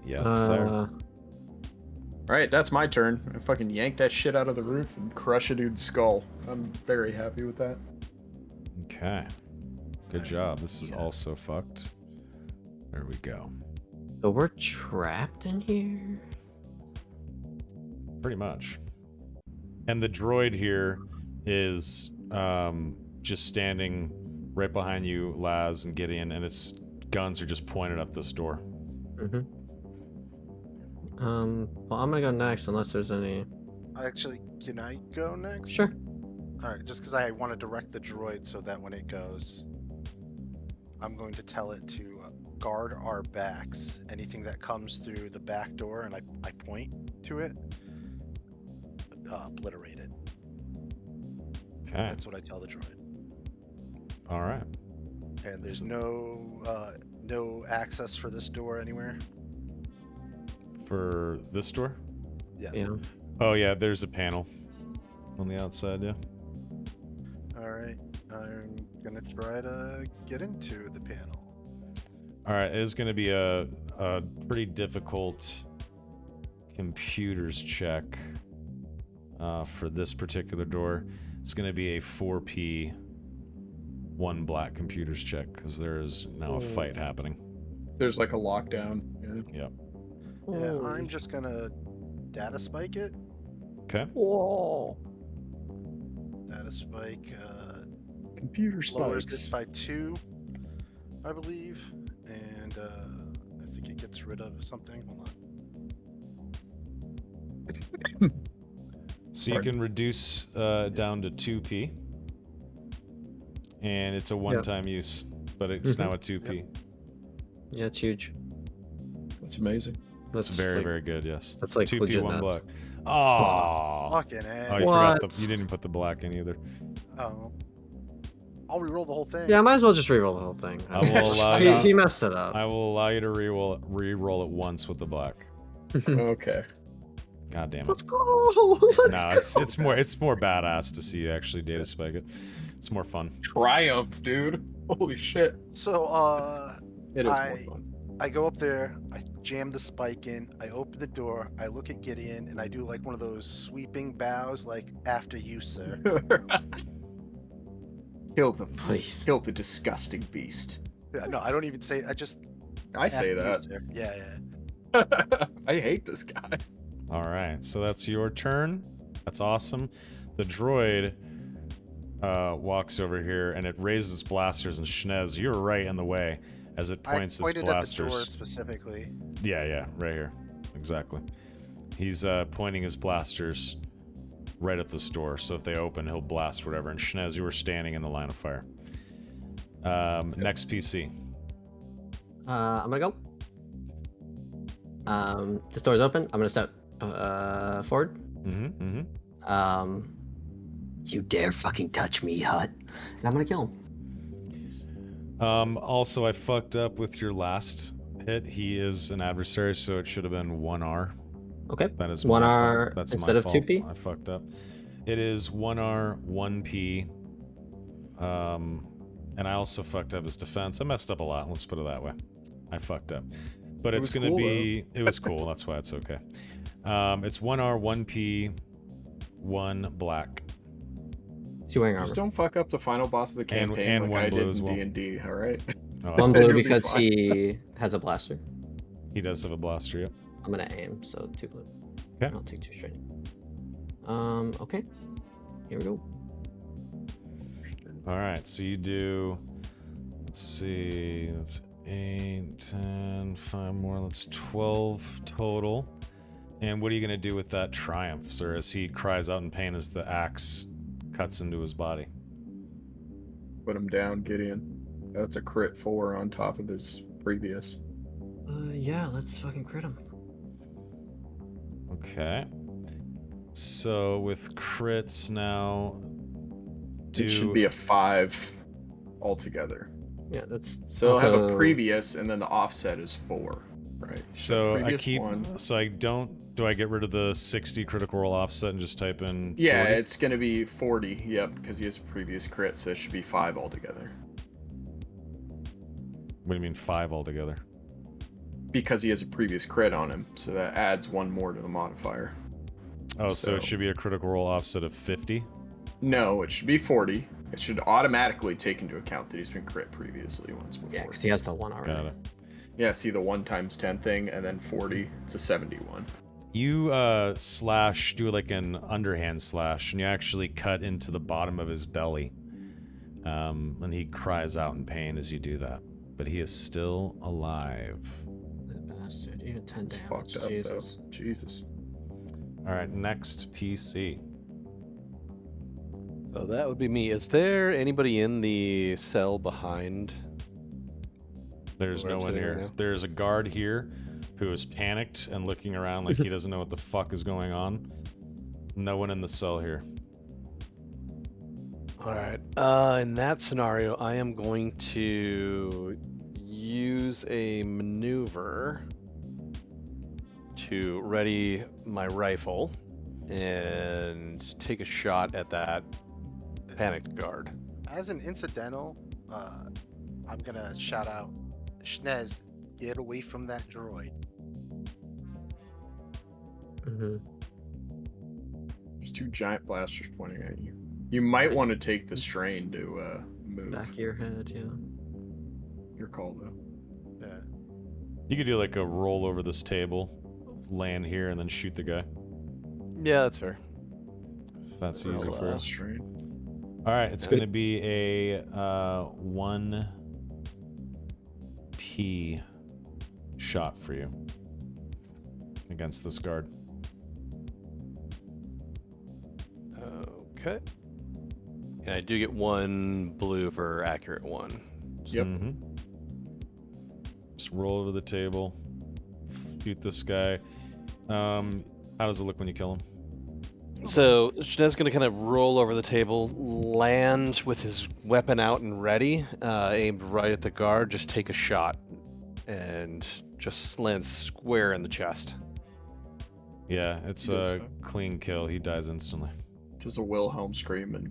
Speaker 1: Yeah.
Speaker 5: Uh,
Speaker 2: Alright, that's my turn. I fucking yank that shit out of the roof and crush a dude's skull. I'm very happy with that.
Speaker 1: Okay. Good job. This is also fucked. There we go.
Speaker 5: so we're trapped in here?
Speaker 1: Pretty much. And the droid here is just standing right behind you, Laz and Gideon, and its guns are just pointed at this door.
Speaker 5: Mm-hmm. Well, I'm gonna go next unless there's any...
Speaker 4: Actually, can I go next?
Speaker 5: Sure.
Speaker 4: Alright, just because I want to direct the droid so that when it goes, I'm going to tell it to guard our backs. Anything that comes through the back door and I point to it, obliterate it.
Speaker 1: Okay.
Speaker 4: That's what I tell the droid.
Speaker 1: All right.
Speaker 4: And there's no access for this door anywhere?
Speaker 1: For this door?
Speaker 4: Yes.
Speaker 5: Yeah.
Speaker 1: Oh, yeah, there's a panel on the outside, yeah.
Speaker 4: Alright, I'm gonna try to get into the panel.
Speaker 1: All right, it is going to be a pretty difficult computers check for this particular door. It's going to be a 4P, 1 black computers check because there is now a fight happening.
Speaker 2: There's like a lockdown. Yeah.
Speaker 1: Yep.
Speaker 4: Yeah, I'm just gonna data spike it.
Speaker 1: Okay.
Speaker 5: Whoa.
Speaker 4: Data spike
Speaker 2: Computer
Speaker 4: lowers
Speaker 2: spikes.
Speaker 4: it by 2, I believe. And I think it gets rid of something. Hold on.
Speaker 1: So you can reduce down to 2P. And it's a one-time use, but it's now a 2P.
Speaker 5: Yeah, it's huge.
Speaker 2: That's amazing.
Speaker 1: That's very, very good, yes.
Speaker 5: That's like
Speaker 1: 2P,
Speaker 5: legit
Speaker 1: 1
Speaker 5: nuts.
Speaker 1: black. Oh,
Speaker 4: Fucking
Speaker 1: oh,
Speaker 4: A.
Speaker 1: you forgot
Speaker 5: What?
Speaker 1: you didn't put the black in either.
Speaker 4: Oh. I'll reroll the whole thing.
Speaker 5: Yeah, I might as well just reroll the whole thing.
Speaker 1: I will allow
Speaker 5: he,
Speaker 1: you.
Speaker 5: he messed it up.
Speaker 1: I will allow you to re-roll it once with the black.
Speaker 2: Okay.
Speaker 1: God damn it.
Speaker 5: Let's go. Let's
Speaker 1: No,
Speaker 5: go.
Speaker 1: it's more badass to see you actually data spike it. It's more fun.
Speaker 2: Triumph, dude. Holy shit.
Speaker 4: So,
Speaker 2: It is more fun.
Speaker 4: I go up there, I jam the spike in, I open the door, I look at Gideon, and I do like one of those sweeping bows, like, after you, sir.
Speaker 2: Kill the
Speaker 5: Please.
Speaker 2: Kill the disgusting beast.
Speaker 4: Yeah, no, I don't even say, I just.
Speaker 2: I say
Speaker 4: after you,
Speaker 2: that.
Speaker 4: sir. Yeah.
Speaker 2: I hate this guy.
Speaker 1: All right, so that's your turn. That's awesome. The droid walks over here and it raises blasters, and Schnez, you're right in the way as it points
Speaker 4: I
Speaker 1: its
Speaker 4: pointed
Speaker 1: blasters.
Speaker 4: at the door specifically.
Speaker 1: Yeah, right here. Exactly. He's pointing his blasters right at this door, so if they open, he'll blast whatever. And Schnez, you were standing in the line of fire. Next PC.
Speaker 5: I'm gonna go. This door's open. I'm gonna step forward. You dare fucking touch me, Hut. And I'm gonna kill him.
Speaker 1: Also, I fucked up with your last hit. He is an adversary, so it should have been 1R.
Speaker 5: Okay.
Speaker 1: That is
Speaker 5: 1
Speaker 1: my
Speaker 5: R
Speaker 1: fault. That's
Speaker 5: instead
Speaker 1: my
Speaker 5: of
Speaker 1: fault.
Speaker 5: 2P?
Speaker 1: I fucked up. It is 1R, 1P. And I also fucked up his defense. I messed up a lot, let's put it that way. I fucked up. But it's going to be... It was cool, that's why it's okay. It's 1R, 1P, 1 black.
Speaker 5: Is he wearing armor?
Speaker 2: Just don't fuck up the final boss of the campaign
Speaker 1: and
Speaker 2: like
Speaker 1: one
Speaker 2: I
Speaker 1: blue
Speaker 2: did
Speaker 1: as
Speaker 2: in
Speaker 1: well.
Speaker 2: D&D, alright?
Speaker 1: Oh,
Speaker 5: One
Speaker 2: You'll
Speaker 5: blue
Speaker 2: be
Speaker 5: because
Speaker 2: fine.
Speaker 5: he has a blaster.
Speaker 1: he does have a blaster, yep.
Speaker 5: I'm gonna aim, so 2 blue.
Speaker 1: Okay.
Speaker 5: I'll take 2 straight. Okay. Here we go.
Speaker 1: Alright, so you do... Let's see... That's 8, 10, 5 more. That's 12 total. And what are you going to do with that triumph, sir, as he cries out in pain as the axe cuts into his body?
Speaker 2: Put him down, Gideon. That's a crit 4 on top of his previous.
Speaker 5: Yeah, let's fucking crit him.
Speaker 1: Okay. So with crits now...
Speaker 2: It should be a 5 altogether.
Speaker 5: Yeah, that's
Speaker 2: So
Speaker 5: also...
Speaker 2: I have a previous, and then the offset is 4, right?
Speaker 1: So I
Speaker 2: previous
Speaker 1: keep...
Speaker 2: one.
Speaker 1: So I don't... Do I get rid of the 60 critical roll offset and just type in 40?
Speaker 2: Yeah, it's gonna be 40. Yep, because he has a previous crit, so it should be 5 altogether.
Speaker 1: What do you mean 5 altogether?
Speaker 2: Because he has a previous crit on him, so that adds 1 more to the modifier.
Speaker 1: Oh, so it should be a critical roll offset of 50?
Speaker 2: No, it should be 40. It should automatically take into account that he's been crit previously once before.
Speaker 5: Yeah, because he has the 1 already.
Speaker 1: Got it.
Speaker 2: Yeah, see the 1 times 10 thing, and then 40. It's a 71.
Speaker 1: You slash, do like an underhand slash, and you actually cut into the bottom of his belly. And he cries out in pain as you do that. But he is still alive.
Speaker 5: That bastard. Even 10
Speaker 2: It's
Speaker 5: damage.
Speaker 2: fucked up,
Speaker 5: Jesus.
Speaker 2: though. Jesus.
Speaker 1: Alright, next PC.
Speaker 3: So that would be me. Is there anybody in the cell behind?
Speaker 1: There's
Speaker 3: Where
Speaker 1: no
Speaker 3: I'm
Speaker 1: one
Speaker 3: sitting
Speaker 1: here.
Speaker 3: right now?
Speaker 1: There's a guard here who is panicked and looking around like he doesn't know what the fuck is going on. No one in the cell here.
Speaker 3: Alright. In that scenario, I am going to use a maneuver to ready my rifle and take a shot at that panicked guard.
Speaker 4: As an incidental, I'm gonna shout out, Schnez, get away from that droid.
Speaker 5: Mm-hmm.
Speaker 2: There's 2 giant blasters pointing at you. You might want to take the strain to move.
Speaker 5: Back of your head, yeah.
Speaker 2: Your call, though.
Speaker 4: Yeah.
Speaker 1: You could do like a roll over this table, land here, and then shoot the guy.
Speaker 3: Yeah, that's fair.
Speaker 1: If that's
Speaker 3: Roll
Speaker 1: easy
Speaker 3: that.
Speaker 1: for us.
Speaker 2: Strain.
Speaker 1: Alright, it's gonna be a 1P shot for you against this guard.
Speaker 3: Okay. And I do get 1 blue for accurate 1.
Speaker 2: Yep.
Speaker 1: Just roll over the table, shoot this guy. How does it look when you kill him?
Speaker 3: So Shnez's gonna kind of roll over the table, land with his weapon out and ready, aimed right at the guard. Just take a shot, and just lands square in the chest.
Speaker 1: Yeah, it's a clean kill. He dies instantly.
Speaker 2: Does a Wilhelm scream and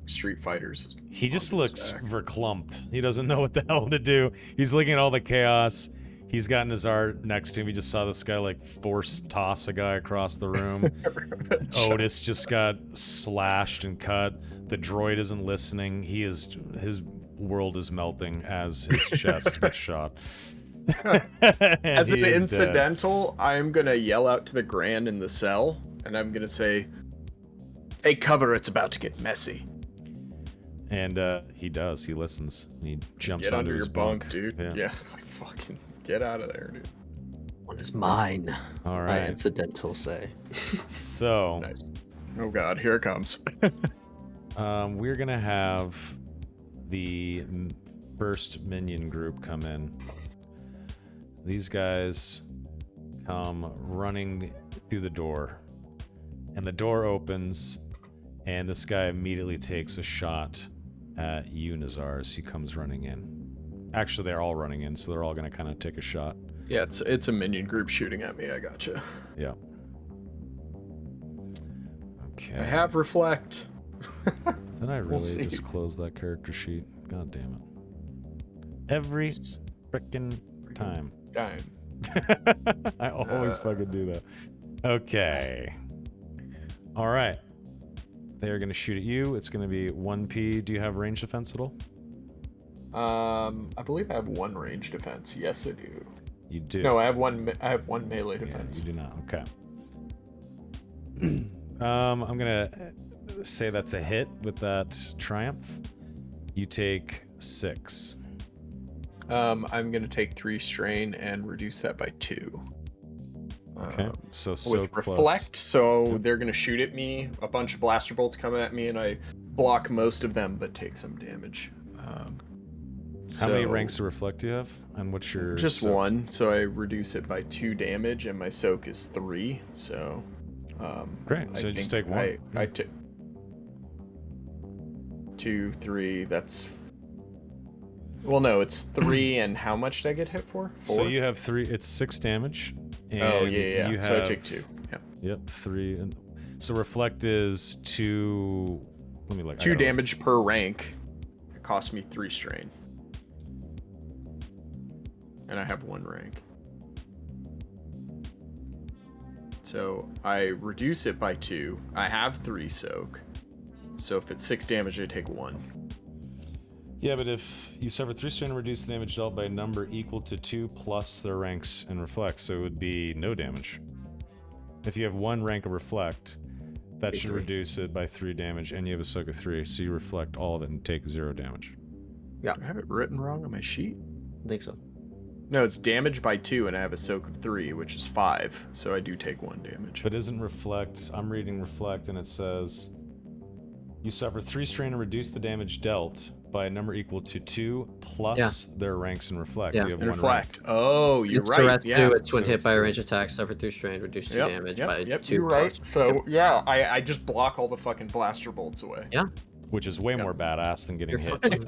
Speaker 2: Street Fighters.
Speaker 1: He just looks verklumped. He doesn't know what the hell to do. He's looking at all the chaos. He's got Nazar next to him. He just saw this guy like force toss a guy across the room. Otis just got slashed and cut. The droid isn't listening. His world is melting as his chest gets shot.
Speaker 2: As an incidental, I'm gonna yell out to the Grand in the cell, and I'm gonna say, "Take cover, it's about to get messy."
Speaker 1: And he does. He listens. He jumps
Speaker 2: Get
Speaker 1: onto
Speaker 2: under
Speaker 1: his
Speaker 2: your bunk,
Speaker 1: bunk.
Speaker 2: dude. Yeah, like fucking get out of there, dude.
Speaker 5: It's mine.
Speaker 1: All
Speaker 5: I
Speaker 1: right.
Speaker 5: incidental say.
Speaker 1: So,
Speaker 2: Nice. Oh god, here it comes.
Speaker 1: we're gonna have the first minion group come in. These guys come running through the door, and the door opens, and this guy immediately takes a shot at you, Nazar, as he comes running in. Actually, they're all running in, so they're all gonna kind of take a shot.
Speaker 2: Yeah, it's a minion group shooting at me. I gotcha.
Speaker 1: Yeah. Okay.
Speaker 2: I have reflect.
Speaker 1: Did I really
Speaker 2: see.
Speaker 1: just close that character sheet? God damn it. Every frickin' time.
Speaker 2: Dying.
Speaker 1: I always fucking do that. Okay. All right. They are going to shoot at you. It's going to be 1p. Do you have range defense at all?
Speaker 2: I believe I have one range defense. Yes, I do.
Speaker 1: You do.
Speaker 2: No, I have one. I have one melee
Speaker 1: Yeah,
Speaker 2: defense.
Speaker 1: you do not. Okay. I'm going to say that's a hit with that triumph. You take 6.
Speaker 2: I'm gonna take 3 strain and reduce that by 2.
Speaker 1: Okay. So
Speaker 2: With
Speaker 1: close.
Speaker 2: reflect, so
Speaker 1: Yep.
Speaker 2: they're gonna shoot at me. A bunch of blaster bolts come at me, and I block most of them, but take some damage.
Speaker 1: How many ranks of reflect do you have? And what's your
Speaker 2: Just
Speaker 1: soak?
Speaker 2: 1, so I reduce it by 2 damage, and my soak is 3. So,
Speaker 1: Great. So you just take 1.
Speaker 2: I took 2, 3. That's well, no, it's 3, and how much did I get hit for? 4.
Speaker 1: So you have 3. It's 6 damage. And
Speaker 2: Oh yeah.
Speaker 1: You
Speaker 2: So I
Speaker 1: have,
Speaker 2: take 2. Yep.
Speaker 1: Yep, 3. And so reflect is 2. Let me look.
Speaker 2: 2 damage per rank. It cost me 3 strain. And I have 1 rank. So I reduce it by 2. I have 3 soak. So if it's 6 damage, I take 1.
Speaker 1: Yeah, but if you suffer 3 strain and reduce the damage dealt by a number equal to 2 plus their ranks in reflect, so it would be no damage. If you have 1 rank of reflect, that should
Speaker 5: 3.
Speaker 1: reduce it by 3 damage, and you have a soak of 3, so you reflect all of it and take 0 damage.
Speaker 2: Do I have it written wrong on my sheet?
Speaker 5: I think so.
Speaker 2: No, it's damage by 2, and I have a soak of 3, which is 5. So I do take 1 damage.
Speaker 1: But isn't reflect, I'm reading reflect, and it says, you suffer 3 strain and reduce the damage dealt by a number equal to 2 plus their ranks in reflect.
Speaker 5: Yeah.
Speaker 1: You have
Speaker 2: And
Speaker 1: 1
Speaker 2: reflect. Oh, you're
Speaker 5: It's
Speaker 2: right.
Speaker 5: rest
Speaker 2: Yeah.
Speaker 5: it's when
Speaker 1: So
Speaker 5: hit
Speaker 1: it's
Speaker 5: by a
Speaker 1: 3.
Speaker 5: range attack, suffer 3 strain, reduce 2 damage by 2
Speaker 2: you're right.
Speaker 5: plus.
Speaker 2: So yeah, I just block all the fucking blaster bolts away.
Speaker 5: Yeah.
Speaker 1: Which is way more badass than getting
Speaker 5: You're
Speaker 1: hit.
Speaker 5: fucking,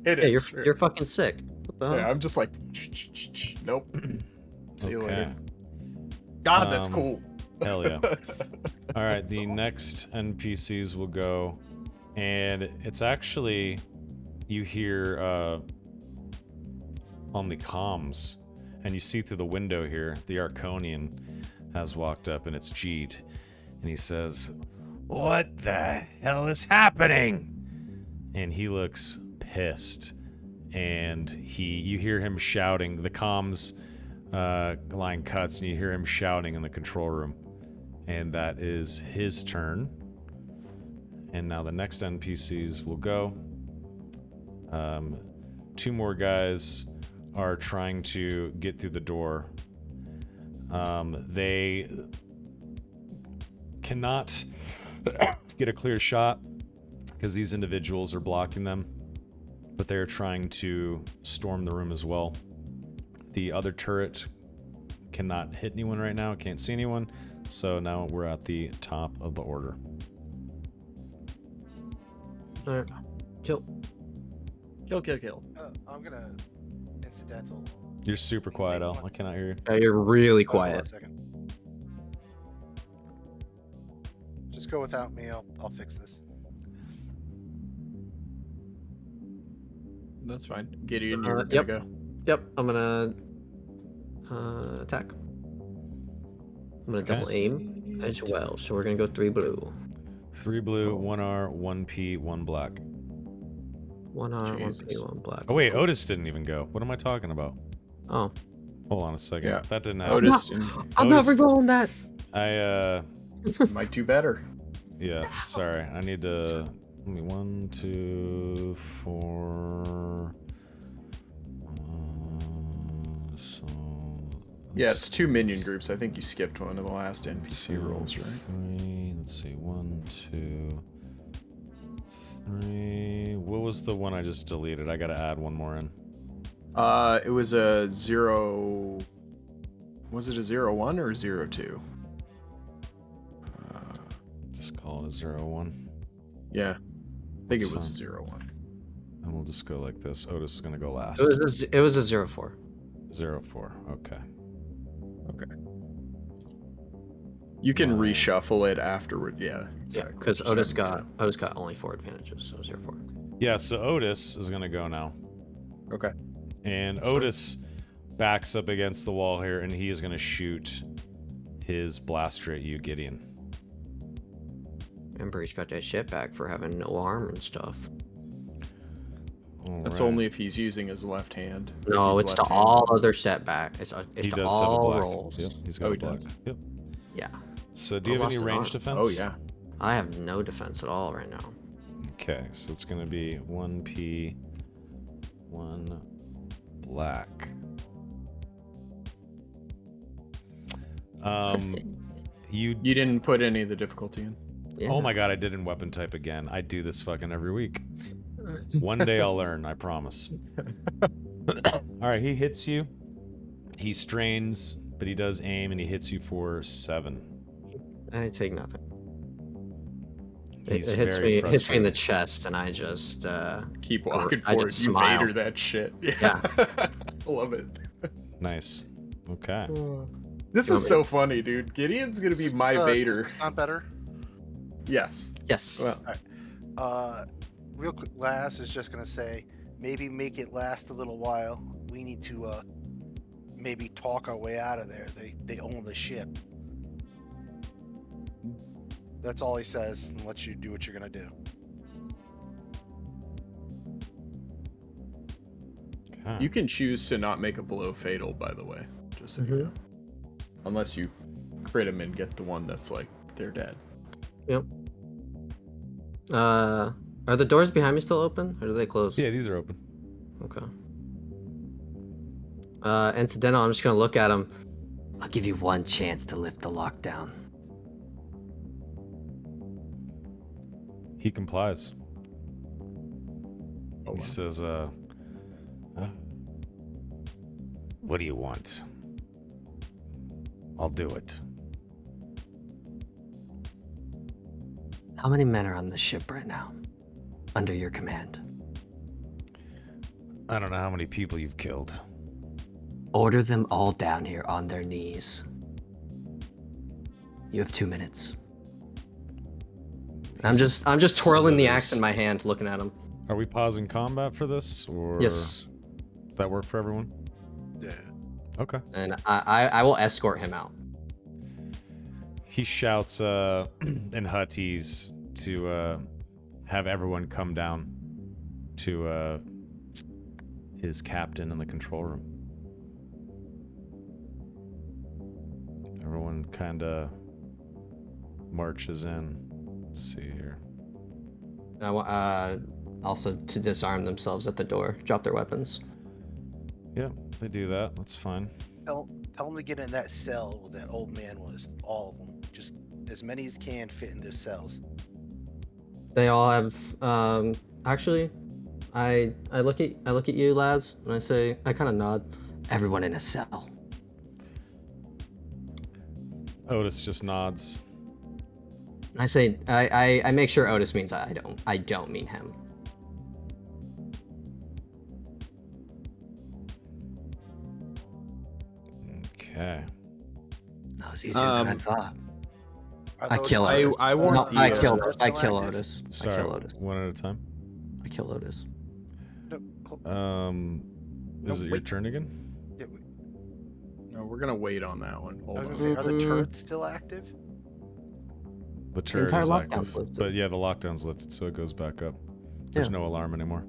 Speaker 2: It
Speaker 5: yeah,
Speaker 2: is.
Speaker 5: you're fucking sick. What the hell?
Speaker 2: Yeah, I'm just like, nope. See you
Speaker 1: Okay.
Speaker 2: later. God, that's
Speaker 1: Um,
Speaker 2: cool.
Speaker 1: Hell yeah. All right, the next NPCs will go, and it's actually, you hear on the comms, and you see through the window here, the Arconian has walked up, and it's Jeed, and he says, "What the hell is happening?" And he looks pissed, and you hear him shouting. The comms line cuts, and you hear him shouting in the control room. And that is his turn. And now the next NPCs will go. 2 more guys are trying to get through the door. They cannot get a clear shot because these individuals are blocking them, but they are trying to storm the room as well. The other turret cannot hit anyone right now. Can't see anyone. So now we're at the top of the order.
Speaker 5: All right. Kill.
Speaker 2: Kill.
Speaker 4: I'm gonna incidental.
Speaker 1: You're super quiet, Al. I cannot hear you.
Speaker 5: You're really
Speaker 4: Hold on a
Speaker 5: quiet.
Speaker 4: second. Just go without me. I'll fix this.
Speaker 2: That's fine. Gideon, you're
Speaker 5: Yep.
Speaker 2: gonna go.
Speaker 5: Yep. I'm gonna attack. I'm gonna double aim as well. So we're gonna go 3 blue.
Speaker 1: 3 blue, 1 R, 1 P, 1 black.
Speaker 5: 1 R, 1 P,
Speaker 2: Jesus.
Speaker 5: 1 black.
Speaker 1: Oh wait, Otis didn't even go. What am I talking about?
Speaker 5: Oh.
Speaker 1: Hold on a second.
Speaker 2: Yeah.
Speaker 1: That didn't happen.
Speaker 2: Otis,
Speaker 5: I'm
Speaker 1: Otis-
Speaker 5: never going that.
Speaker 1: I
Speaker 2: might do better.
Speaker 1: yeah, sorry. I need to let me 1, 2, 4 so
Speaker 2: Yeah, it's 2 minion groups. I think you skipped one of the last NPC
Speaker 1: 2,
Speaker 2: rolls, right?
Speaker 1: 3, let's see, 1, 2, 3. What was the one I just deleted? I gotta add one more in.
Speaker 2: It was a 0. Was it a 0-1 or a 0-2?
Speaker 1: Just call it a 0-1.
Speaker 2: Yeah, I think it was a 0-1.
Speaker 1: And we'll just go like this. Otis is gonna go last.
Speaker 5: It was a 0-4.
Speaker 1: 0-4. Okay.
Speaker 2: You can reshuffle it afterward. Yeah,
Speaker 5: Yeah,
Speaker 2: exactly.
Speaker 5: because
Speaker 2: Just
Speaker 5: Otis
Speaker 2: have it
Speaker 5: got only 4 advantages, so 0-4.
Speaker 1: Yeah, so Otis is gonna go now.
Speaker 2: go. Okay.
Speaker 1: And Otis backs up against the wall here, and he is going to shoot his blaster at you, Gideon.
Speaker 5: Remember, he's got that shit back for having no arm and stuff.
Speaker 2: That's
Speaker 1: Alright.
Speaker 2: only if he's using his left hand. If
Speaker 5: No,
Speaker 2: he's
Speaker 5: it's to
Speaker 2: left-handed.
Speaker 5: all other setback. It's
Speaker 1: He
Speaker 5: to
Speaker 1: does have a
Speaker 5: all
Speaker 1: black.
Speaker 5: rolls.
Speaker 1: Yep, he's got
Speaker 2: Oh,
Speaker 1: a
Speaker 2: he
Speaker 1: black.
Speaker 2: does?
Speaker 1: Yep.
Speaker 5: Yeah.
Speaker 1: So do you have any
Speaker 5: lost an
Speaker 1: range
Speaker 5: arm.
Speaker 1: defense?
Speaker 2: Oh yeah.
Speaker 5: I have no defense at all right now.
Speaker 1: Okay, so it's going to be 1 P, 1 black. You
Speaker 2: You didn't put any of the difficulty in.
Speaker 5: Yeah.
Speaker 1: Oh my god, I did in weapon type again. I do this fucking every week. One day I'll learn, I promise. Alright, he hits you. He strains, but he does aim and he hits you for 7.
Speaker 5: I take nothing.
Speaker 1: He's
Speaker 5: It hits
Speaker 1: very
Speaker 5: me. It hits me in the
Speaker 1: frustrated.
Speaker 5: chest, and I just
Speaker 2: Keep walking
Speaker 5: I
Speaker 2: for it.
Speaker 5: just
Speaker 2: You
Speaker 5: smile.
Speaker 2: Vader that shit.
Speaker 5: Yeah.
Speaker 2: I love it.
Speaker 1: Nice. Okay.
Speaker 2: This
Speaker 5: You
Speaker 2: is
Speaker 5: want
Speaker 2: so funny, dude. Gideon's gonna be
Speaker 4: Is
Speaker 2: my
Speaker 4: this,
Speaker 2: Vader.
Speaker 4: is this not better.
Speaker 2: Yes.
Speaker 5: yes.
Speaker 2: Well,
Speaker 4: Real quick, Laz is just gonna say, maybe make it last a little while. We need to maybe talk our way out of there. They own the ship. That's all he says, and lets you do what you're gonna do.
Speaker 1: Okay.
Speaker 2: you can choose to not make a blow fatal, by the way. Just so you know. Unless you crit him and get the one that's like they're dead.
Speaker 5: Yep. Are the doors behind me still open, or do they close?
Speaker 1: Yeah, these are open.
Speaker 5: Okay. Incidental, I'm just gonna look at him. I'll give you one chance to lift the lockdown.
Speaker 1: He complies.
Speaker 2: Oh,
Speaker 1: He
Speaker 2: wow.
Speaker 1: says, what do you want? I'll do it.
Speaker 5: How many men are on the ship right now? Under your command.
Speaker 1: I don't know how many people you've killed.
Speaker 5: Order them all down here on their knees. You have 2 minutes. I'm just twirling the axe in my hand, looking at him.
Speaker 1: Are we pausing combat for this, or
Speaker 5: Yes.
Speaker 1: does that work for everyone?
Speaker 4: Yeah.
Speaker 1: Okay.
Speaker 5: And I will escort him out.
Speaker 1: He shouts in Huttese to have everyone come down to his captain in the control room. Everyone kind of marches in. Let's see here.
Speaker 5: And I want also to disarm themselves at the door, drop their weapons.
Speaker 1: Yeah, they do that. That's fine.
Speaker 4: Tell them to get in that cell where that old man was. All of them. Just as many as can fit in their cells.
Speaker 5: They all have. Actually, I look at you, Laz, and I say, I kind of nod. Everyone in a cell.
Speaker 1: Otis just nods.
Speaker 5: I say I make sure Otis means I don't mean him.
Speaker 1: Okay.
Speaker 5: That was easier than I thought.
Speaker 4: Are
Speaker 5: I
Speaker 4: those
Speaker 5: kill
Speaker 4: turrets,
Speaker 5: Otis.
Speaker 2: I want
Speaker 5: No,
Speaker 2: the,
Speaker 5: I kill Otis.
Speaker 1: Sorry,
Speaker 5: I kill Otis.
Speaker 1: one at a time.
Speaker 5: I kill Otis.
Speaker 1: Is it your
Speaker 2: wait.
Speaker 1: turn again?
Speaker 4: Yeah,
Speaker 2: No, we're gonna wait on that one.
Speaker 4: I
Speaker 2: Hold
Speaker 4: was
Speaker 2: on.
Speaker 4: gonna say, are the turrets still active?
Speaker 1: The turret
Speaker 5: entire
Speaker 1: is
Speaker 5: lockdown's
Speaker 1: active,
Speaker 5: lifted.
Speaker 1: but yeah, the lockdown's lifted, so it goes back up. There's
Speaker 5: Yeah.
Speaker 1: no alarm anymore.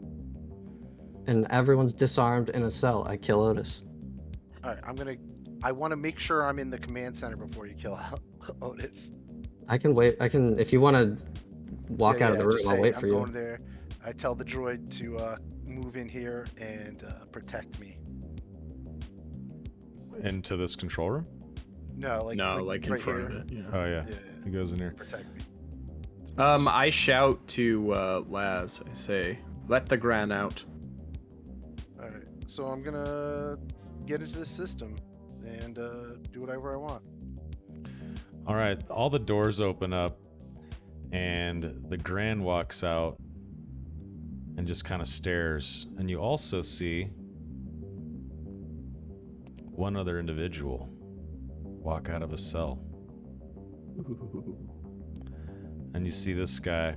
Speaker 5: And everyone's disarmed in a cell. I kill Otis.
Speaker 4: All right, I want to make sure I'm in the command center before you kill Otis.
Speaker 5: I can wait. I can if you want to walk out of the room.
Speaker 4: just
Speaker 5: I'll
Speaker 4: say,
Speaker 5: wait
Speaker 4: I'm
Speaker 5: for you.
Speaker 4: going there. I tell the droid to move in here and protect me.
Speaker 1: Into this control room?
Speaker 4: No, like
Speaker 2: No, like in
Speaker 4: right
Speaker 2: front
Speaker 4: here.
Speaker 2: of it. Yeah.
Speaker 1: Oh yeah,
Speaker 4: Yeah,
Speaker 1: he goes in here.
Speaker 4: protect me.
Speaker 2: I shout to Laz. I say, "Let the Gran out."
Speaker 4: All right, so I'm gonna get into the system and do whatever I want.
Speaker 1: All right, all the doors open up, and the Gran walks out and just kind of stares. And you also see one other individual walk out of a cell. And you see this guy,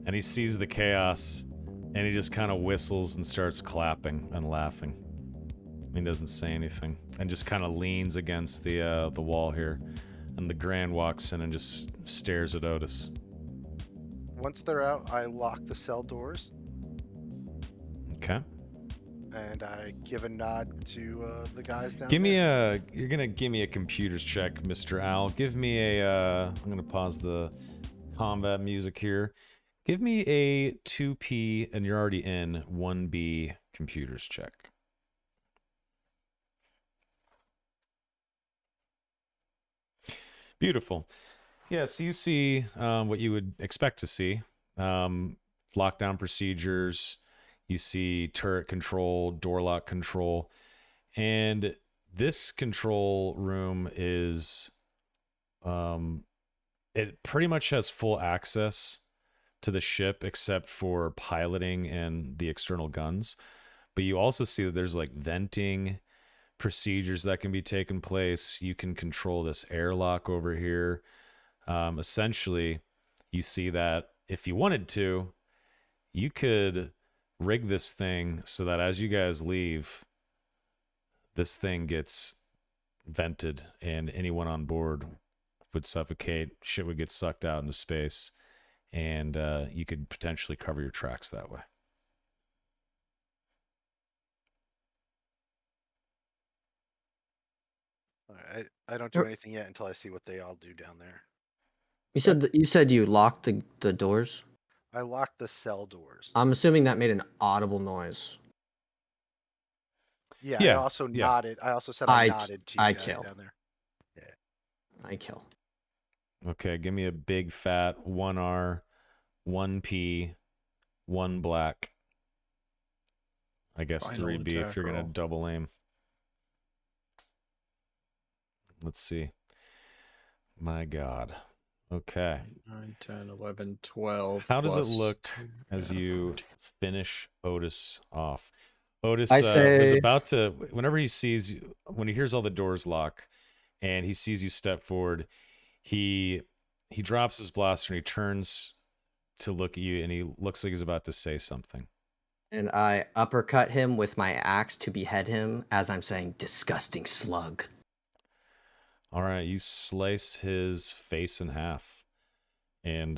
Speaker 1: and he sees the chaos, and he just kind of whistles and starts clapping and laughing. He doesn't say anything, and just kind of leans against the wall here. And the Gran walks in and just stares at Otis.
Speaker 4: Once they're out, I lock the cell doors
Speaker 1: Okay.
Speaker 4: and I give a nod to the guys down
Speaker 1: Give me
Speaker 4: there.
Speaker 1: you're gonna give me a computers check, Mr. Owl. Give me I'm gonna pause the combat music here. Give me a 2P, and you're already in 1B computers check. Beautiful. Yeah, so you see what you would expect to see. Lockdown procedures. You see turret control, door lock control. And this control room is... it pretty much has full access to the ship except for piloting and the external guns. But you also see that there's like venting procedures that can be taken place. You can control this airlock over here. Essentially, you see that if you wanted to, you could rig this thing so that as you guys leave, this thing gets vented and anyone on board would suffocate. Shit would get sucked out into space, and you could potentially cover your tracks that way.
Speaker 4: All right, I don't do anything yet until I see what they all do down there.
Speaker 5: You said you locked the doors.
Speaker 4: I locked the cell doors.
Speaker 5: I'm assuming that made an audible noise.
Speaker 4: Yeah,
Speaker 1: Yeah,
Speaker 4: I also
Speaker 1: yeah.
Speaker 4: nodded. I also said I nodded to you
Speaker 5: I
Speaker 4: guys
Speaker 5: kill.
Speaker 4: down there.
Speaker 5: I kill.
Speaker 1: Okay, give me a big fat 1R, 1P, 1 black. I guess
Speaker 2: Final
Speaker 1: 3B if
Speaker 2: attack
Speaker 1: you're going to
Speaker 2: roll.
Speaker 1: double aim. Let's see. My God. Okay.
Speaker 2: 9, 10, 11, 12.
Speaker 1: How does it
Speaker 2: plus
Speaker 1: look
Speaker 2: 2.
Speaker 1: as
Speaker 2: Yeah,
Speaker 1: you
Speaker 2: 14.
Speaker 1: finish Otis off? Otis
Speaker 5: I
Speaker 1: was
Speaker 5: say-
Speaker 1: about to, whenever he sees you, when he hears all the doors lock and he sees you step forward, he drops his blaster and he turns to look at you, and he looks like he's about to say something.
Speaker 5: And I uppercut him with my axe to behead him as I'm saying, "Disgusting slug."
Speaker 1: All right, you slice his face in half, and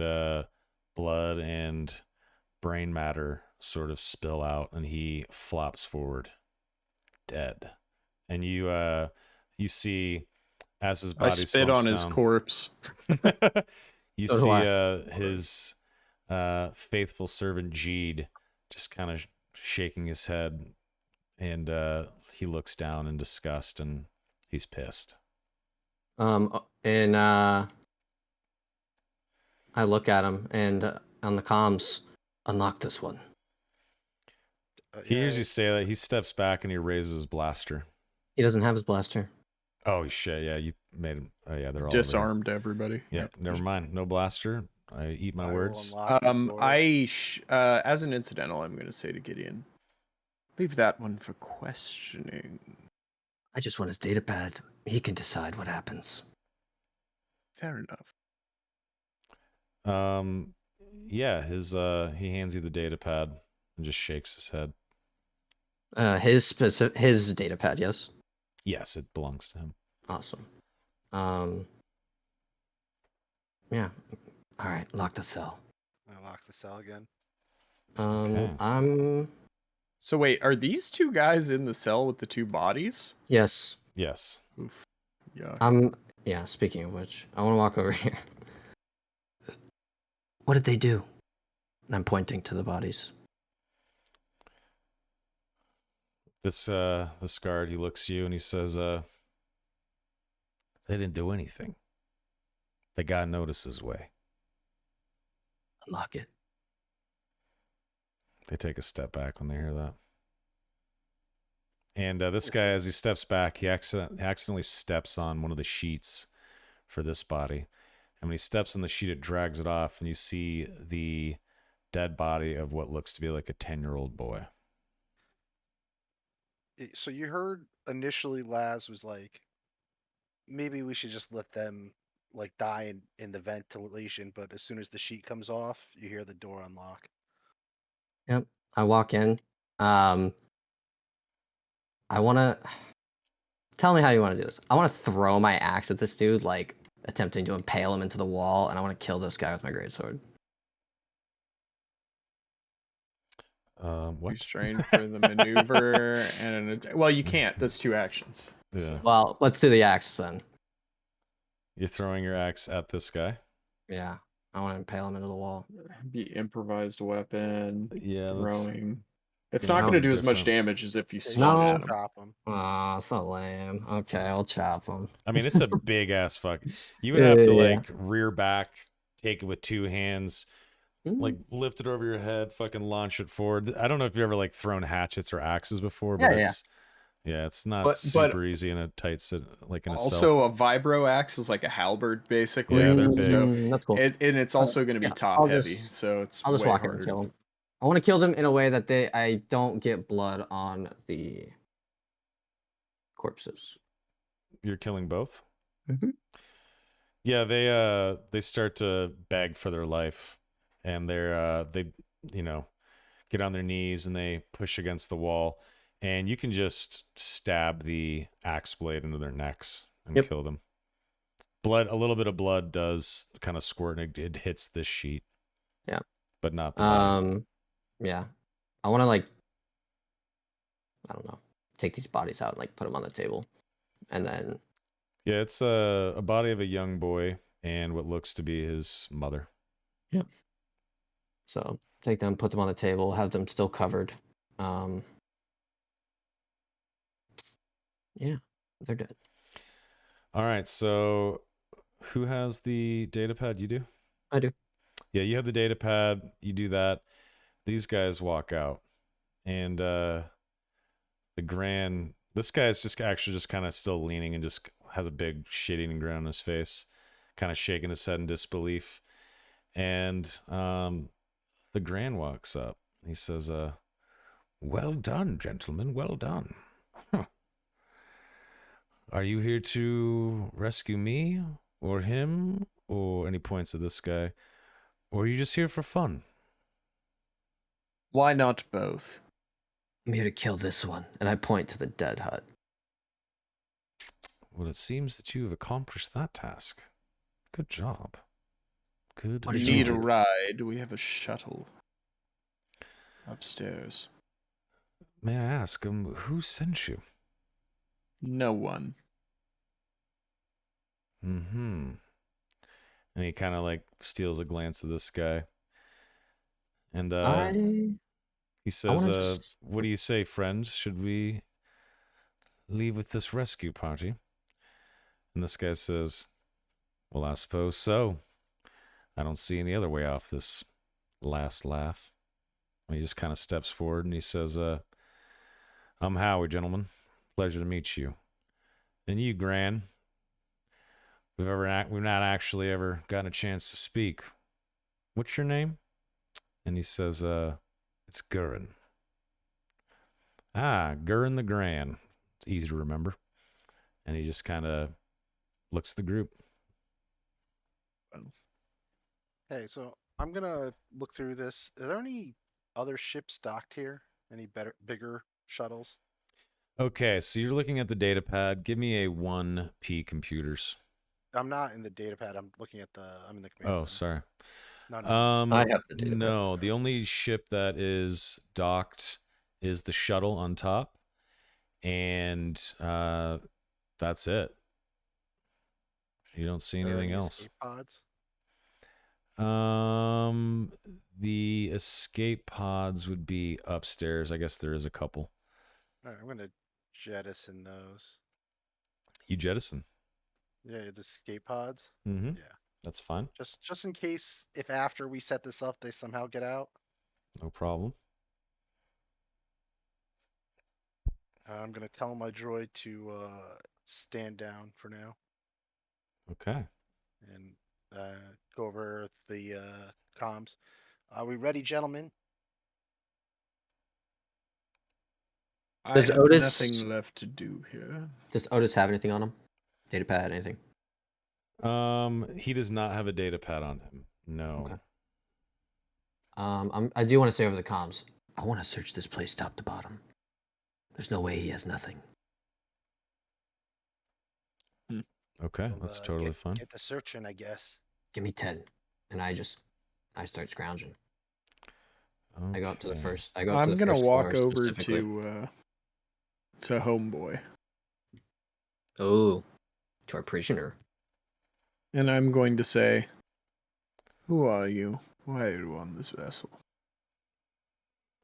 Speaker 1: blood and brain matter sort of spill out, and he flops forward, dead. And you see as his body
Speaker 2: I spit
Speaker 1: slumps
Speaker 2: on his
Speaker 1: down,
Speaker 2: corpse.
Speaker 1: you
Speaker 5: So do
Speaker 1: see his faithful servant Jeed just kind of shaking his head, and he looks down in disgust, and he's pissed.
Speaker 5: And I look at him and on the comms, unlock this one.
Speaker 1: He
Speaker 4: Yeah,
Speaker 1: hears you say that. He steps back and he raises his blaster.
Speaker 5: He doesn't have his blaster.
Speaker 1: Oh shit! Yeah, you made them. Oh yeah, they're all over here.
Speaker 2: Disarmed everybody.
Speaker 1: Yeah, never mind. No blaster. I eat my
Speaker 4: I will
Speaker 1: words.
Speaker 4: unlock the door.
Speaker 2: As an incidental, I'm gonna say to Gideon, leave that one for questioning.
Speaker 5: I just want his data pad. He can decide what happens.
Speaker 2: Fair enough.
Speaker 1: Yeah, he hands you the data pad and just shakes his head.
Speaker 5: His data pad, yes.
Speaker 1: Yes, it belongs to him.
Speaker 5: Awesome. Yeah. All right, lock the cell.
Speaker 4: I lock the cell again.
Speaker 1: Okay.
Speaker 5: I'm.
Speaker 2: So wait, are these two guys in the cell with the two bodies?
Speaker 5: Yes.
Speaker 1: Yes.
Speaker 2: Oof. Yeah.
Speaker 5: Yeah. Speaking of which, I want to walk over here. What did they do? And I'm pointing to the bodies.
Speaker 1: This guard, he looks at you and he says, they didn't do anything. They got notices way.
Speaker 5: Unlock it.
Speaker 1: They take a step back when they hear that. And this guy, as he steps back, he accidentally steps on one of the sheets for this body. And when he steps on the sheet, it drags it off, and you see the dead body of what looks to be like a 10-year-old boy.
Speaker 4: So you heard initially Laz was like, maybe we should just let them like die in the ventilation, but as soon as the sheet comes off, you hear the door unlock.
Speaker 5: Yep. I walk in. I want to. Tell me how you want to do this. I want to throw my axe at this dude, like attempting to impale him into the wall, and I want to kill this guy with my greatsword.
Speaker 1: What?
Speaker 2: He's trained for the maneuver well, you can't. That's two actions.
Speaker 1: Yeah.
Speaker 2: So.
Speaker 5: Well, let's do the axe then.
Speaker 1: You're throwing your axe at this guy?
Speaker 5: Yeah. I want to impale him into the wall.
Speaker 2: Be improvised weapon.
Speaker 1: Yeah.
Speaker 2: Throwing. It's
Speaker 5: You
Speaker 2: not
Speaker 5: know,
Speaker 2: going to do as much
Speaker 1: different.
Speaker 2: damage as if you
Speaker 4: Yeah,
Speaker 2: swung
Speaker 5: No.
Speaker 2: at him.
Speaker 4: Chop him.
Speaker 5: Aw, so lame. Okay, I'll chop him.
Speaker 1: I mean, it's a big ass fuck. You would have to like rear back, take it with two hands, like lift it over your head, fucking launch it forward. I don't know if you've ever like thrown hatchets or axes before, but it's not super easy in a tight like in a
Speaker 2: also
Speaker 1: cell.
Speaker 2: a vibro axe is like a halberd basically.
Speaker 1: Yeah, they're big.
Speaker 2: So
Speaker 5: that's cool.
Speaker 2: and it's also going to be top heavy, so it's
Speaker 5: I'll just
Speaker 2: way
Speaker 5: walk in
Speaker 2: harder
Speaker 5: and kill him. I want to kill them in a way that I don't get blood on the corpses.
Speaker 1: You're killing both?
Speaker 5: Mm-hmm.
Speaker 1: Yeah, they start to beg for their life, and they get on their knees and they push against the wall, and you can just stab the axe blade into their necks and kill them. A little bit of blood does kind of squirt, and it hits this sheet.
Speaker 5: Yeah,
Speaker 1: but not the body.
Speaker 5: Yeah, I want to I don't know, take these bodies out and put them on the table, and then.
Speaker 1: Yeah, it's a body of a young boy and what looks to be his mother.
Speaker 5: Yeah. So take them, put them on the table, have them still covered. Yeah, they're dead.
Speaker 1: All right, so who has the data pad? You do?
Speaker 5: I do.
Speaker 1: Yeah, you have the data pad. You do that. These guys walk out, and this guy is just kind of still leaning and just has a big shit-eating grin on his face, kind of shaking his head in disbelief. And the Grand walks up. He says, well done, gentlemen, well done. Are you here to rescue me or him? And he points at this guy. Or are you just here for fun?
Speaker 2: Why not both?
Speaker 5: I'm here to kill this one. And I point to the dead hut.
Speaker 1: Well, it seems that you have accomplished that task. Good job. Good job.
Speaker 2: We need a ride. We have a shuttle upstairs.
Speaker 1: May I ask, who sent you?
Speaker 2: No one.
Speaker 1: Mm-hmm. And he kind of steals a glance at this guy. And he says, what do you say, friends? Should we leave with this rescue party? And this guy says, well, I suppose so. I don't see any other way off this last laugh. And he just kind of steps forward and he says, I'm Howie, gentlemen. Pleasure to meet you. And you, Gran. We've not actually ever gotten a chance to speak. What's your name? And he says, it's Gurren. Ah, Gurren the Gran. It's easy to remember. And he just kind of looks at the group.
Speaker 4: Hey, so I'm gonna look through this. Are there any other ships docked here? Any bigger shuttles?
Speaker 1: Okay, so you're looking at the data pad. Give me a 1P computers.
Speaker 4: I'm not in the data pad. I'm in the command
Speaker 1: Oh,
Speaker 4: center.
Speaker 1: sorry.
Speaker 4: No.
Speaker 5: I have the data pad.
Speaker 1: No, the only ship that is docked is the shuttle on top, and that's it. You don't see
Speaker 4: Are there
Speaker 1: anything
Speaker 4: any
Speaker 1: else.
Speaker 4: escape pods?
Speaker 1: The escape pods would be upstairs. I guess there is a couple.
Speaker 4: All right, I'm gonna jettison those.
Speaker 1: You jettison.
Speaker 4: Yeah, the escape pods.
Speaker 1: Mm-hmm.
Speaker 4: Yeah,
Speaker 1: That's fine.
Speaker 4: just in case if after we set this up they somehow get out.
Speaker 1: No problem.
Speaker 4: I'm gonna tell my droid to stand down for now
Speaker 1: Okay.
Speaker 4: and go over the comms. Are we ready, gentlemen?
Speaker 2: I
Speaker 5: Does
Speaker 2: have
Speaker 5: Otis-
Speaker 2: nothing left to do here.
Speaker 5: Does Otis have anything on him? Data pad, anything?
Speaker 1: He does not have a data pad on him. No.
Speaker 5: Okay. I do want to say over the comms. I want to search this place top to bottom. There's no way he has nothing.
Speaker 1: Okay,
Speaker 4: We'll,
Speaker 1: that's totally fine.
Speaker 4: Get the searching, I guess.
Speaker 5: Give me 10, and I start scrounging. I go up to the
Speaker 1: Okay.
Speaker 5: first. I go up to
Speaker 2: I'm
Speaker 5: the
Speaker 2: gonna
Speaker 5: first
Speaker 2: walk
Speaker 5: floor
Speaker 2: over
Speaker 5: specifically.
Speaker 2: to Homeboy,
Speaker 5: Oh, to our prisoner.
Speaker 2: and I'm going to say, "Who are you? Why are you on this vessel?"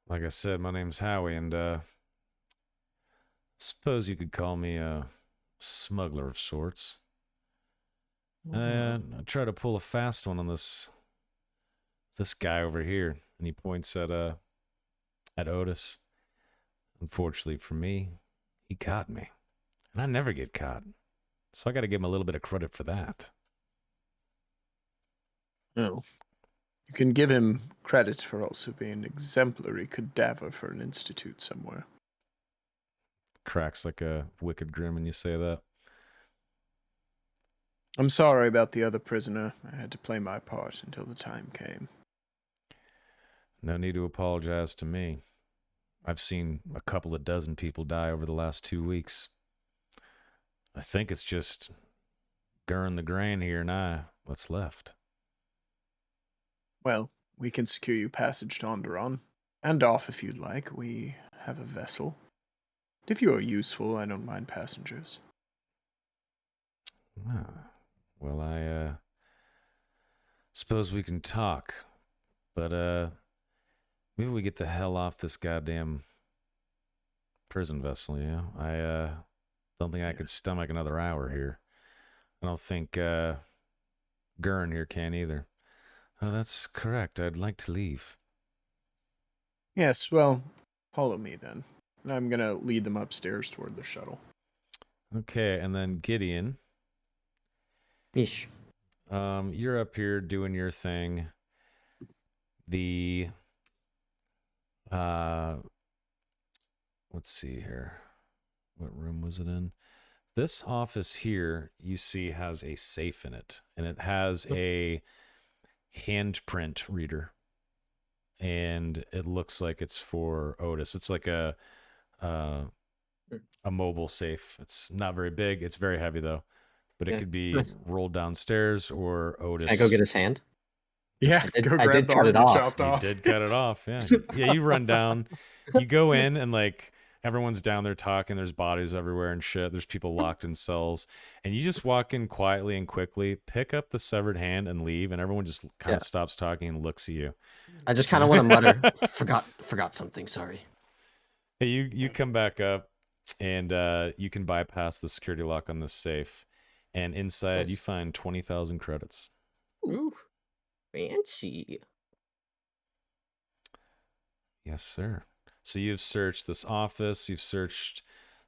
Speaker 1: Like I said, my name's Howie, and suppose you could call me a smuggler of sorts. I try to pull a fast one on this guy over here, and he points at Otis. Unfortunately for me, he caught me, and I never get caught, so I got to give him a little bit of credit for that.
Speaker 2: Oh, you can give him credit for also being an exemplary cadaver for an institute somewhere.
Speaker 1: Cracks like a wicked grin when you say that.
Speaker 2: I'm sorry about the other prisoner. I had to play my part until the time came.
Speaker 1: No need to apologize to me. I've seen a couple of dozen people die over the last 2 weeks. I think it's just Gurren the Gran here and I, what's left.
Speaker 2: Well, we can secure you passage to Onderon, and off if you'd like. We have a vessel. If you are useful, I don't mind passengers.
Speaker 1: Ah, well, I suppose we can talk, but maybe we get the hell off this goddamn prison vessel, yeah? I don't think I could stomach another hour here. I don't think Gurren here can either. Oh, that's correct. I'd like to leave.
Speaker 2: Yes, well, follow me then. I'm gonna lead them upstairs toward the shuttle.
Speaker 1: Okay, and then Gideon.
Speaker 5: Yeesh.
Speaker 1: You're up here doing your thing. The let's see here. What room was it in? This office here, you see, has a safe in it, and it has a handprint reader, and it looks like it's for Otis. It's like a mobile safe. It's not very big. It's very heavy though, but it
Speaker 5: Yeah,
Speaker 1: could be
Speaker 5: nice.
Speaker 1: rolled downstairs or Otis.
Speaker 5: Can I go get his hand?
Speaker 2: Yeah,
Speaker 5: I
Speaker 2: go
Speaker 5: did
Speaker 2: grab the
Speaker 5: cut it
Speaker 2: arm you
Speaker 5: off.
Speaker 2: chopped
Speaker 1: You
Speaker 2: off.
Speaker 1: did cut it off, yeah. Yeah, you run down. You go in and like everyone's down there talking. There's bodies everywhere and shit. There's people locked in cells. And you just walk in quietly and quickly, pick up the severed hand and leave. And everyone just kind of stops talking and looks at you.
Speaker 5: I just kind of want to mutter, forgot something, sorry.
Speaker 1: Hey, you come back up and you can bypass the security lock on this safe. And inside you
Speaker 5: Nice.
Speaker 1: find 20,000 credits.
Speaker 5: Ooh, fancy.
Speaker 1: Yes, sir. So you've searched this office, you've searched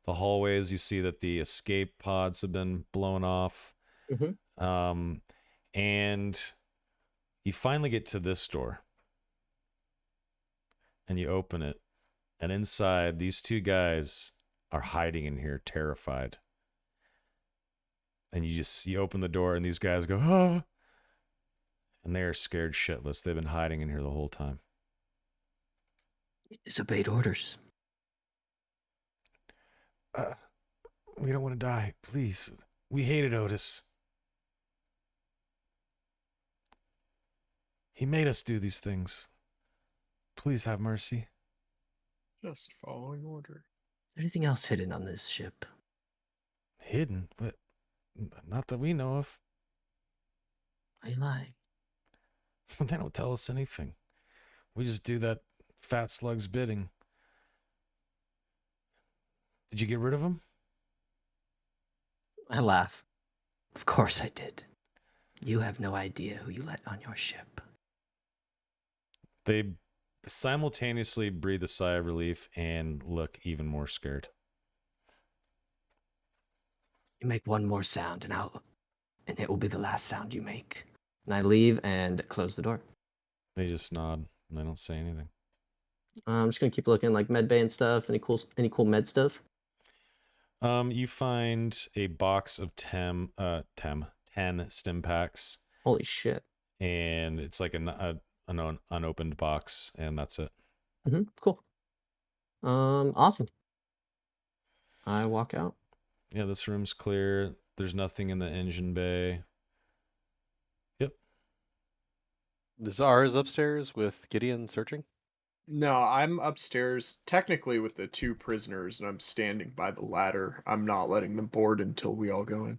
Speaker 1: the hallways. You see that the escape pods have been blown off.
Speaker 5: Mm-hmm.
Speaker 1: And you finally get to this door. And you open it. And inside, these two guys are hiding in here, terrified. And you open the door, and these guys go, ah! And they are scared shitless. They've been hiding in here the whole time.
Speaker 5: You disobeyed orders.
Speaker 1: We don't want to die. Please. We hated Otis. He made us do these things. Please have mercy.
Speaker 2: Just following order.
Speaker 5: Anything else hidden on this ship?
Speaker 1: Hidden? But not that we know of.
Speaker 5: Are you lying?
Speaker 1: They don't tell us anything. We just do that fat slug's bidding. Did you get rid of him?
Speaker 5: I laugh. Of course I did. You have no idea who you let on your ship.
Speaker 1: They simultaneously breathe a sigh of relief and look even more scared.
Speaker 5: You make one more sound and it will be the last sound you make. And I leave and close the door.
Speaker 1: They just nod and they don't say anything.
Speaker 5: I'm just gonna keep looking, like med bay and stuff. Any cool med stuff?
Speaker 1: You find a box of 10 stim packs.
Speaker 5: Holy shit.
Speaker 1: And it's like an unopened box, and that's it.
Speaker 5: Cool. Awesome. I walk out.
Speaker 1: Yeah, this room's clear. There's nothing in the engine bay. Yep.
Speaker 3: Czar is upstairs with Gideon searching.
Speaker 2: No, I'm upstairs, technically with the two prisoners, and I'm standing by the ladder. I'm not letting them board until we all go in.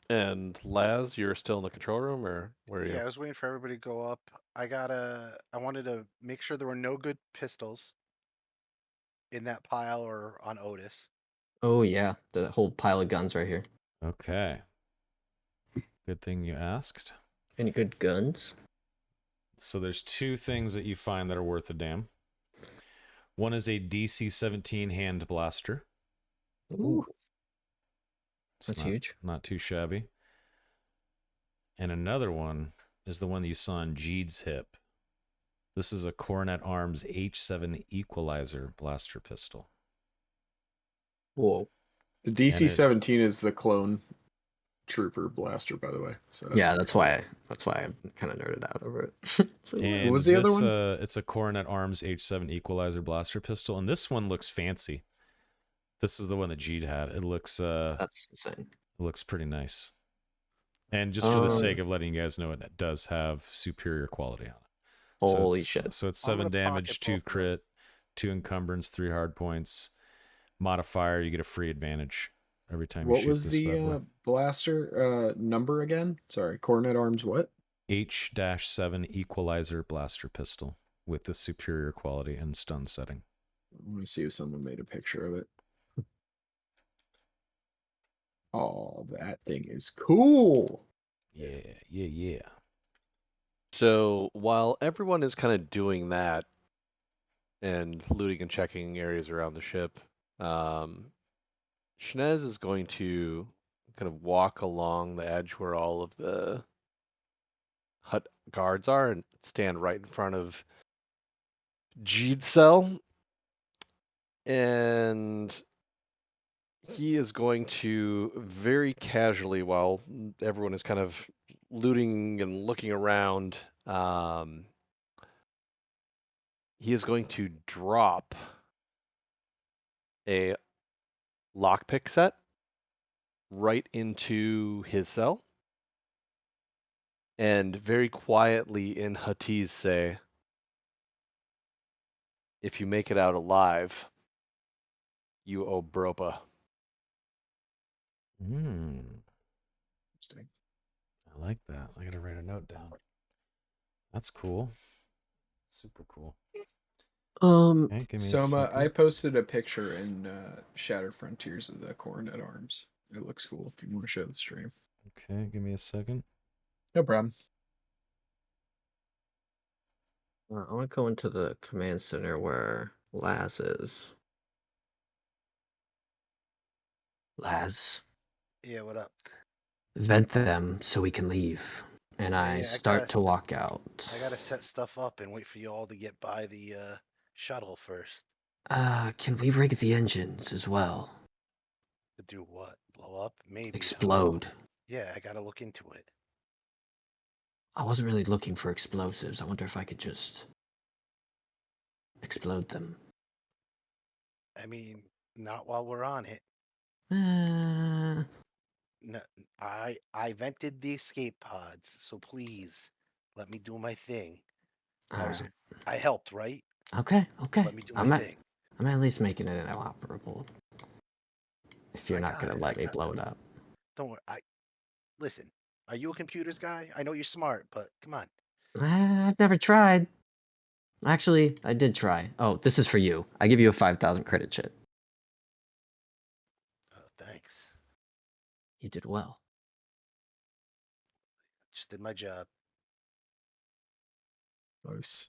Speaker 3: And Laz, you're still in the control room, or where are you?
Speaker 4: Yeah, I was waiting for everybody to go up. I wanted to make sure there were no good pistols in that pile or on Otis.
Speaker 5: Oh yeah, the whole pile of guns right here.
Speaker 1: Okay. Good thing you asked.
Speaker 5: Any good guns?
Speaker 1: So there's two things that you find that are worth a damn. One is a DC-17 hand blaster.
Speaker 5: Ooh.
Speaker 1: It's
Speaker 5: That's huge.
Speaker 1: Not too shabby. And another one is the one that you saw on Jeed's hip. This is a Coronet Arms H7 Equalizer blaster pistol.
Speaker 5: Whoa.
Speaker 2: The DC-17 is the clone trooper blaster, by the way. So
Speaker 5: that's why I'm kind of nerded out over it.
Speaker 2: So what was the other one?
Speaker 1: It's a Coronet Arms H7 Equalizer blaster pistol, and this one looks fancy. This is the one that Jeed had. It looks
Speaker 5: that's insane.
Speaker 1: It looks pretty nice. And just for the sake of letting you guys know, it does have superior quality on it.
Speaker 5: Holy shit.
Speaker 1: So it's 7 damage, 2 crit, 2 encumbrance, 3 hard points. Modifier, you get a free advantage every time you shoot this bad boy.
Speaker 2: What was the blaster number again? Sorry, Coronet Arms what?
Speaker 1: H-7 Equalizer blaster pistol with the superior quality and stun setting.
Speaker 2: I want to see if someone made a picture of it. Oh, that thing is cool.
Speaker 1: Yeah.
Speaker 3: So while everyone is kind of doing that and looting and checking areas around the ship, Shnez is going to kind of walk along the edge where all of the hut guards are and stand right in front of Jeed's cell. And he is going to very casually, while everyone is kind of looting and looking around, he is going to drop a lockpick set right into his cell and very quietly in Hatiz say, "If you make it out alive, you owe Bropa."
Speaker 2: Interesting.
Speaker 1: I like that. I gotta write a note down. That's cool. Super cool.
Speaker 5: Okay,
Speaker 1: give me
Speaker 2: Soma, I posted a picture in Shattered Frontiers of the Coronet Arms. It looks cool if you want to show the stream.
Speaker 1: Okay, give me a second.
Speaker 2: No problem.
Speaker 5: I want to go into the command center where Laz is. Laz,
Speaker 4: Yeah, what up?
Speaker 5: vent them so we can leave. And I
Speaker 4: Yeah,
Speaker 5: start to walk out.
Speaker 4: I gotta set stuff up and wait for you all to get by the shuttle first.
Speaker 5: Can we rig the engines as well?
Speaker 4: To do what? Blow up? Maybe. I don't know.
Speaker 5: Explode.
Speaker 4: Yeah, I gotta look into it.
Speaker 5: I wasn't really looking for explosives. I wonder if I could just explode them.
Speaker 4: I mean, not while we're on it.
Speaker 5: Uh,
Speaker 4: No, I vented the escape pods, so please let me do my thing.
Speaker 5: Alright.
Speaker 4: I helped, right?
Speaker 5: Okay.
Speaker 4: Let me do my thing.
Speaker 5: I'm at least making it inoperable. If you're
Speaker 4: I
Speaker 5: not
Speaker 4: got
Speaker 5: gonna
Speaker 4: it.
Speaker 5: let me blow it up.
Speaker 4: Don't worry. Listen. Are you a computers guy? I know you're smart, but come on.
Speaker 5: I've never tried. Actually, I did try. Oh, this is for you. I give you a 5,000 credit chip.
Speaker 4: Thanks.
Speaker 5: You did well.
Speaker 4: Just did my job.
Speaker 2: Nice.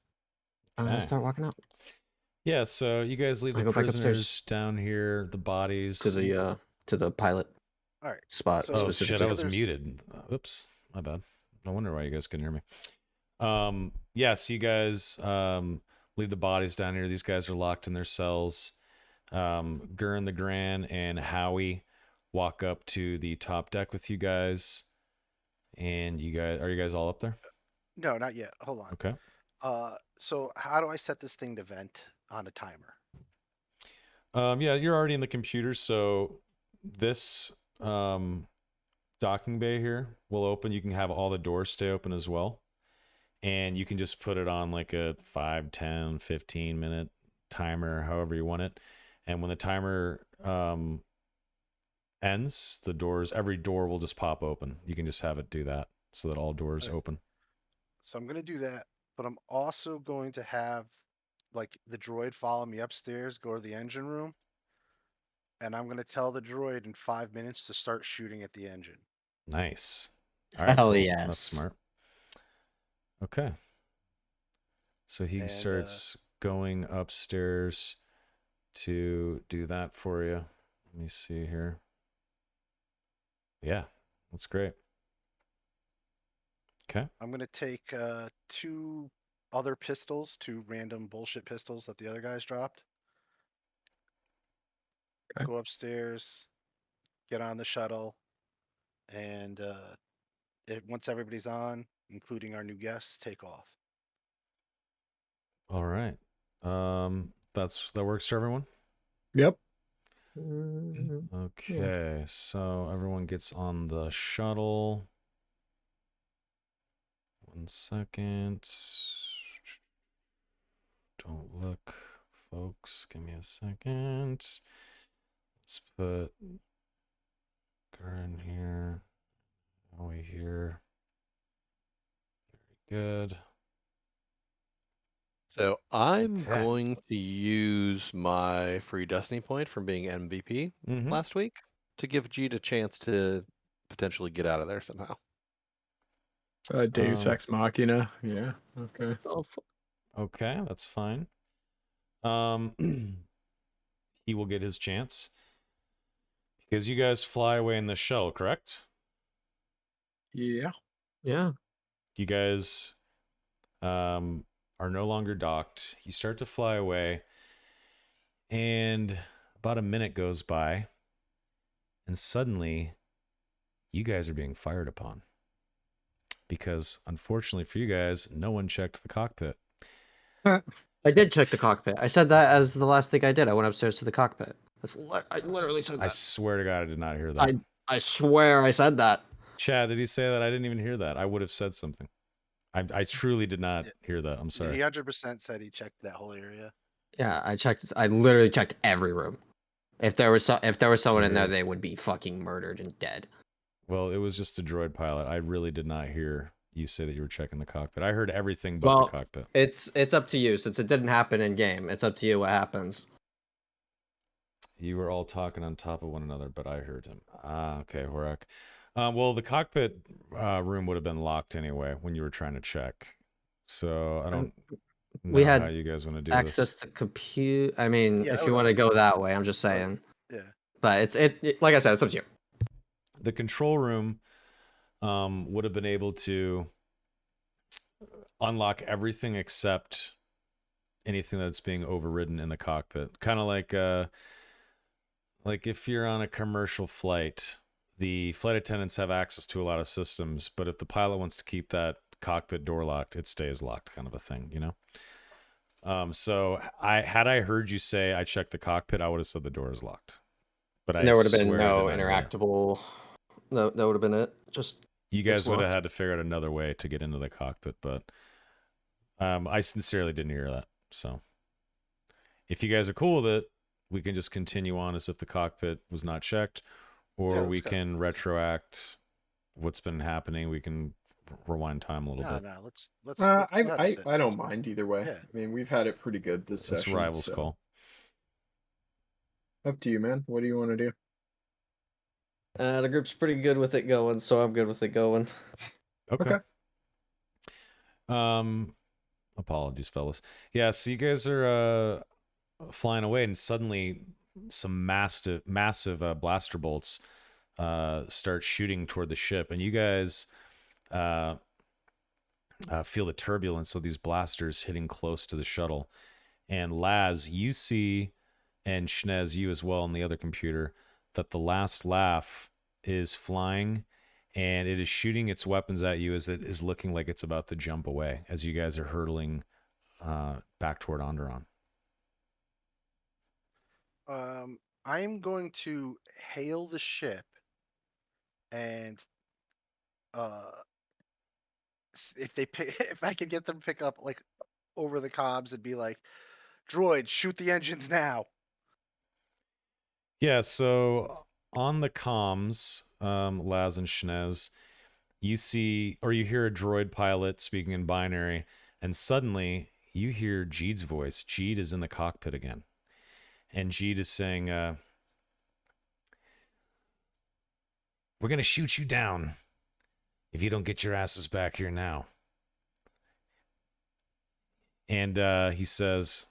Speaker 5: I'm gonna
Speaker 1: Okay.
Speaker 5: start walking out
Speaker 1: Yeah, so you guys leave
Speaker 5: I
Speaker 1: the
Speaker 5: go back
Speaker 1: prisoners
Speaker 5: upstairs.
Speaker 1: down here, the bodies.
Speaker 5: to the pilot
Speaker 4: All right.
Speaker 5: spot
Speaker 4: So-
Speaker 1: Oh shit,
Speaker 5: specifically.
Speaker 1: I was
Speaker 4: there's-
Speaker 1: muted. Oops, my bad. No wonder why you guys couldn't hear me. Yeah, so you guys leave the bodies down here. These guys are locked in their cells. Gurren the Gran and Howie walk up to the top deck with you guys. And you guys all up there?
Speaker 4: No, not yet. Hold on.
Speaker 1: Okay.
Speaker 4: So how do I set this thing to vent on a timer?
Speaker 1: Yeah, you're already in the computer, so this docking bay here will open. You can have all the doors stay open as well. And you can just put it on like a 5, 10, 15 minute timer, however you want it. And when the timer ends, every door will just pop open. You can just have it do that so that all doors
Speaker 4: Okay.
Speaker 1: open.
Speaker 4: So I'm gonna do that, but I'm also going to have like the droid follow me upstairs, go to the engine room, and I'm gonna tell the droid in 5 minutes to start shooting at the engine.
Speaker 1: Nice. All right,
Speaker 5: Hell
Speaker 1: cool.
Speaker 5: yes.
Speaker 1: That's smart. Okay. So he
Speaker 4: And,
Speaker 1: starts going upstairs to do that for you. Let me see here. Yeah, that's great. Okay.
Speaker 4: I'm gonna take 2 other pistols, 2 random bullshit pistols that the other guys dropped.
Speaker 2: Okay.
Speaker 4: Go upstairs, get on the shuttle, and once everybody's on, including our new guests, take off.
Speaker 1: All right. That works for everyone.
Speaker 2: Yep.
Speaker 1: Okay, so everyone gets on the shuttle. 1 second. Don't look, folks. Give me a second. Let's put Gurren here. Howie here. Very good.
Speaker 3: So I'm
Speaker 1: Okay.
Speaker 3: going to use my free Destiny point from being MVP
Speaker 1: Mhm.
Speaker 3: last week to give Jeet a chance to potentially get out of there somehow.
Speaker 2: Deus Ex Machina. Yeah. Okay.
Speaker 1: Okay, that's fine. He will get his chance because you guys fly away in the shell, correct?
Speaker 2: Yeah.
Speaker 5: Yeah.
Speaker 1: You guys are no longer docked. You start to fly away, and about a minute goes by, and suddenly you guys are being fired upon because, unfortunately for you guys, no one checked the cockpit.
Speaker 5: I did check the cockpit. I said that as the last thing I did. I went upstairs to the cockpit. I literally said that.
Speaker 1: I swear to God, I did not hear that.
Speaker 5: I swear I said that.
Speaker 1: Chad, did he say that? I didn't even hear that. I would have said something. I truly did not hear that. I'm sorry.
Speaker 4: He 100% said he checked that whole area.
Speaker 5: Yeah, I checked. I literally checked every room. If there was someone in there,
Speaker 1: Weird.
Speaker 5: they would be fucking murdered and dead.
Speaker 1: Well, it was just a droid pilot. I really did not hear you say that you were checking the cockpit. I heard everything but the cockpit.
Speaker 5: It's up to you since it didn't happen in game. It's up to you what happens.
Speaker 1: You were all talking on top of one another, but I heard him. Ah, okay, Horak. Well, the cockpit room would have been locked anyway when you were trying to check. So I don't know
Speaker 5: We had
Speaker 1: how you guys want to do
Speaker 5: access
Speaker 1: this.
Speaker 5: to compute. I mean,
Speaker 4: Yeah,
Speaker 5: if you want to go that way, I'm just saying.
Speaker 4: Yeah.
Speaker 5: But it like I said, it's up to you.
Speaker 1: The control room would have been able to unlock everything except anything that's being overridden in the cockpit. Kind of like if you're on a commercial flight, the flight attendants have access to a lot of systems, but if the pilot wants to keep that cockpit door locked, it stays locked, kind of a thing, you know? So had I heard you say I checked the cockpit, I would have said the door is locked. But
Speaker 5: And
Speaker 1: I
Speaker 5: there would have been
Speaker 1: swear I
Speaker 5: no
Speaker 1: did not hear that.
Speaker 5: interactable. No, that would have been it. Just
Speaker 1: You guys
Speaker 5: it's
Speaker 1: would have
Speaker 5: locked.
Speaker 1: had to figure out another way to get into the cockpit, but I sincerely didn't hear that. So if you guys are cool with it, we can just continue on as if the cockpit was not checked, or
Speaker 4: let's
Speaker 1: we
Speaker 4: go.
Speaker 1: can retroact what's been happening. We can rewind time a little bit.
Speaker 4: No, let's go ahead with it.
Speaker 2: I don't mind either way.
Speaker 4: Yeah.
Speaker 2: I mean, we've had it pretty good this
Speaker 1: It's
Speaker 2: session.
Speaker 1: Rival's
Speaker 2: so.
Speaker 1: call.
Speaker 2: Up to you, man. What do you want to do?
Speaker 5: The group's pretty good with it going, so I'm good with it going.
Speaker 1: Okay. Apologies, fellas. Yeah, so you guys are flying away, and suddenly some massive blaster bolts start shooting toward the ship, and you guys feel the turbulence of these blasters hitting close to the shuttle. And Laz, you see, and Shnez, you as well on the other computer, that the last laugh is flying, and it is shooting its weapons at you as it is looking like it's about to jump away as you guys are hurtling back toward Onderon.
Speaker 4: I'm going to hail the ship and if they pick, if I can get them to pick up like over the comms and be like, droid, shoot the engines now.
Speaker 1: Yeah, so on the comms, Laz and Shnez, you see or you hear a droid pilot speaking in binary, and suddenly you hear Jeed's voice. Jeed is in the cockpit again. And Jeed is saying, we're going to shoot you down if you don't get your asses back here now. And he says,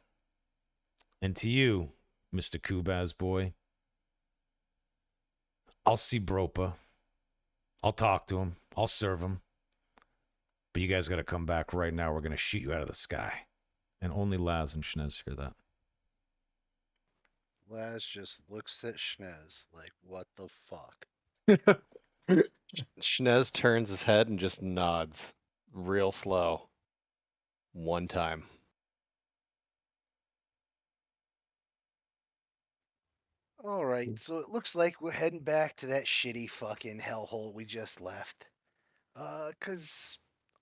Speaker 1: and to you, Mr. Kubaz boy, I'll see Bropa. I'll talk to him. I'll serve him. But you guys got to come back right now. We're going to shoot you out of the sky. And only Laz and Shnez hear that.
Speaker 4: Laz just looks at Shnez like, what the fuck?
Speaker 3: Shnez turns his head and just nods real slow. One time.
Speaker 4: All right, so it looks like we're heading back to that shitty fucking hellhole we just left. Cause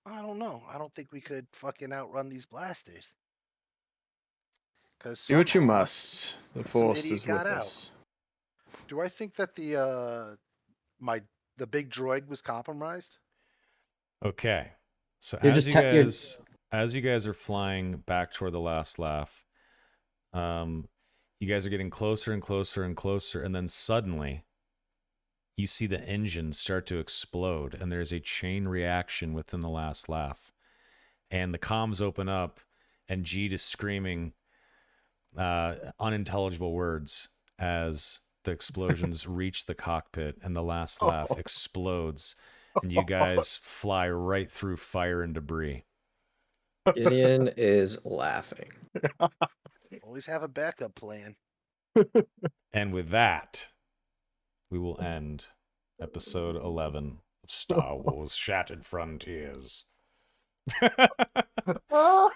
Speaker 4: I don't know. I don't think we could fucking outrun these blasters. Cause
Speaker 2: Do what you
Speaker 4: somehow
Speaker 2: must. The
Speaker 4: some
Speaker 2: force
Speaker 4: idiot
Speaker 2: is with
Speaker 4: got out.
Speaker 2: us.
Speaker 4: Do I think that the big droid was compromised?
Speaker 1: Okay. So
Speaker 5: You're
Speaker 1: as
Speaker 5: just
Speaker 1: you guys are flying back toward the last laugh, you guys are getting closer and closer and closer, and then suddenly you see the engine start to explode, and there's a chain reaction within the last laugh. And the comms open up, and Jeed is screaming unintelligible words as the explosions reach the cockpit, and the last laugh explodes, and you guys fly right through fire and debris.
Speaker 5: Gideon is laughing.
Speaker 4: Always have a backup plan.
Speaker 1: And with that, we will end episode 11 of Star Wars Shattered Frontiers. Ooh,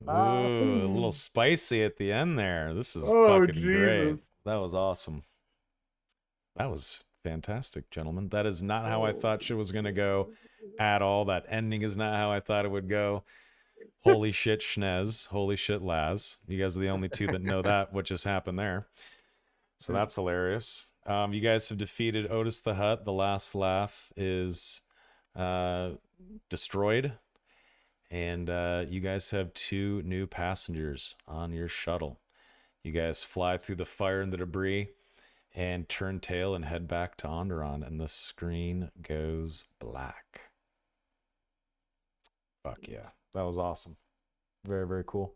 Speaker 1: a little spicy at the end there. This is fucking great. That was awesome. That was fantastic, gentlemen. That is not how I thought shit was going to go at all. That ending is not how I thought it would go. Holy shit, Shnez. Holy shit, Laz. You guys are the only two that know that, what just happened there. So that's hilarious. You guys have defeated Otis the Hutt. The last laugh is destroyed. And you guys have 2 new passengers on your shuttle. You guys fly through the fire and the debris and turn tail and head back to Onderon, and the screen goes black. Fuck yeah. That was awesome. Very, very cool.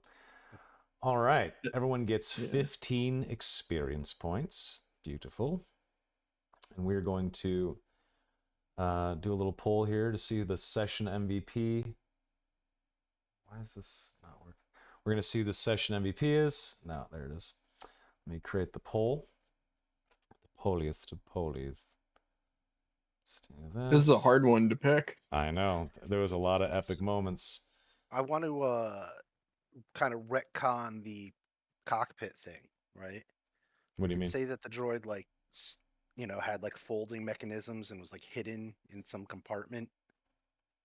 Speaker 1: All right. Everyone gets 15 experience points. Beautiful. And we're going to do a little poll here to see the session MVP. Why is this not working? We're going to see who the session MVP is. No, there it is. Let me create the poll. The polieth to polieth. Let's do this.
Speaker 2: This is a hard one to pick.
Speaker 1: I know. There was a lot of epic moments.
Speaker 4: I want to kind of retcon the cockpit thing, right?
Speaker 1: What do you mean?
Speaker 4: Say that the droid had like folding mechanisms and was like hidden in some compartment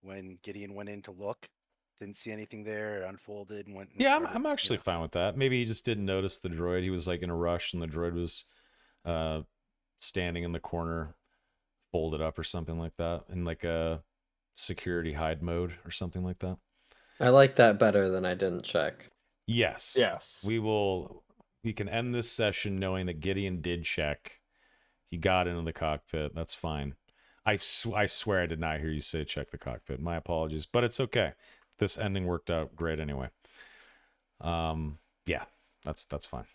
Speaker 4: when Gideon went in to look. Didn't see anything there, it unfolded and went and
Speaker 1: Yeah,
Speaker 4: started,
Speaker 1: I'm actually fine with that. Maybe he just didn't notice the droid. He was like in a rush and the droid was standing in the corner, folded up or something like that, in like a security hide mode or something like that.
Speaker 5: I like that better than I didn't check.
Speaker 1: Yes.
Speaker 2: Yes.
Speaker 1: We can end this session knowing that Gideon did check. He got into the cockpit. That's fine. I swear I did not hear you say check the cockpit. My apologies, but it's okay. This ending worked out great anyway. Yeah, that's fine.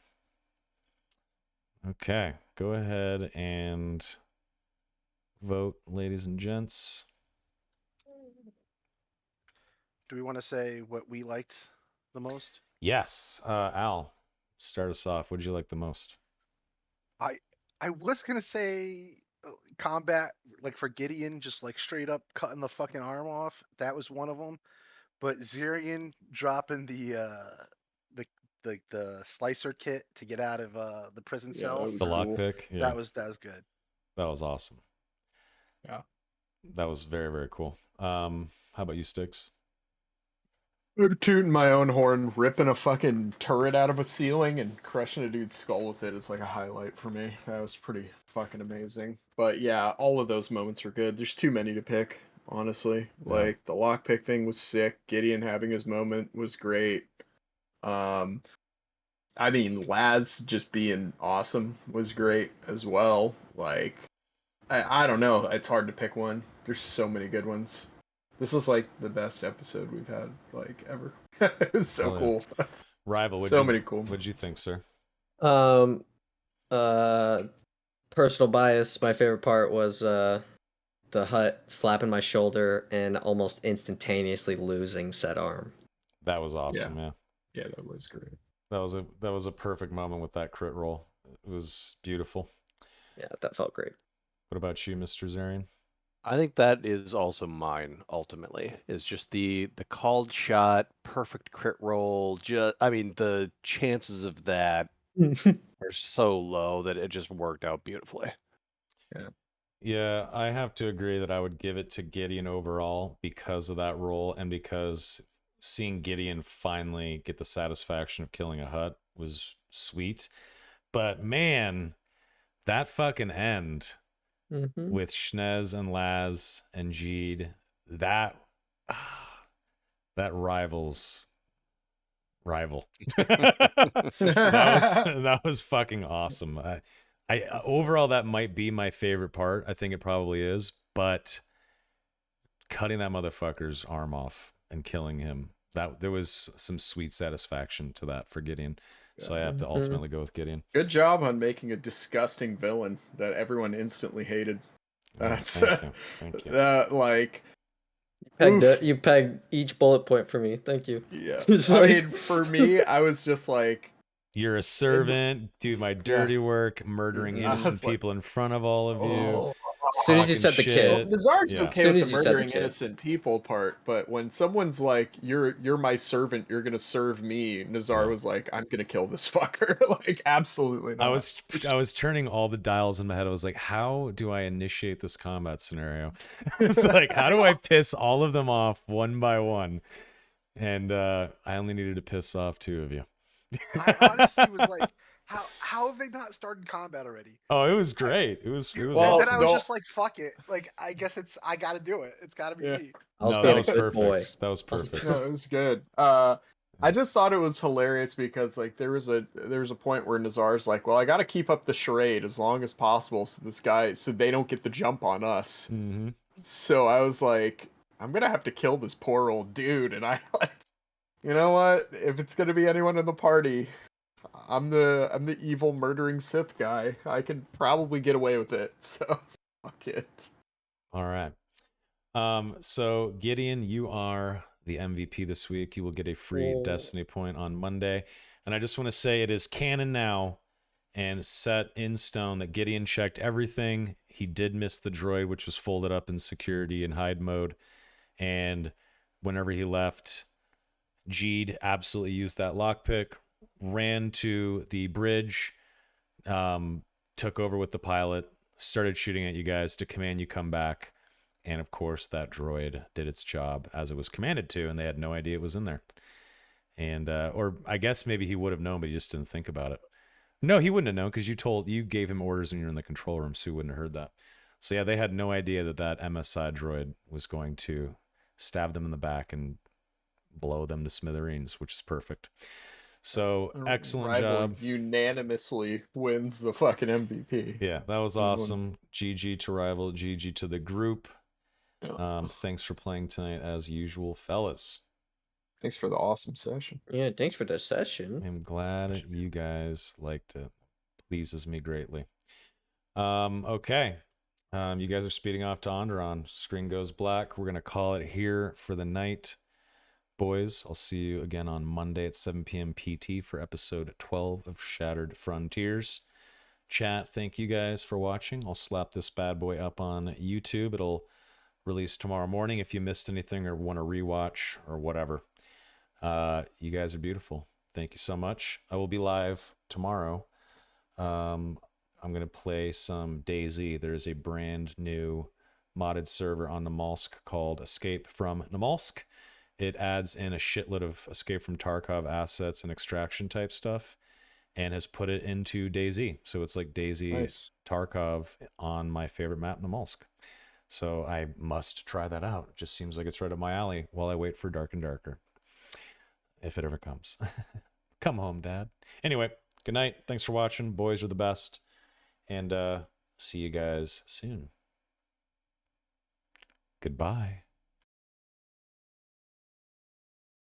Speaker 1: Okay, go ahead and vote, ladies and gents.
Speaker 4: Do we want to say what we liked the most?
Speaker 1: Yes, Al, start us off. What'd you like the most?
Speaker 4: I was gonna say combat, like for Gideon, just like straight up cutting the fucking arm off. That was one of them. But Zirian dropping the slicer kit to get out of the prison cell.
Speaker 2: That was
Speaker 1: The
Speaker 2: cool.
Speaker 1: lockpick. Yeah,
Speaker 4: That was good.
Speaker 1: that was awesome.
Speaker 2: Yeah,
Speaker 1: that was very, very cool. How about you, Sticks?
Speaker 2: Tooting my own horn, ripping a fucking turret out of a ceiling and crushing a dude's skull with it is like a highlight for me. That was pretty fucking amazing. But yeah, all of those moments were good. There's too many to pick, honestly. Like the lockpick thing was sick. Gideon having his moment was great. I mean, Laz just being awesome was great as well. Like, I don't know. It's hard to pick one. There's so many good ones. This is like the best episode we've had like ever. It was so cool.
Speaker 1: Rival,
Speaker 2: Many cool.
Speaker 1: What'd you think, sir?
Speaker 5: Personal bias. My favorite part was the Hut slapping my shoulder and almost instantaneously losing said arm.
Speaker 1: That was awesome.
Speaker 2: Yeah, that was great.
Speaker 1: That was a perfect moment with that crit roll. It was beautiful.
Speaker 5: Yeah, that felt great.
Speaker 1: What about you, Mr. Zarian?
Speaker 3: I think that is also mine. Ultimately, is just the called shot, perfect crit roll. The chances of that are so low that it just worked out beautifully.
Speaker 1: Yeah, I have to agree that I would give it to Gideon overall because of that roll and because seeing Gideon finally get the satisfaction of killing a Hut was sweet. But man, that fucking end with Schnez and Laz and Jeed, that rivals rival. that was fucking awesome. I overall that might be my favorite part. I think it probably is, but cutting that motherfucker's arm off and killing him, that there was some sweet satisfaction to that for Gideon. So I have to ultimately go with Gideon.
Speaker 2: Good job on making a disgusting villain that everyone instantly hated. That's
Speaker 1: Thank you.
Speaker 2: Like
Speaker 5: you pegged each bullet point for me. Thank you.
Speaker 2: Yeah. I mean, for me, I was just like,
Speaker 1: you're a servant, do my dirty work, murdering innocent people in front of all of you.
Speaker 5: As soon as you said the kid,
Speaker 2: Nazar's okay with the murdering innocent people part, but when someone's like, "You're my servant, you're gonna serve me," Nazar was like, "I'm gonna kill this fucker." Like, absolutely not.
Speaker 1: I was turning all the dials in my head. I was like, "How do I initiate this combat scenario?" It's like, how do I piss all of them off one by one? And I only needed to piss off 2 of you.
Speaker 4: I honestly was like, how have they not started combat already?
Speaker 1: Oh, it was great. It was
Speaker 4: well, then I was just like, fuck it. Like, I guess I gotta do it. It's gotta be me.
Speaker 1: That was perfect. That was perfect.
Speaker 2: No, it was good. I just thought it was hilarious because like there was a point where Nazar's like, well, I gotta keep up the charade as long as possible so they don't get the jump on us.
Speaker 1: Mm-hmm.
Speaker 2: So I was like, I'm gonna have to kill this poor old dude, and I like You know what? If it's gonna be anyone in the party, I'm the evil murdering Sith guy. I can probably get away with it. So fuck it.
Speaker 1: All right. So Gideon, you are the MVP this week. You will get a free Destiny point on Monday. And I just want to say it is canon now and set in stone that Gideon checked everything. He did miss the droid, which was folded up in security and hide mode. And whenever he left, Jeed absolutely used that lockpick, ran to the bridge, took over with the pilot, started shooting at you guys to command you come back. And of course, that droid did its job as it was commanded to, and they had no idea it was in there. And, or I guess maybe he would have known, but he just didn't think about it. No, he wouldn't have known because you gave him orders when you were in the control room, so he wouldn't have heard that. So yeah, they had no idea that that MSI droid was going to stab them in the back and blow them to smithereens, which is perfect. So excellent
Speaker 2: Rival
Speaker 1: job.
Speaker 2: unanimously wins the fucking MVP.
Speaker 1: Yeah, that was awesome. GG to Rival, GG to the group. Thanks for playing tonight as usual, fellas.
Speaker 2: Thanks for the awesome session.
Speaker 5: Yeah, thanks for the session.
Speaker 1: I'm glad you guys liked it. Pleases me greatly. Okay. You guys are speeding off to Onderon. Screen goes black. We're going to call it here for the night. Boys, I'll see you again on Monday at 7 p.m. PT for episode 12 of Shattered Frontiers. Chat, thank you guys for watching. I'll slap this bad boy up on YouTube. It'll release tomorrow morning if you missed anything or want to rewatch or whatever. You guys are beautiful. Thank you so much. I will be live tomorrow. I'm going to play some DayZ. There's a brand new modded server on Namalsk called Escape from Namalsk. It adds in a shitload of Escape from Tarkov assets and extraction type stuff and has put it into DayZ. So it's like DayZ
Speaker 2: Nice.
Speaker 1: Tarkov on my favorite map, Namalsk. So I must try that out. It just seems like it's right up my alley while I wait for Dark and Darker. If it ever comes. Come home, Dad. Anyway, good night. Thanks for watching. Boys are the best. And see you guys soon. Goodbye.